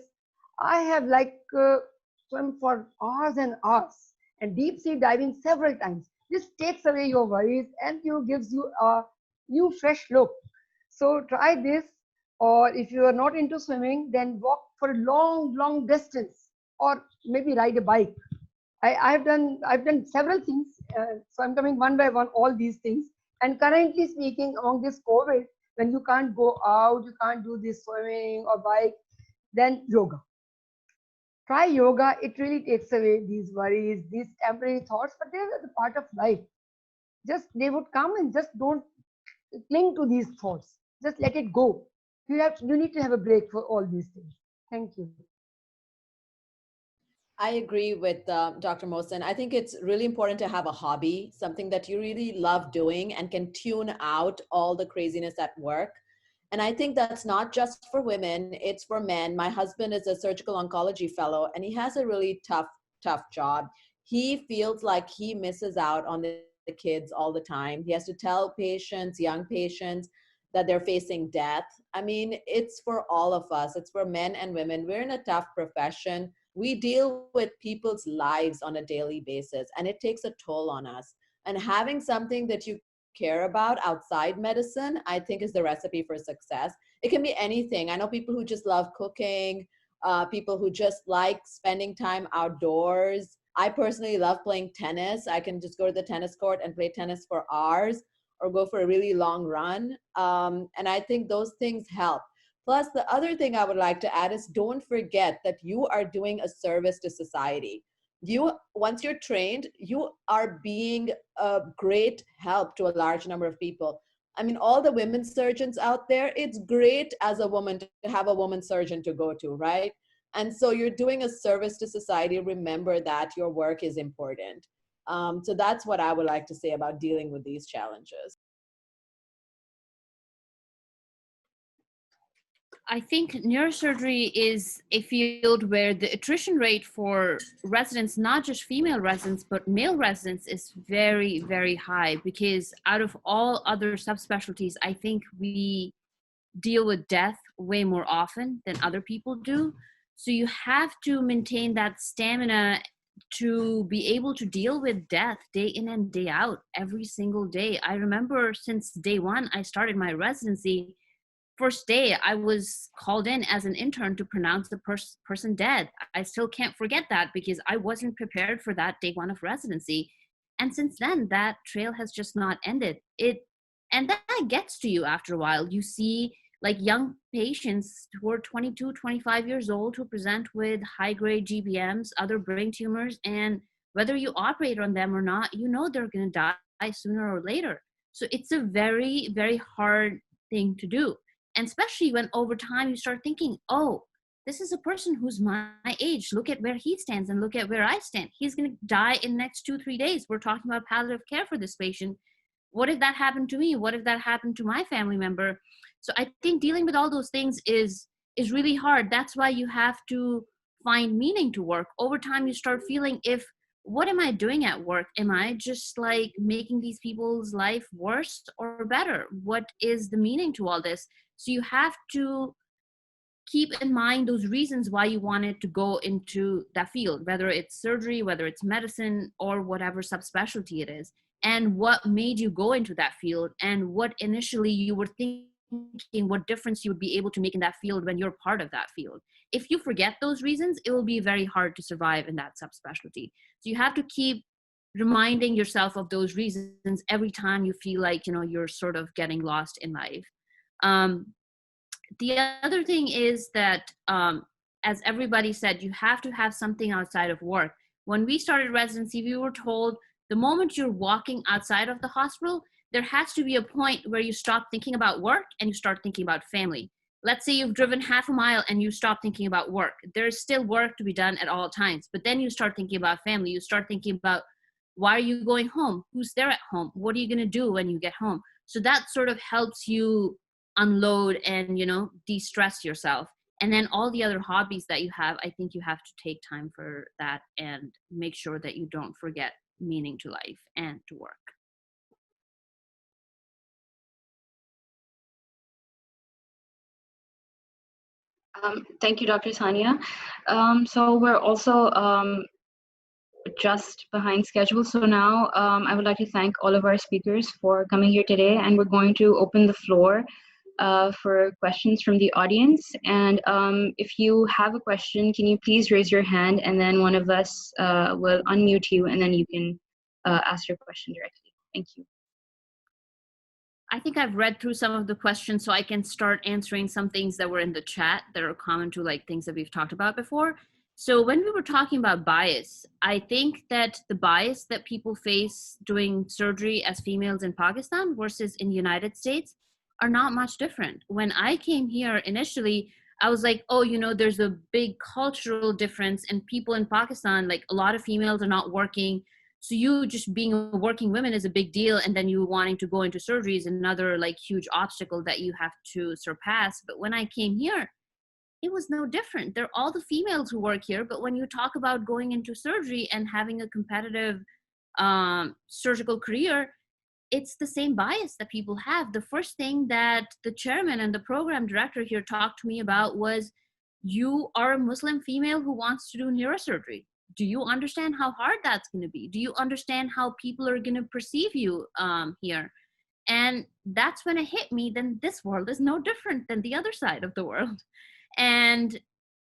I have swum for hours and hours and deep sea diving several times. This takes away your worries and gives you a new fresh look. So try this, or if you are not into swimming, then walk for a long distance, or maybe ride a bike. I've done several things. So I'm coming one by one all these things. And currently speaking, among this COVID, when you can't go out, you can't do this swimming or bike, then yoga. Try yoga. It really takes away these worries, these temporary thoughts, but they're the part of life. Just they would come, and just don't cling to these thoughts. Just let it go. You need to have a break for all these things. Thank you. I agree with Dr. Mohsen. I think it's really important to have a hobby, something that you really love doing and can tune out all the craziness at work. And I think that's not just for women, it's for men. My husband is a surgical oncology fellow and he has a really tough job. He feels like he misses out on the kids all the time. He has to tell patients, young patients, that they're facing death. I mean, it's for all of us, it's for men and women. We're in a tough profession. We deal with people's lives on a daily basis, and it takes a toll on us. And having something that you care about outside medicine, I think, is the recipe for success. It can be anything. I know people who just love cooking, people who just like spending time outdoors. I personally love playing tennis. I can just go to the tennis court and play tennis for hours or go for a really long run. And I think those things help. Plus, the other thing I would like to add is don't forget that you are doing a service to society. Once you're trained, you are being a great help to a large number of people. I mean, all the women surgeons out there, it's great as a woman to have a woman surgeon to go to, right? And so you're doing a service to society. Remember that your work is important. So that's what I would like to say about dealing with these challenges. I think neurosurgery is a field where the attrition rate for residents, not just female residents, but male residents, is very, very high because out of all other subspecialties, I think we deal with death way more often than other people do. So you have to maintain that stamina to be able to deal with death day in and day out every single day. I remember since day one I started my residency, first day I was called in as an intern to pronounce the person dead. I still can't forget that because I wasn't prepared for that day one of residency. And since then, that trail has just not ended. And that gets to you after a while. You see like young patients who are 22, 25 years old who present with high grade GBMs, other brain tumors, and whether you operate on them or not, you know they're going to die sooner or later. So it's a very, very hard thing to do. And especially when over time you start thinking, oh, this is a person who's my age. Look at where he stands and look at where I stand. He's going to die in the next 2-3 days. We're talking about palliative care for this patient. What if that happened to me? What if that happened to my family member? So I think dealing with all those things is really hard. That's why you have to find meaning to work. Over time, you start feeling, what am I doing at work? Am I just like making these people's life worse or better? What is the meaning to all this? So you have to keep in mind those reasons why you wanted to go into that field, whether it's surgery, whether it's medicine, or whatever subspecialty it is, and what made you go into that field, and what initially you were thinking, what difference you would be able to make in that field when you're part of that field. If you forget those reasons, it will be very hard to survive in that subspecialty. So you have to keep reminding yourself of those reasons every time you feel like, you're sort of getting lost in life. The other thing is that, as everybody said, you have to have something outside of work. When we started residency, we were told the moment you're walking outside of the hospital, there has to be a point where you stop thinking about work and you start thinking about family. Let's say you've driven half a mile and you stop thinking about work. There's still work to be done at all times, but then you start thinking about family. You start thinking about, why are you going home? Who's there at home? What are you going to do when you get home? So that sort of helps you unload and de-stress yourself. And then all the other hobbies that you have, I think you have to take time for that and make sure that you don't forget meaning to life and to work. Thank you, Dr. Sania. So we're also just behind schedule. So now I would like to thank all of our speakers for coming here today, and we're going to open the floor for questions from the audience. And if you have a question, can you please raise your hand, and then one of us will unmute you, and then you can ask your question directly. Thank you. I think I've read through some of the questions, so I can start answering some things that were in the chat that are common to like things that we've talked about before. So when we were talking about bias, I think that the bias that people face doing surgery as females in Pakistan versus in the United States are not much different. When I came here initially, I was like, oh, there's a big cultural difference, and people in Pakistan, like a lot of females are not working. So you just being a working woman is a big deal. And then you wanting to go into surgery is another like huge obstacle that you have to surpass. But when I came here, it was no different. They're all the females who work here. But when you talk about going into surgery and having a competitive surgical career, it's the same bias that people have. The first thing that the chairman and the program director here talked to me about was, you are a Muslim female who wants to do neurosurgery. Do you understand how hard that's going to be? Do you understand how people are going to perceive you here? And that's when it hit me, then this world is no different than the other side of the world. And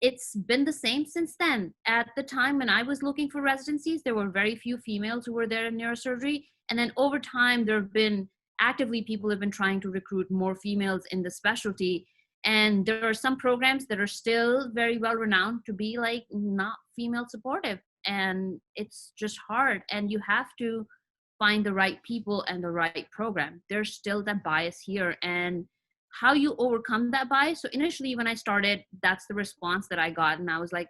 it's been the same since then. At the time when I was looking for residencies, there were very few females who were there in neurosurgery. And then over time, there have been actively people have been trying to recruit more females in the specialty. And there are some programs that are still very well renowned to be like not female supportive. And it's just hard. And you have to find the right people and the right program. There's still that bias here. And how you overcome that bias. So initially when I started, that's the response that I got. And I was like,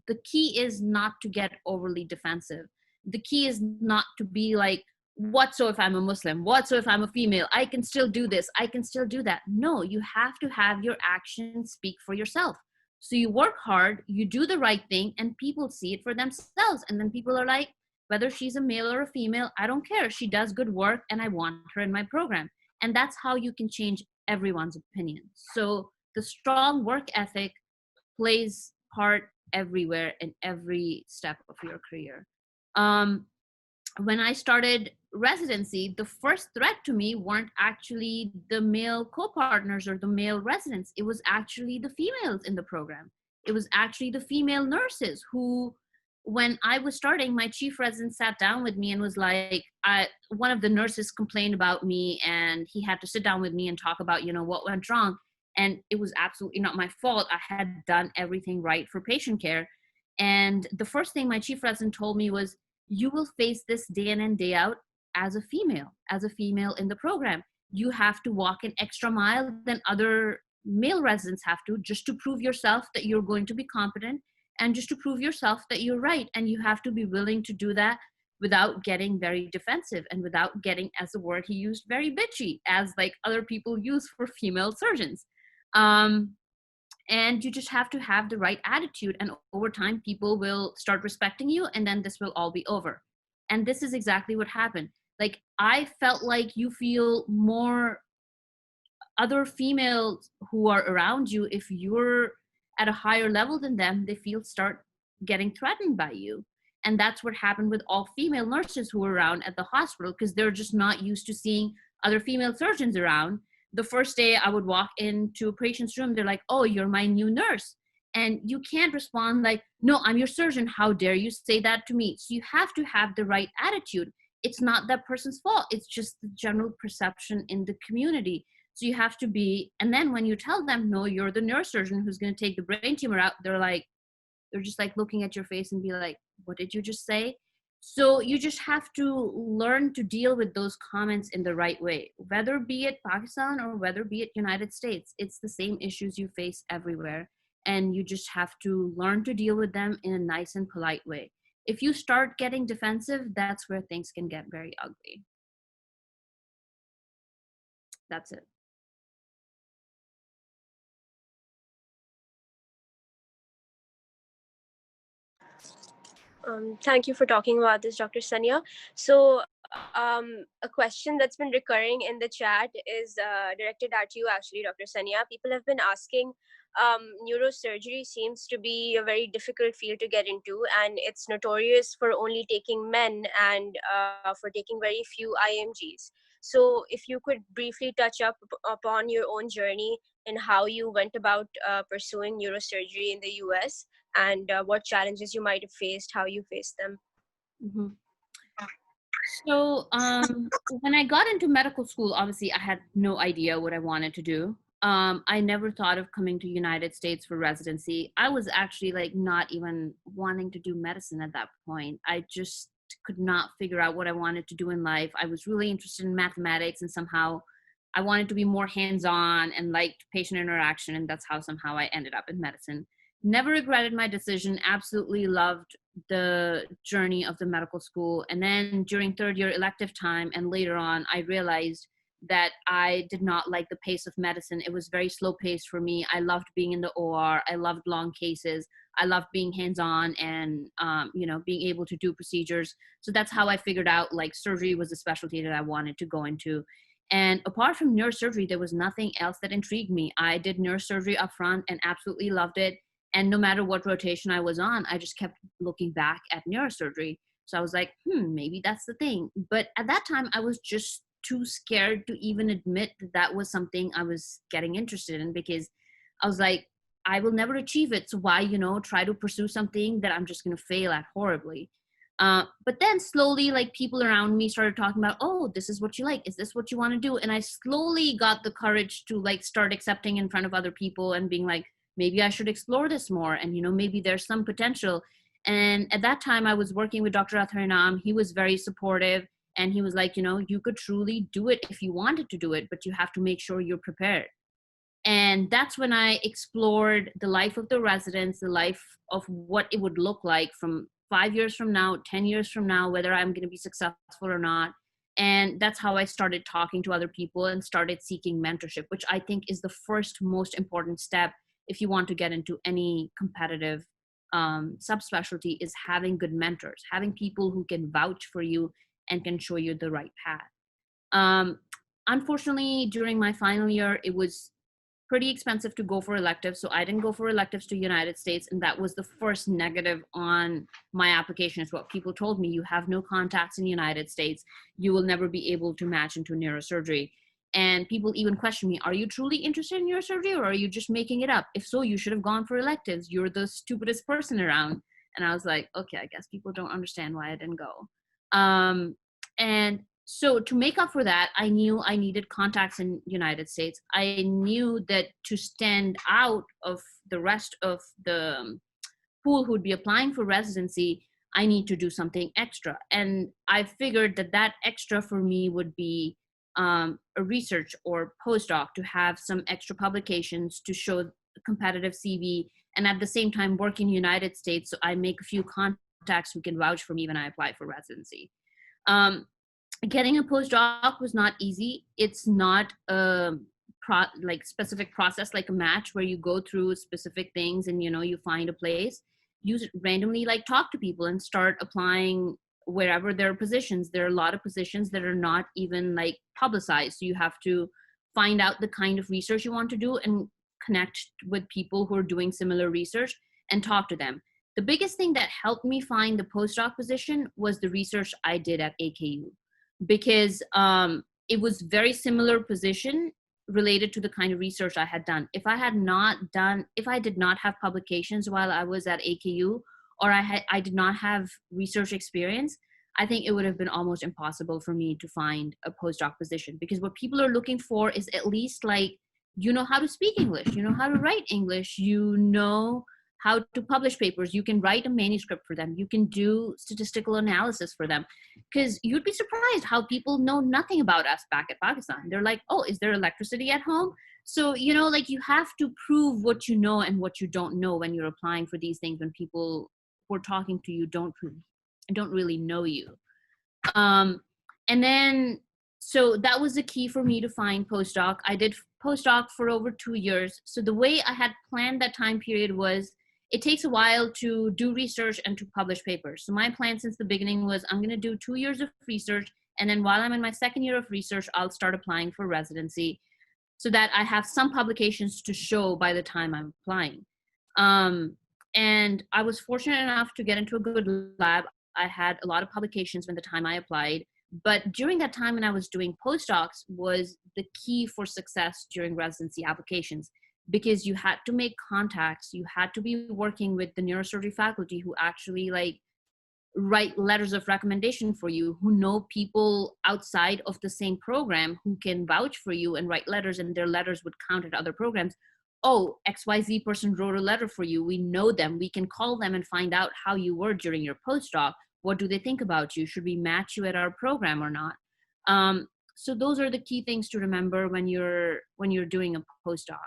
the key is not to get overly defensive. The key is not to be like, what so if I'm a Muslim? What so if I'm a female? I can still do this. I can still do that. No, you have to have your actions speak for yourself. So you work hard, you do the right thing, and people see it for themselves. And then people are like, whether she's a male or a female, I don't care. She does good work and I want her in my program. And that's how you can change everyone's opinion. So the strong work ethic plays part everywhere in every step of your career. When I started residency, the first threat to me weren't actually the male co-partners or the male residents. It was actually the females in the program. It was actually the female nurses who, when I was starting, my chief resident sat down with me and was like, one of the nurses complained about me, and he had to sit down with me and talk about, what went wrong. And it was absolutely not my fault. I had done everything right for patient care. And the first thing my chief resident told me was, you will face this day in and day out as a female in the program. You have to walk an extra mile than other male residents have to, just to prove yourself that you're going to be competent, and just to prove yourself that you're right. And you have to be willing to do that without getting very defensive and without getting, as the word he used, very bitchy, as like other people use for female surgeons. And you just have to have the right attitude, and over time people will start respecting you, and then this will all be over. And this is exactly what happened. Like, I felt like you feel more other females who are around you, if you're at a higher level than them, they start getting threatened by you. And that's what happened with all female nurses who were around at the hospital, because they're just not used to seeing other female surgeons around. The first day I would walk into a patient's room, they're like, oh, you're my new nurse. And you can't respond like, no, I'm your surgeon. How dare you say that to me? So you have to have the right attitude. It's not that person's fault. It's just the general perception in the community. So you have to be, and then when you tell them, no, you're the neurosurgeon who's going to take the brain tumor out, they're just like looking at your face and be like, what did you just say? So you just have to learn to deal with those comments in the right way, whether be it Pakistan or whether be it United States. It's the same issues you face everywhere. And you just have to learn to deal with them in a nice and polite way. If you start getting defensive, that's where things can get very ugly. That's it. Thank you for talking about this, Dr. Sania. So a question that's been recurring in the chat is directed at you, actually, Dr. Sania. People have been asking, neurosurgery seems to be a very difficult field to get into, and it's notorious for only taking men and for taking very few IMGs. So if you could briefly touch upon your own journey and how you went about pursuing neurosurgery in the US, and what challenges you might have faced, how you faced them. Mm-hmm. So when I got into medical school, obviously I had no idea what I wanted to do. I never thought of coming to United States for residency. I was actually like not even wanting to do medicine at that point. I just could not figure out what I wanted to do in life. I was really interested in mathematics, and somehow I wanted to be more hands-on and liked patient interaction, and that's how somehow I ended up in medicine. Never regretted my decision, absolutely loved the journey of the medical school. And then during third year elective time and later on, I realized that I did not like the pace of medicine. It was very slow paced for me. I loved being in the OR. I loved long cases. I loved being hands-on and, being able to do procedures. So that's how I figured out like surgery was a specialty that I wanted to go into. And apart from neurosurgery, there was nothing else that intrigued me. I did neurosurgery up front and absolutely loved it. And no matter what rotation I was on, I just kept looking back at neurosurgery. So I was like, maybe that's the thing. But at that time, I was just too scared to even admit that that was something I was getting interested in, because I was like, I will never achieve it. So why, try to pursue something that I'm just going to fail at horribly. But then slowly, like, people around me started talking about, oh, this is what you like. Is this what you want to do? And I slowly got the courage to like start accepting in front of other people and being like, maybe I should explore this more. And, maybe there's some potential. And at that time I was working with Dr. Atharinam. He was very supportive. And he was like, you could truly do it if you wanted to do it, but you have to make sure you're prepared. And that's when I explored the life of the residents, the life of what it would look like from 5 years from now, 10 years from now, whether I'm going to be successful or not. And that's how I started talking to other people and started seeking mentorship, which I think is the first most important step if you want to get into any competitive subspecialty, is having good mentors, having people who can vouch for you and can show you the right path. Unfortunately, during my final year, it was pretty expensive to go for electives. So I didn't go for electives to United States. And that was the first negative on my application. Is what people told me: you have no contacts in the United States. You will never be able to match into neurosurgery. And people even questioned me, are you truly interested in neurosurgery, or are you just making it up? If so, you should have gone for electives. You're the stupidest person around. And I was like, okay, I guess people don't understand why I didn't go. And so to make up for that, I knew I needed contacts in United States. I knew that to stand out of the rest of the pool who would be applying for residency, I need to do something extra. And I figured that that extra for me would be a research or postdoc, to have some extra publications to show a competitive CV, and at the same time work in the United States, so I make a few contacts who can vouch for me when I apply for residency. Getting a postdoc was not easy. It's not a specific process like a match where you go through specific things and you find a place. You randomly talk to people and start applying wherever there are positions. There are a lot of positions that are not even publicized, so you have to find out the kind of research you want to do and connect with people who are doing similar research and talk to them. The biggest thing that helped me find the postdoc position was the research I did at AKU, because it was very similar position related to the kind of research I had done. If I did not have publications while I was at AKU, or I did not have research experience, I think it would have been almost impossible for me to find a postdoc position, because what people are looking for is at least how to speak English, how to write English, how to publish papers, you can write a manuscript for them, you can do statistical analysis for them. Because you'd be surprised how people know nothing about us back at Pakistan. They're like, oh, is there electricity at home? So, you have to prove what you know and what you don't know when you're applying for these things, when people who are talking to you don't really know you. And then, so that was the key for me to find postdoc. I did postdoc for over 2 years. So the way I had planned that time period was, it takes a while to do research and to publish papers. So my plan since the beginning was, I'm going to do 2 years of research, and then while I'm in my second year of research, I'll start applying for residency, so that I have some publications to show by the time I'm applying. And I was fortunate enough to get into a good lab. I had a lot of publications when the time I applied, but during that time when I was doing postdocs was the key for success during residency applications, because you had to make contacts, you had to be working with the neurosurgery faculty who actually write letters of recommendation for you, who know people outside of the same program who can vouch for you and write letters, and their letters would count at other programs. Oh, XYZ person wrote a letter for you. We know them. We can call them and find out how you were during your postdoc. What do they think about you? Should we match you at our program or not? So those are the key things to remember when you're doing a postdoc.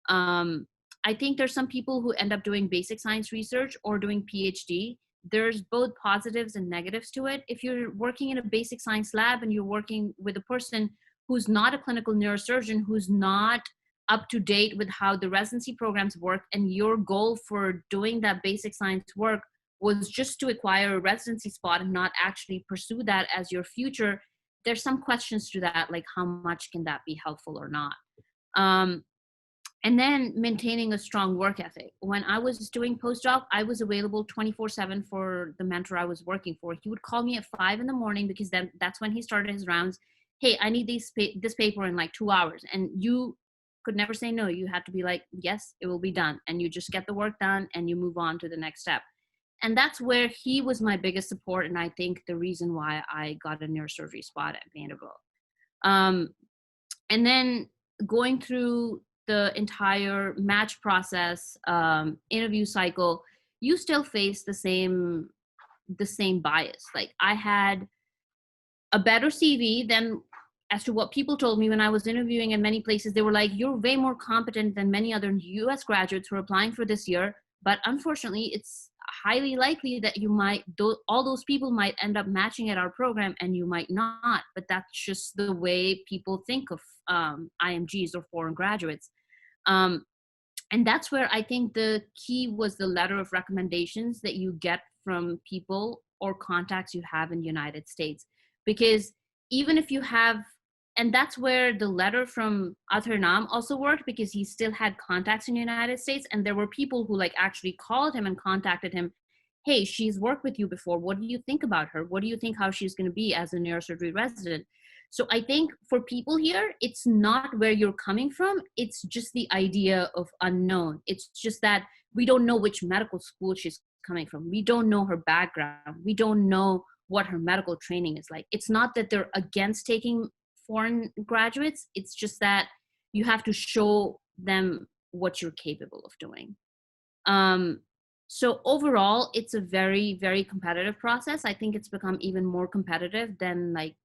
I think there's some people who end up doing basic science research or doing PhD. There's both positives and negatives to it. If you're working in a basic science lab and you're working with a person who's not a clinical neurosurgeon, who's not up to date with how the residency programs work, and your goal for doing that basic science work was just to acquire a residency spot and not actually pursue that as your future, there's some questions to that, like how much can that be helpful or not. And then maintaining a strong work ethic. When I was doing postdoc, I was available 24/7 for the mentor I was working for. He would call me at 5 in the morning because then that's when he started his rounds. Hey, I need this paper in like 2 hours. And you could never say no. You had to be like, yes, it will be done. And you just get the work done and you move on to the next step. And that's where he was my biggest support. And I think the reason why I got a neurosurgery spot at Vanderbilt. And then going through the entire match process, interview cycle, you still face the same bias. Like I had a better CV than as to what people told me when I was interviewing in many places. They were like, you're way more competent than many other US graduates who are applying for this year. But unfortunately, it's highly likely that you might, all those people might end up matching at our program and you might not. But that's just the way people think of IMGs or foreign graduates. And that's where I think the key was the letter of recommendations that you get from people or contacts you have in the United States. Because even if you have, and that's where the letter from Athernam also worked, because he still had contacts in the United States, and there were people who like actually called him and contacted him. Hey, she's worked with you before. What do you think about her? What do you think how she's going to be as a neurosurgery resident? So I think for people here, it's not where you're coming from. It's just the idea of unknown. It's just that we don't know which medical school she's coming from. We don't know her background. We don't know what her medical training is like. It's not that they're against taking foreign graduates. It's just that you have to show them what you're capable of doing. So overall, it's a very, very competitive process. I think it's become even more competitive than like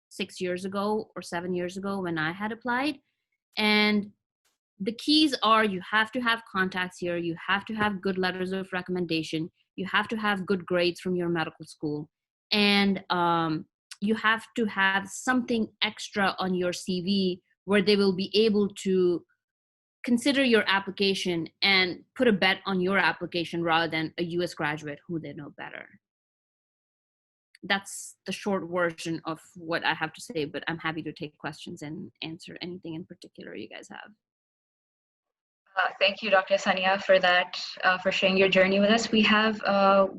6 years ago or 7 years ago when I had applied. And the keys are you have to have contacts here. You have to have good letters of recommendation. You have to have good grades from your medical school. And you have to have something extra on your CV where they will be able to consider your application and put a bet on your application rather than a US graduate who they know better. That's the short version of what I have to say, but I'm happy to take questions and answer anything in particular you guys have. Thank you, Dr. Sania, for that, for sharing your journey with us. We have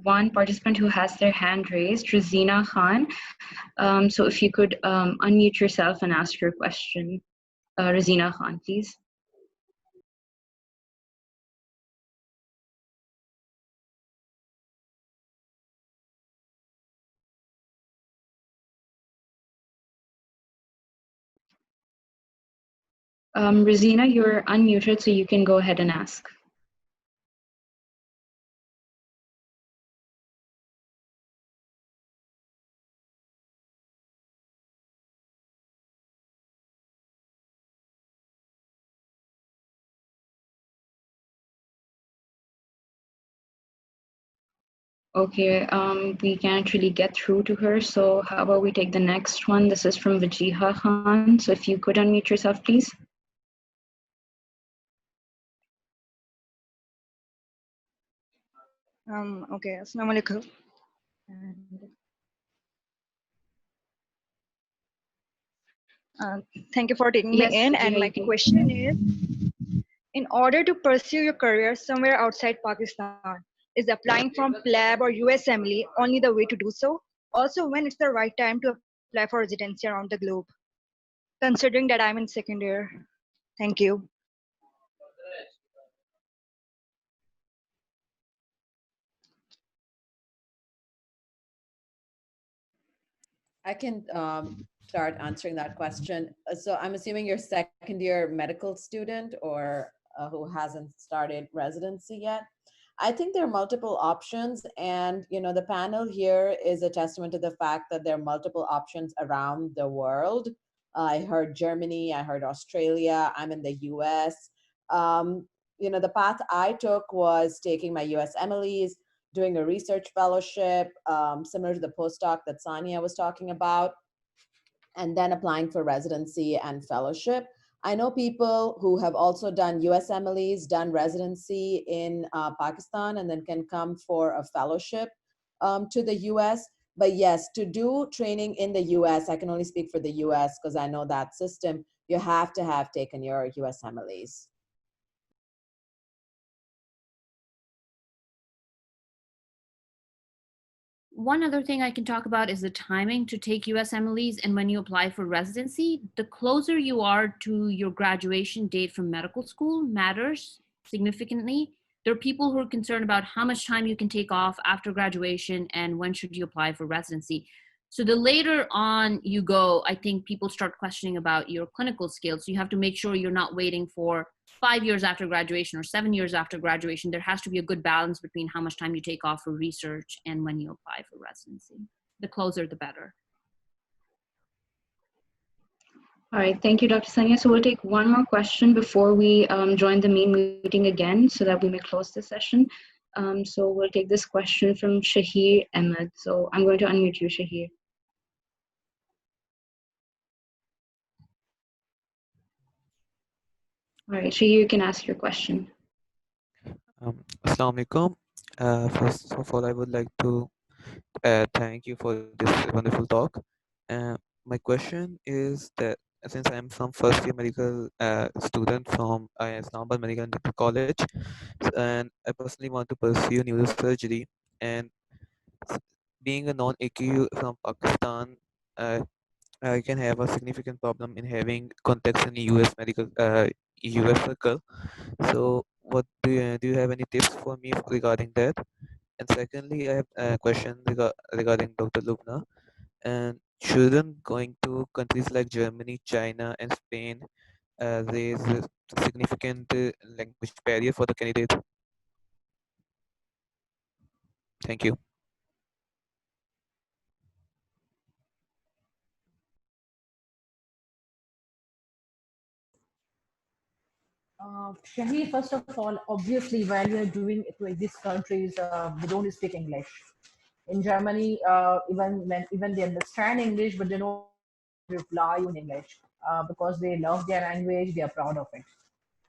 one participant who has their hand raised, Rosina Khan. So if you could unmute yourself and ask your question. Rosina Khan, please. Rosina, you're unmuted, so you can go ahead and ask. Okay, we can't really get through to her, so how about we take the next one? This is from Vajiha Khan. So if you could unmute yourself, please. Okay, Assalamu alaikum. Thank you for taking me in. And my question is, in order to pursue your career somewhere outside Pakistan, is applying from PLAB or USMLE only the way to do so? Also, when it's the right time to apply for residency around the globe, considering that I'm in second year? Thank you. I can start answering that question. So I'm assuming you're second year medical student or who hasn't started residency yet. I think there are multiple options, and the panel here is a testament to the fact that there are multiple options around the world I heard Germany, I heard Australia, I'm in the US. The path I took was taking my US MLEs, doing a research fellowship, similar to the postdoc that Sania was talking about, and then applying for residency and fellowship. I know people who have also done USMLEs, done residency in Pakistan, and then can come for a fellowship to the US. But yes, to do training in the US, I can only speak for the US because I know that system, you have to have taken your USMLEs. One other thing I can talk about is the timing to take USMLEs and when you apply for residency. The closer you are to your graduation date from medical school matters significantly. There are people who are concerned about how much time you can take off after graduation and when should you apply for residency. So the later on you go, I think people start questioning about your clinical skills. So you have to make sure you're not waiting for 5 years after graduation or 7 years after graduation. There has to be a good balance between how much time you take off for research and when you apply for residency. The closer, the better. All right, thank you, Dr. Sanya. So we'll take one more question before we join the main meeting again so that we may close the session. So we'll take this question from Shahir Ahmed. So I'm going to unmute you, Shahir. All right, Shahir, you can ask your question. Assalamu alaikum. First of all, I would like to thank you for this wonderful talk. My question is that since I am from first year medical student from Islamabad Medical and Dental College, and I personally want to pursue neurosurgery, and being a non-AQ from Pakistan, I can have a significant problem in having contacts in US medical US circle. So what do you have any tips for me regarding that? And secondly, I have a question regarding Dr. Lubna. And shouldn't going to countries like Germany, China, and Spain raise a significant language barrier for the candidate? Thank you. Shahid, first of all, obviously, while you're doing it with these countries, they don't speak English. In Germany, even they understand English, but they don't reply in English because they love their language, they are proud of it.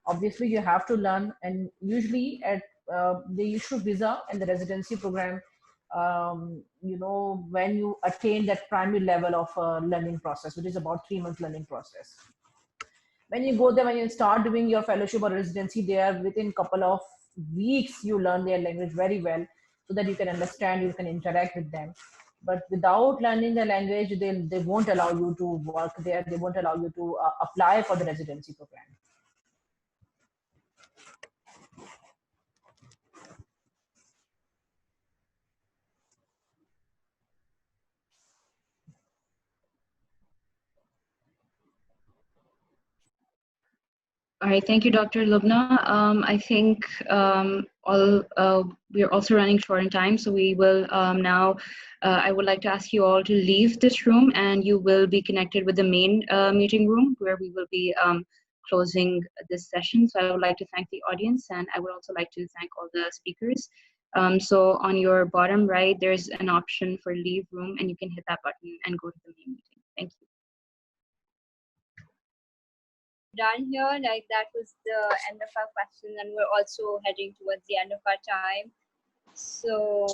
Obviously, you have to learn, and usually at the issue visa and the residency program, when you attain that primary level of learning process, which is about 3 months learning process. When you go there, when you start doing your fellowship or residency there, within couple of weeks, you learn their language very well so that you can understand, you can interact with them. But without learning the language, they won't allow you to work there. They won't allow you to apply for the residency program. All right, thank you, Dr. Lubna. I think we are also running short in time, so we will now, I would like to ask you all to leave this room and you will be connected with the main meeting room where we will be closing this session. So I would like to thank the audience and I would also like to thank all the speakers. So on your bottom right, there's an option for leave room and you can hit that button and go to the main meeting. Thank you. Done here, like that was the end of our questions, and we're also heading towards the end of our time. So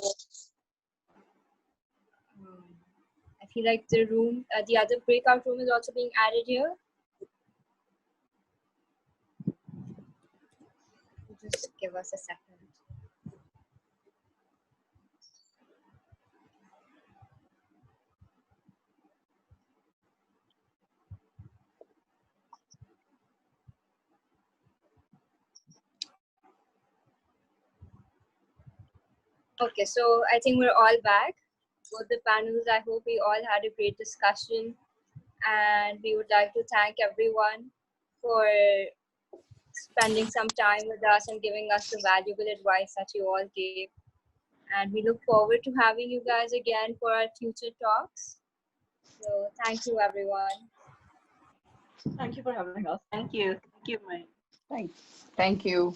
I feel like the room, the other breakout room is also being added here. Just give us a second. Okay, so I think we're all back. Both the panels, I hope we all had a great discussion, and we would like to thank everyone for spending some time with us and giving us the valuable advice that you all gave. And we look forward to having you guys again for our future talks. So thank you, everyone. Thank you for having us. Thank you. Thank you, Mike. Thank you.